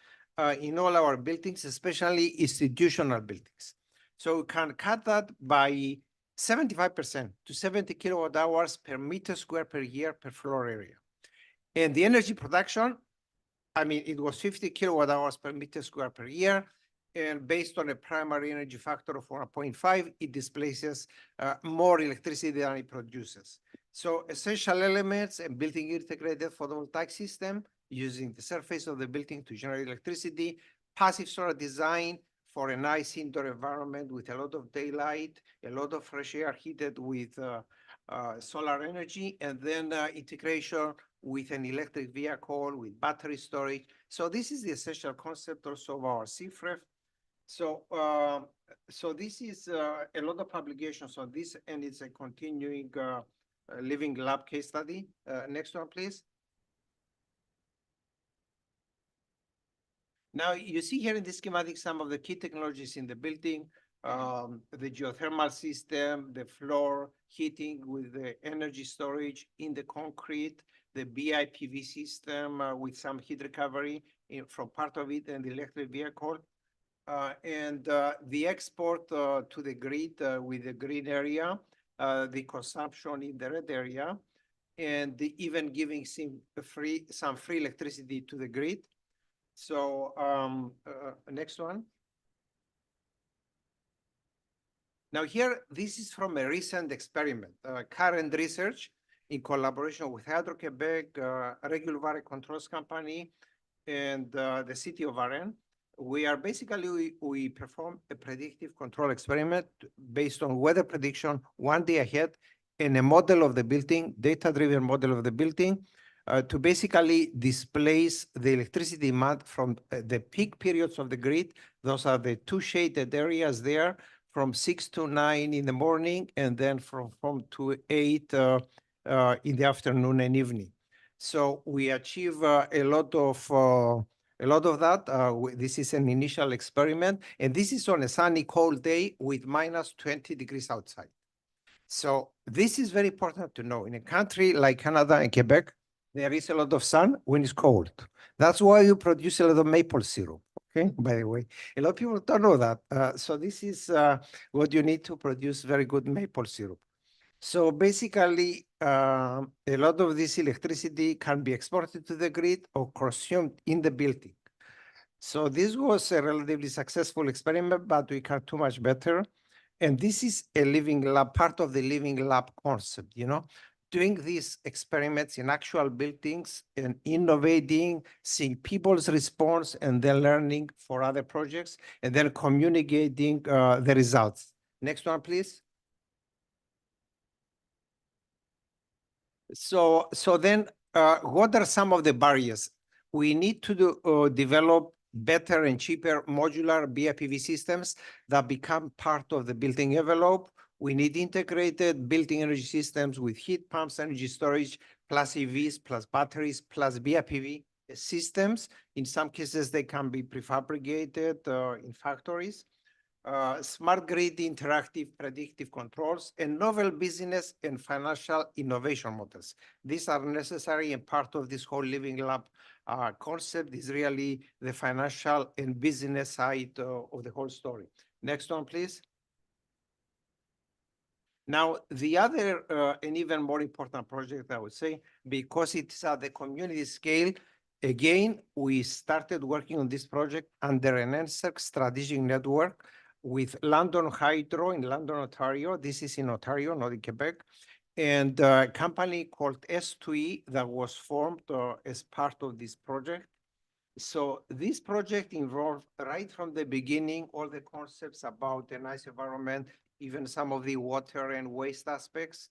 in all our buildings, especially institutional buildings. So we can cut that by 75% to 70 kilowatt hours per meter square per year per floor area. And the energy production, I mean, it was 50 kilowatt hours per meter square per year. And based on a primary energy factor of 1.5, it displaces more electricity than it produces. So essential elements, a building integrated photovoltaic system using the surface of the building to generate electricity, passive solar design for a nice indoor environment with a lot of daylight, a lot of fresh air heated with solar energy, and then integration with an electric vehicle, with battery storage. So this is the essential concept also of our CFREF. So, so this is a lot of publications on this, and it's a continuing living lab case study. Next one, please. Now, you see here in this schematic some of the key technologies in the building, the geothermal system, the floor heating with the energy storage in the concrete, the BIPV system with some heat recovery from part of it, and the electric vehicle. And the export to the grid with the green area, the consumption in the red area, and even giving some free electricity to the grid. So next one. Now here, this is from a recent experiment, current research in collaboration with Hydro-Quebec, Regular Water Controls Company, and the city of Varenne. We are basically, we perform a predictive control experiment based on weather prediction 1 day ahead and a model of the building, data-driven model of the building, to basically displace the electricity demand from the peak periods of the grid. Those are the 2 shaded areas there from 6 to 9 in the morning, and then from 4 to 8 in the afternoon and evening. So we achieve a lot of A lot of that, this is an initial experiment, and this is on a sunny, cold day with minus 20 degrees outside. So this is very important to know. In a country like Canada and Quebec, there is a lot of sun when it's cold. That's why you produce a lot of maple syrup, okay? By the way, a lot of people don't know that. So this is what you need to produce very good maple syrup. So basically, a lot of this electricity can be exported to the grid or consumed in the building. So this was a relatively successful experiment, but we can do much better. And this is a living lab, part of the living lab concept, you know, doing these experiments in actual buildings and innovating, seeing people's response, and then learning for other projects, and then communicating the results. Next one, please. So then what are some of the barriers? We need to develop better and cheaper modular BIPV systems that become part of the building envelope. We need integrated building energy systems with heat pumps, energy storage, plus EVs, plus batteries, plus BIPV systems. In some cases, they can be prefabricated in factories. Smart grid, interactive, predictive controls, and novel business and financial innovation models. These are necessary and part of this whole living lab concept is really the financial and business side of the whole story. Next one, please. Now, the other and even more important project, I would say, because it's at the community scale, again, we started working on this project under an NSERC strategic network with London Hydro in London, Ontario. This is in Ontario, not in Quebec. And a company called S2E that was formed as part of this project. So this project involved right from the beginning, all the concepts about a nice environment, even some of the water and waste aspects,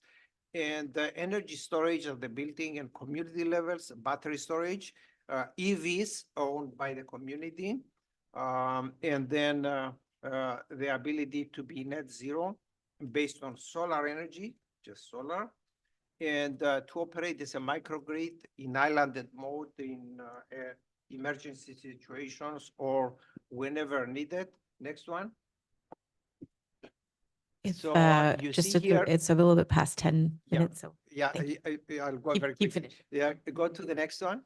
and the energy storage of the building and community levels, battery storage, EVs owned by the community, and then the ability to be net zero based on solar energy, just solar, and to operate as a microgrid in islanded mode in emergency situations or whenever needed. Next one. It's So you just see here, it's a little bit past 10 minutes. So yeah, I'll go very keep quickly. finishing. Yeah, go to the next one.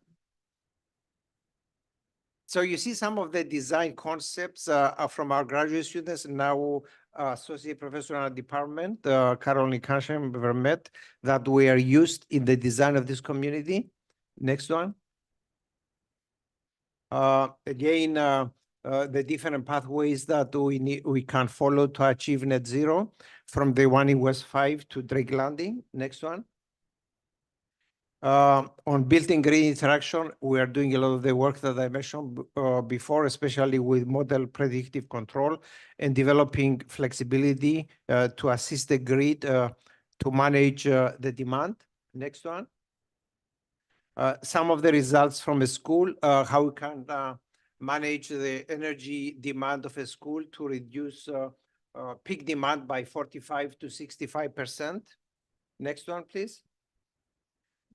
So you see some of the design concepts from our graduate students, now associate professor in our department, Caroline Kanshem, Vermet, that were used in the design of this community. Next one. Again, the different pathways that we can follow to achieve net zero, from the one in West 5 to Drake Landing. Next one. On building green interaction, we are doing a lot of the work that I mentioned before, especially with model predictive control and developing flexibility to assist the grid to manage the demand. Next one. Some of the results from a school, how we can manage the energy demand of a school to reduce peak demand by 45 to 65%. Next one, please.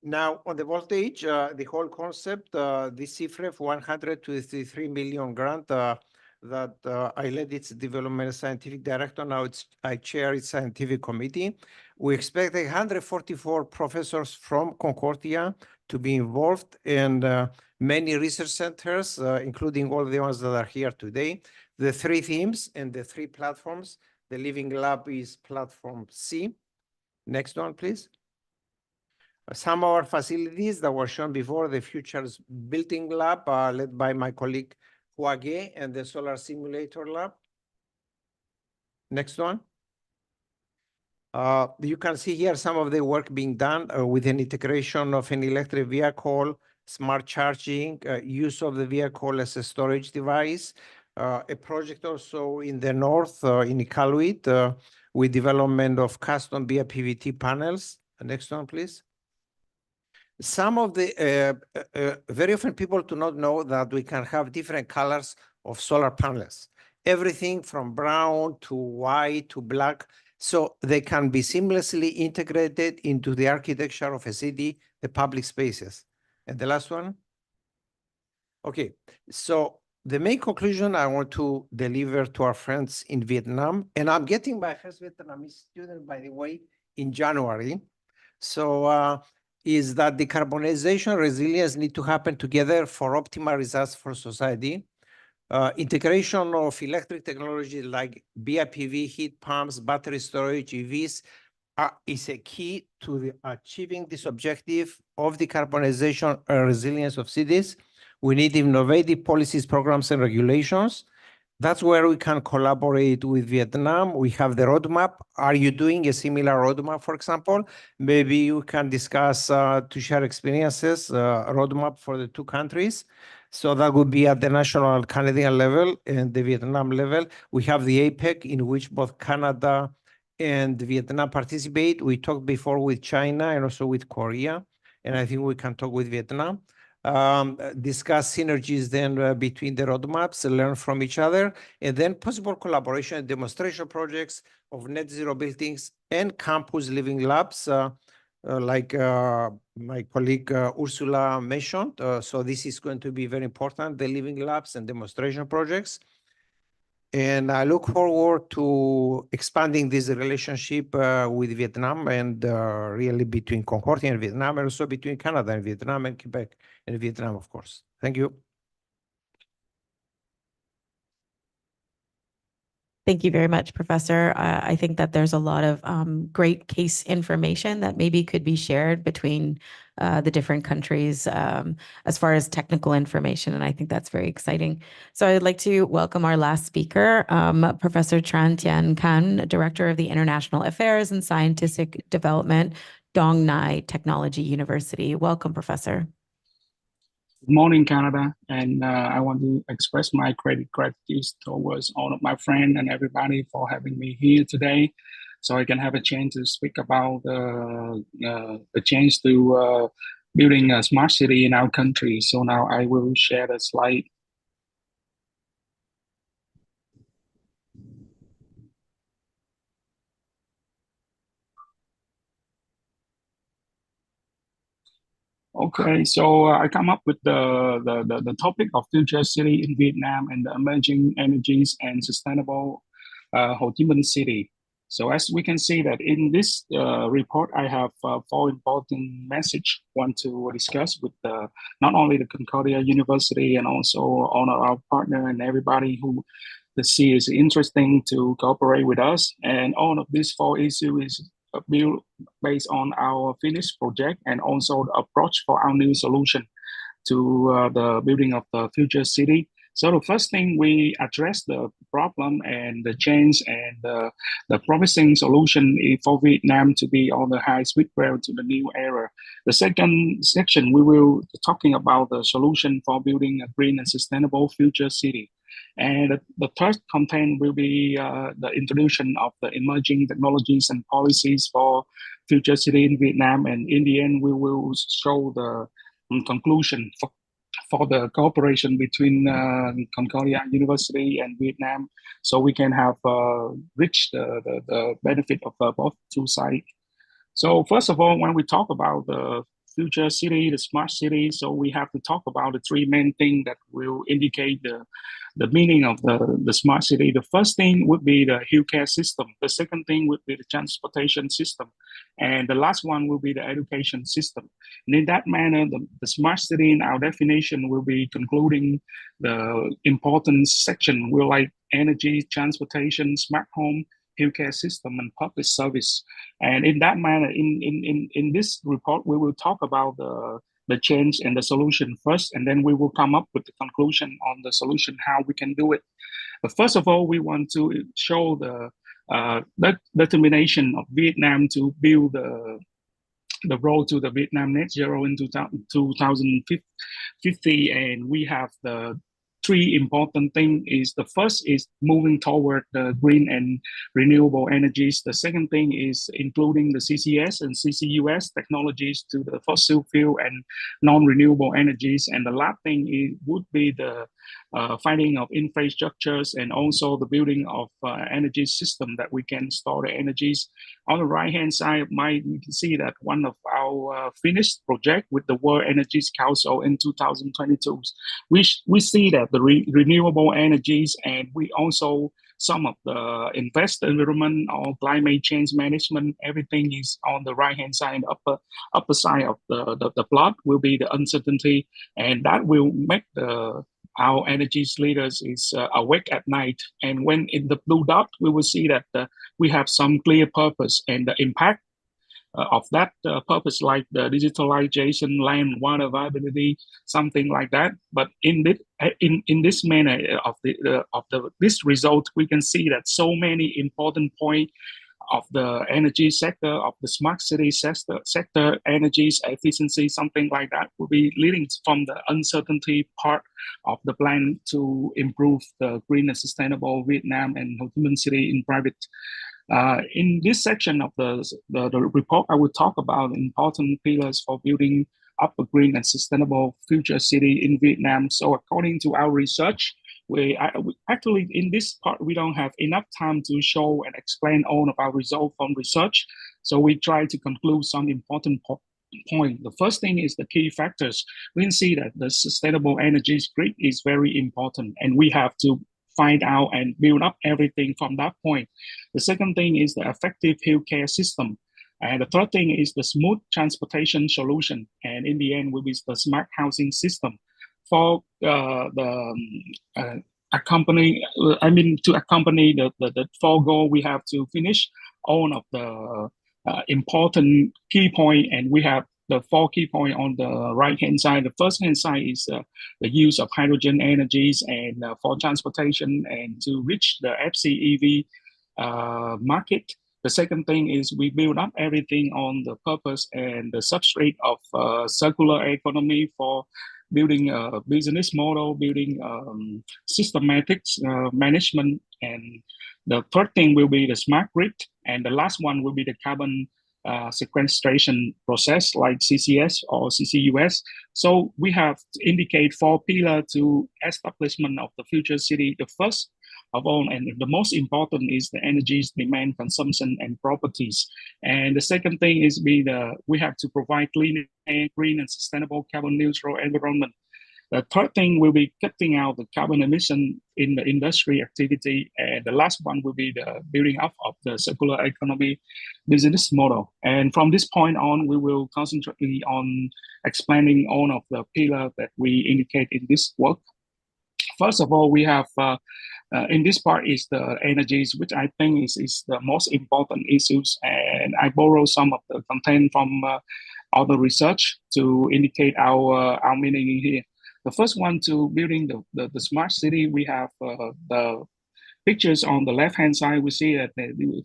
Now, on the voltage, the whole concept, the CIFREF 123 million grant that I led its development scientific director. Now I chair its scientific committee. We expect 144 professors from Concordia to be involved in many research centers, including all the ones that are here today. The three themes and the three platforms. The Living Lab is platform C. Next one, please. Some of our facilities that were shown before, the Futures Building Lab, led by my colleague Huage, and the Solar Simulator Lab. Next one. You can see here some of the work being done with an integration of an electric vehicle, smart charging, use of the vehicle as a storage device. A project also in the north, in Iqaluit, with development of custom BIPVT panels. Next one, please. Some of the, very often people do not know that we can have different colors of solar panels. Everything from brown to white to black. So they can be seamlessly integrated into the architecture of a city, the public spaces. And the last one. Okay, so the main conclusion I want to deliver to our friends in Vietnam, and I'm getting my first Vietnamese student, by the way, in January. So is that decarbonization resilience need to happen together for optimal results for society. Integration of electric technology like BIPV, heat pumps, battery storage, EVs is a key to achieving this objective of decarbonization and resilience of cities. We need innovative policies, programs, and regulations. That's where we can collaborate with Vietnam. We have the roadmap. Are you doing a similar roadmap, for example? Maybe you can discuss to share experiences, roadmap for the two countries. So that would be at the national Canadian level and the Vietnam level. We have the APEC, in which both Canada and Vietnam participate. We talked before with China and also with Korea, and I think we can talk with Vietnam. Discuss synergies then between the roadmaps, learn from each other, and then possible collaboration and demonstration projects of net zero buildings and campus living labs, like my colleague Ursula mentioned. So this is going to be very important, the living labs and demonstration projects. And I look forward to expanding this relationship with Vietnam and really between Concordia and Vietnam, and also between Canada and Vietnam and Quebec and Vietnam, of course. Thank you. Thank you very much, Professor. I think that there's a lot of great case information that maybe could be shared between the different countries as far as technical information, and I think that's very exciting. So I'd like to welcome our last speaker, Professor Tran Tien Can, Director of the International Affairs and Scientific Development, Dong Nai Technology University. Welcome, Professor. Good morning, Canada, and I want to express my gratitude towards all of my friends and everybody for having me here today, so I can have a chance to speak about the change to building a smart city in our country. So now I will share the slide. Okay, so I come up with the topic of future city in Vietnam and the emerging energies and sustainable Ho Chi Minh City. So as we can see that in this report, I have 4 important messages I want to discuss with not only the Concordia University and also all of our partner and everybody who the see is interesting to cooperate with us. And all of these 4 issues is built based on our finished project and also the approach for our new solution to the building of the future city. So the first thing, we address the problem and the change and the promising solution for Vietnam to be on the high speed rail to the new era. The second section, we will be talking about the solution for building a green and sustainable future city. And the third content will be the introduction of the emerging technologies and policies for future city in Vietnam. And in the end, we will show the conclusion for the cooperation between Concordia University and Vietnam, so we can have reach the benefit of both two sides. So first of all, when we talk about the future city, the smart city, so we have to talk about the 3 main things that will indicate the meaning of the smart city. The first thing would be the healthcare system. The second thing would be the transportation system. And the last one will be the education system. And in that manner, the smart city in our definition will be concluding the important section. We'll like energy, transportation, smart home, healthcare system, and public service. And in that manner, in this report, we will talk about the change and the solution first, and then we will come up with the conclusion on the solution, how we can do it. But first of all, we want to show the determination of Vietnam to build the road to the Vietnam net zero in 2050. And we have the 3 important things. Is the first is moving toward the green and renewable energies. The second thing is including the CCS and CCUS technologies to the fossil fuel and non-renewable energies. And the last thing would be the finding of infrastructures, and also the building of energy system that we can store the energies. On the right-hand side, you can see that one of our finished project with the World Energy Council in 2022, we see that the renewable energies, and we also some of the environment or climate change management, everything is on the right-hand side. Upper side of the plot will be the uncertainty, and that will make our energy leaders is awake at night. And when in the blue dot, we will see that we have some clear purpose, and the impact of that purpose, like the digitalization, land, water viability, something like that. But in this manner of this result, we can see that so many important points of the energy sector, of the smart city sector, energies efficiency, something like that, will be leading from the uncertainty part of the plan to improve the green and sustainable Vietnam and Ho Chi Minh City in private. In this section of the report, I will talk about important pillars for building up a green and sustainable future city in Vietnam. So according to our research, we actually, in this part, we don't have enough time to show and explain all of our results from research. So we try to conclude some important point. The first thing is the key factors. We can see that the sustainable energy grid is very important, and we have to find out and build up everything from that point. The second thing is the effective healthcare system. And the third thing is the smooth transportation solution. And in the end will be the smart housing system. For accompany the four goal, we have to finish all of the important key point, and we have the four key point on the right-hand side. The first-hand side is the use of hydrogen energies and for transportation and to reach the FCEV market. The second thing is we build up everything on the purpose and the substrate of circular economy for building a business model, building systematic management. And the third thing will be the smart grid. And the last one will be the carbon sequestration process like CCS or CCUS. So we have to indicate four pillars to establishment of the future city. The first of all, and the most important, is the energy demand, consumption, and properties. And the second thing is we have to provide clean air, green and sustainable carbon neutral environment. The third thing will be cutting out the carbon emission in the industry activity. And the last one will be the building up of the circular economy business model. And from this point on, we will concentrate on explaining all of the pillars that we indicate in this work. First of all, we have in this part is the energies, which I think is the most important issues. And I borrow some of the content from other research to indicate our meaning here. The first one, to building the smart city, we have the pictures on the left-hand side. We see that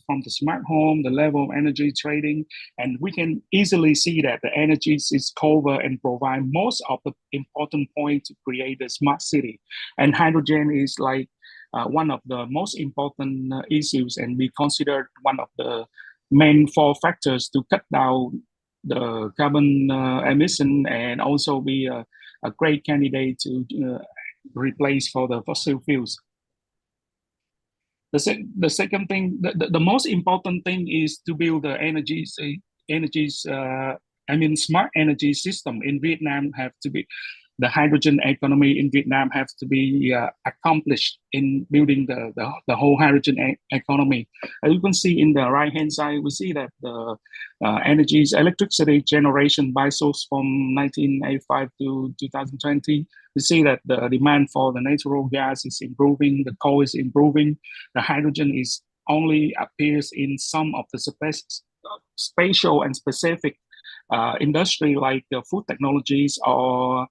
from the smart home, the level of energy trading, and we can easily see that the energies is cover and provide most of the important points to create the smart city. And hydrogen is like one of the most important issues, and we consider one of the main four factors to cut down the carbon emission, and also be a great candidate to replace for the fossil fuels. The second thing, the most important thing is to build the smart energy system in Vietnam. Have to be the hydrogen economy in Vietnam has to be accomplished in building the whole hydrogen economy. As you can see in the right-hand side, we see that the electricity generation by source from 1985 to 2020, we see that the demand for the natural gas is improving, the coal is improving, the hydrogen is only appears in some of the spatial and specific industry like the food technologies or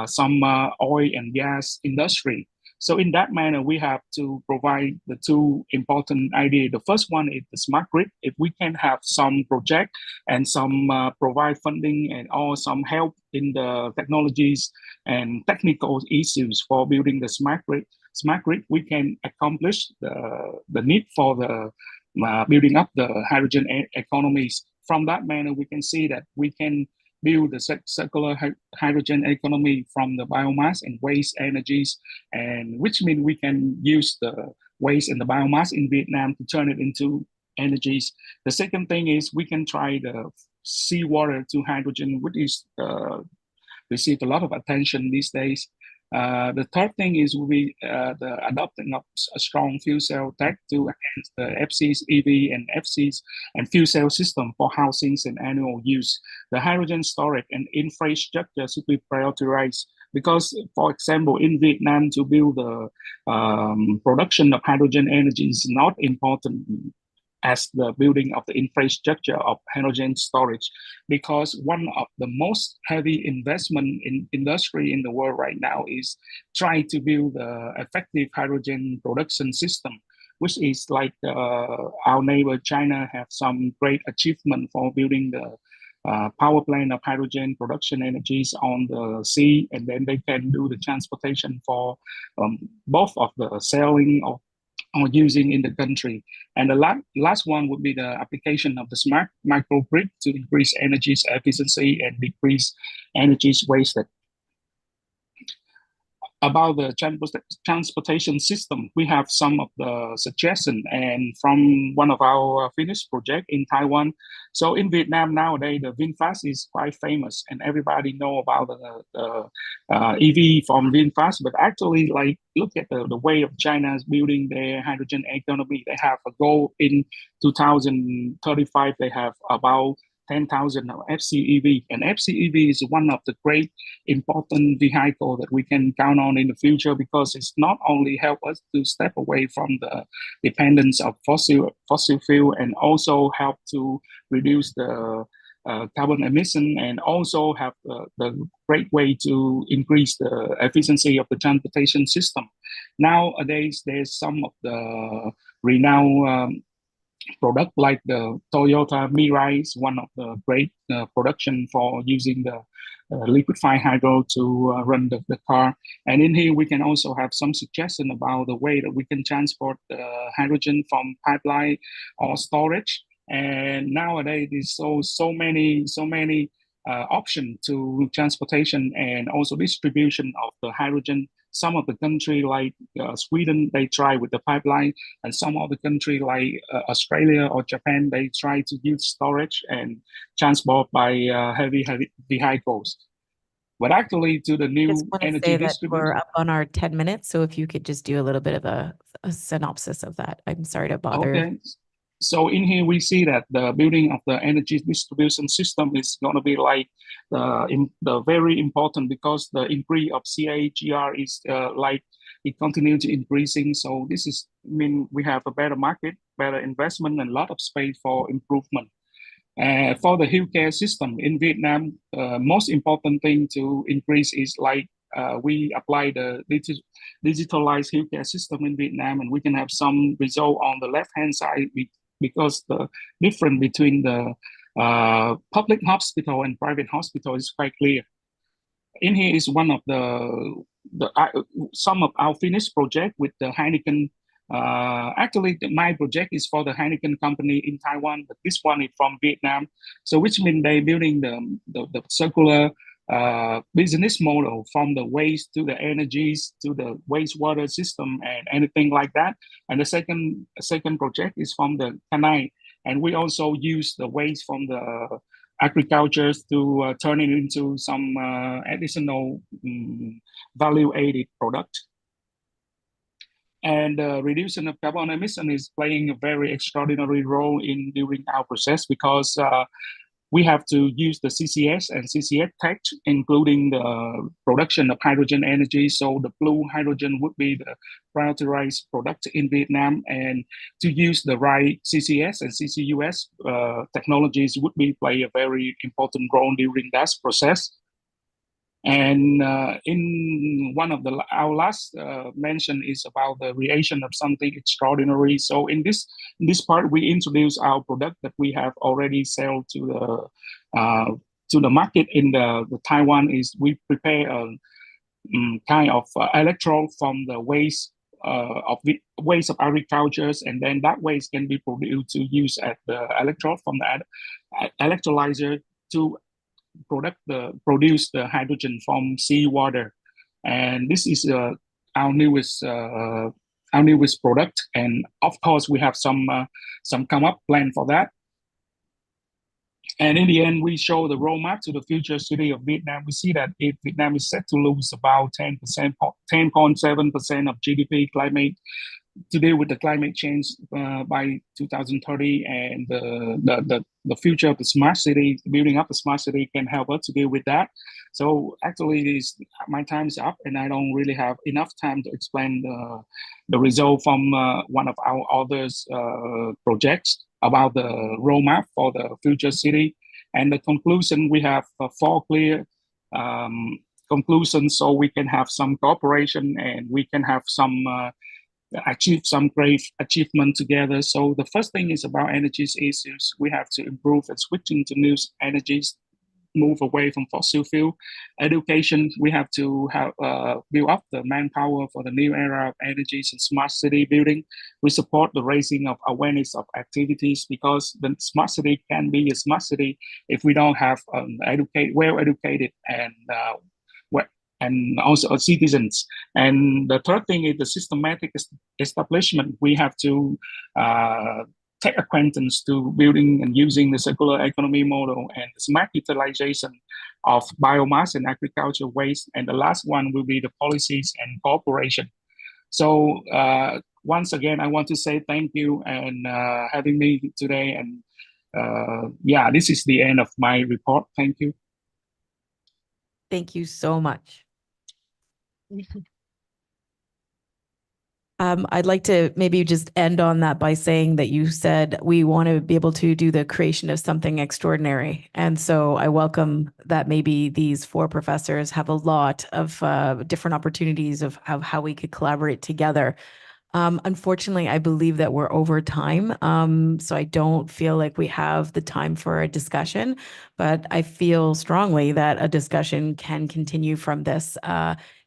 some oil and gas industry. So in that manner, we have to provide the two important ideas. The first one is the smart grid. If we can have some project and some provide funding and or some help in the technologies and technical issues for building the smart grid, we can accomplish the need for the building up the hydrogen economies. From that manner, we can see that we can build the circular hydrogen economy from the biomass and waste energies, and which means we can use the waste and the biomass in Vietnam to turn it into energies. The second thing is we can try the seawater to hydrogen, which is received a lot of attention these days. The third thing is the adopting of a strong fuel cell tech to enhance the FC's EV and FC's and fuel cell system for housings and annual use. The hydrogen storage and infrastructure should be prioritized because, for example, in Vietnam, to build the production of hydrogen energy is not important as the building of the infrastructure of hydrogen storage, because one of the most heavy investment in industry in the world right now is trying to build the effective hydrogen production system, which is like our neighbor China have some great achievement for building the power plant of hydrogen production energies on the sea, and then they can do the transportation for both of the selling or using in the country. And the last one would be the application of the smart microgrid to increase energy efficiency and decrease energy wasted. About the transportation system, we have some of the suggestions and from one of our finished project in Taiwan. So in Vietnam nowadays, the VinFast is quite famous and everybody know about the EV from VinFast, but actually like look at the way of China's building their hydrogen economy. They have a goal in 2035, they have about 10,000 FCEV, and FCEV is one of the great important vehicle that we can count on in the future, because it's not only help us to step away from the dependence of fossil fuel and also help to reduce the carbon emission, and also have the great way to increase the efficiency of the transportation system. Nowadays, there's some of the renowned product like the Toyota Mirai is one of the great production for using the liquefied hydro to run the car. And in here, we can also have some suggestion about the way that we can transport the hydrogen from pipeline or storage. And nowadays, there's so many options to transportation and also distribution of the hydrogen. Some of the country like Sweden, they try with the pipeline, and some other country like Australia or Japan, they try to use storage and transport by heavy vehicles. But actually, to the new energy distribution, we're up on our 10 minutes. So if you could just do a little bit of a synopsis of that. I'm sorry to bother. Okay. So in here, we see that the building of the energy distribution system is going to be like the very important, because the increase of CAGR is like it continues to increasing. So this is mean we have a better market, better investment, and a lot of space for improvement. For the healthcare system in Vietnam, most important thing to increase is like we apply the digitalized healthcare system in Vietnam, and we can have some result on the left-hand side because the difference between the public hospital and private hospital is quite clear. In here is one of some of our finished project with the Heineken. Actually, my project is for the Heineken company in Taiwan, but this one is from Vietnam. So which means they building the circular business model from the waste to the energies to the wastewater system and anything like that. And the second project is from the canal, and we also use the waste from the agriculture to turn it into some additional value-added product. And reduction of carbon emission is playing a very extraordinary role during our process, because we have to use the CCS and CCS tech, including the production of hydrogen energy. So the blue hydrogen would be the prioritized product in Vietnam, and to use the right CCS and CCUS technologies would play a very important role during that process. And in one of our last mention is about the creation of something extraordinary. So in this part, we introduce our product that we have already sold to the market in the Taiwan. Is we prepare a kind of electrode from the waste of agriculture, and then that waste can be produced to use at the electrode from the electrolyzer to produce the hydrogen from seawater, and this is our newest product. And of course, we have some come up plan for that. And in the end, we show the roadmap to the future city of Vietnam. We see that if Vietnam is set to lose about 10.7% of GDP climate to deal with the climate change by 2030, and the future of the smart city, building up the smart city, can help us to deal with that. So actually, my time is up, and I don't really have enough time to explain the result from one of our others projects about the roadmap for the future city. And the conclusion, we have 4 clear conclusions, so we can have some cooperation and we can have some achieve some great achievement together. So the first thing is about energy issues. We have to improve and switching to new energies, move away from fossil fuel. Education, we have to have build up the manpower for the new era of energies and smart city building. We support the raising of awareness of activities, because the smart city can be a smart city if we don't have well-educated and also citizens. And the third thing is the systematic establishment. We have to take acquaintance to building and using the circular economy model and smart utilization of biomass and agricultural waste. And the last one will be the policies and cooperation. So once again, I want to say thank you and having me today. And yeah, this is the end of my report. Thank you. Thank you so much. I'd like to maybe just end on that by saying that you said we want to be able to do the creation of something extraordinary. And so I welcome that maybe these 4 professors have a lot of different opportunities of how we could collaborate together. Unfortunately, I believe that we're over time, so I don't feel like we have the time for a discussion, but I feel strongly that a discussion can continue from this.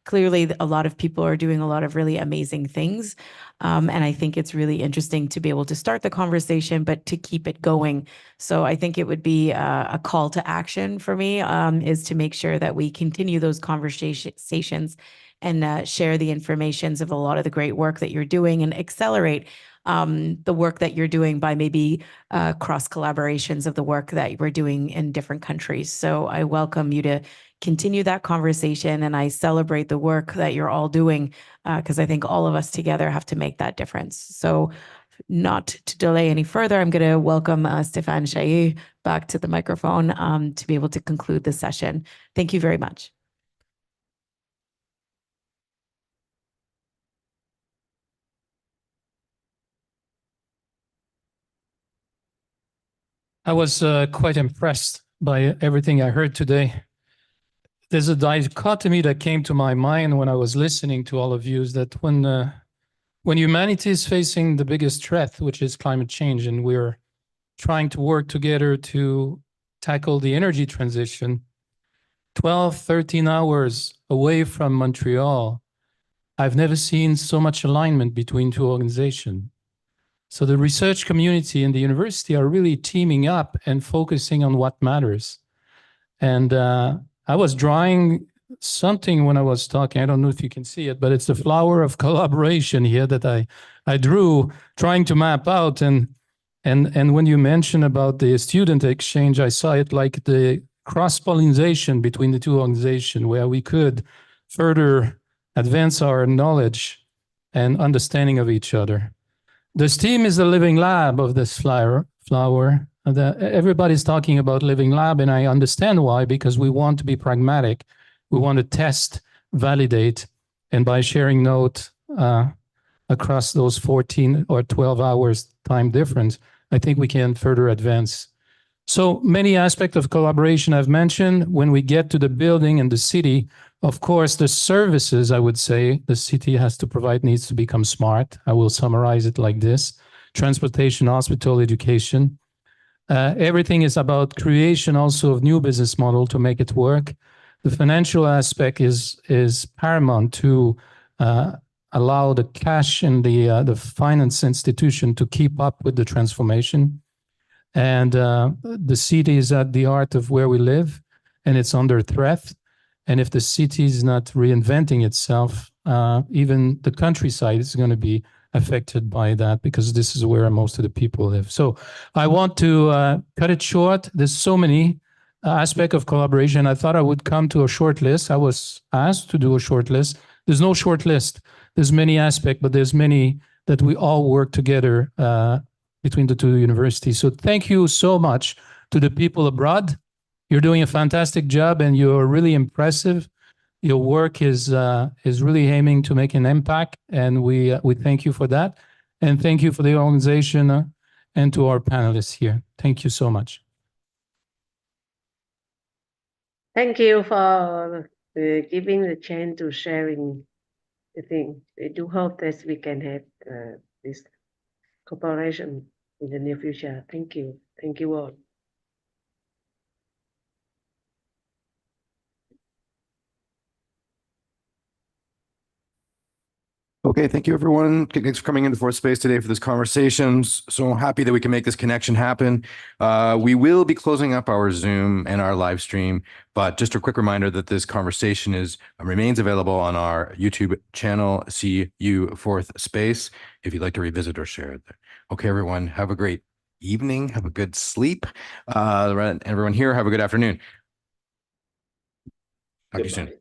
Clearly, a lot of people are doing a lot of really amazing things, and I think it's really interesting to be able to start the conversation, but to keep it going. So I think it would be a call to action for me, is to make sure that we continue those conversations and share the informations of a lot of the great work that you're doing, and accelerate the work that you're doing by maybe cross collaborations of the work that we're doing in different countries. So I welcome you to continue that conversation, and I celebrate the work that you're all doing, because I think all of us together have to make that difference. So not to delay any further, I'm going to welcome Stéphane Chaillet back to the microphone to be able to conclude the session. Thank you very much. I was quite impressed by everything I heard today. There's a dichotomy that came to my mind when I was listening to all of you, is that when humanity is facing the biggest threat, which is climate change, and we're trying to work together to tackle the energy transition, 12, 13 hours away from Montreal, I've never seen so much alignment between 2 organizations. So the research community and the university are really teaming up and focusing on what matters. And I was drawing something when I was talking. I don't know if you can see it, but it's the flower of collaboration here that I drew, trying to map out. And when you mentioned about the student exchange, I saw it like the cross-pollination between the 2 organizations, where we could further advance our knowledge and understanding of each other. The STEAM is the living lab of this flower. Everybody's talking about living lab, and I understand why, because we want to be pragmatic. We want to test, validate, and by sharing notes across those 14 or 12 hours time difference, I think we can further advance. So many aspects of collaboration I've mentioned. When we get to the building and the city, of course, the services, I would say, the city has to provide needs to become smart. I will summarize it like this: transportation, hospital, education. Everything is about creation also of new business model to make it work. The financial aspect is paramount to allow the cash and the finance institution to keep up with the transformation. And the city is at the heart of where we live. and it's under threat. And if the city is not reinventing itself, even the countryside is going to be affected by that, because this is where most of the people live. So I want to cut it short. There's so many aspects of collaboration. I thought I would come to a short list. I was asked to do a short list. There's no short list. There's many aspects, but there's many that we all work together between the two universities. So thank you so much to the people abroad. You're doing a fantastic job, and you're really impressive. Your work is really aiming to make an impact, and we thank you for that. And thank you for the organization and to our panelists here. Thank you so much. Thank you for giving the chance to sharing the thing. I do hope that we can have this cooperation in the near future. Thank you. Thank you all. Okay, thank you, everyone. Thanks for coming into Fourth Space today for this conversation. So happy that we can make this connection happen. We will be closing up our Zoom and our live stream, but just a quick reminder that this conversation remains available on our YouTube channel, CU Fourth Space, if you'd like to revisit or share it there. Okay, everyone, have a great evening. Have a good sleep. Everyone here, have a good afternoon. Talk to you soon.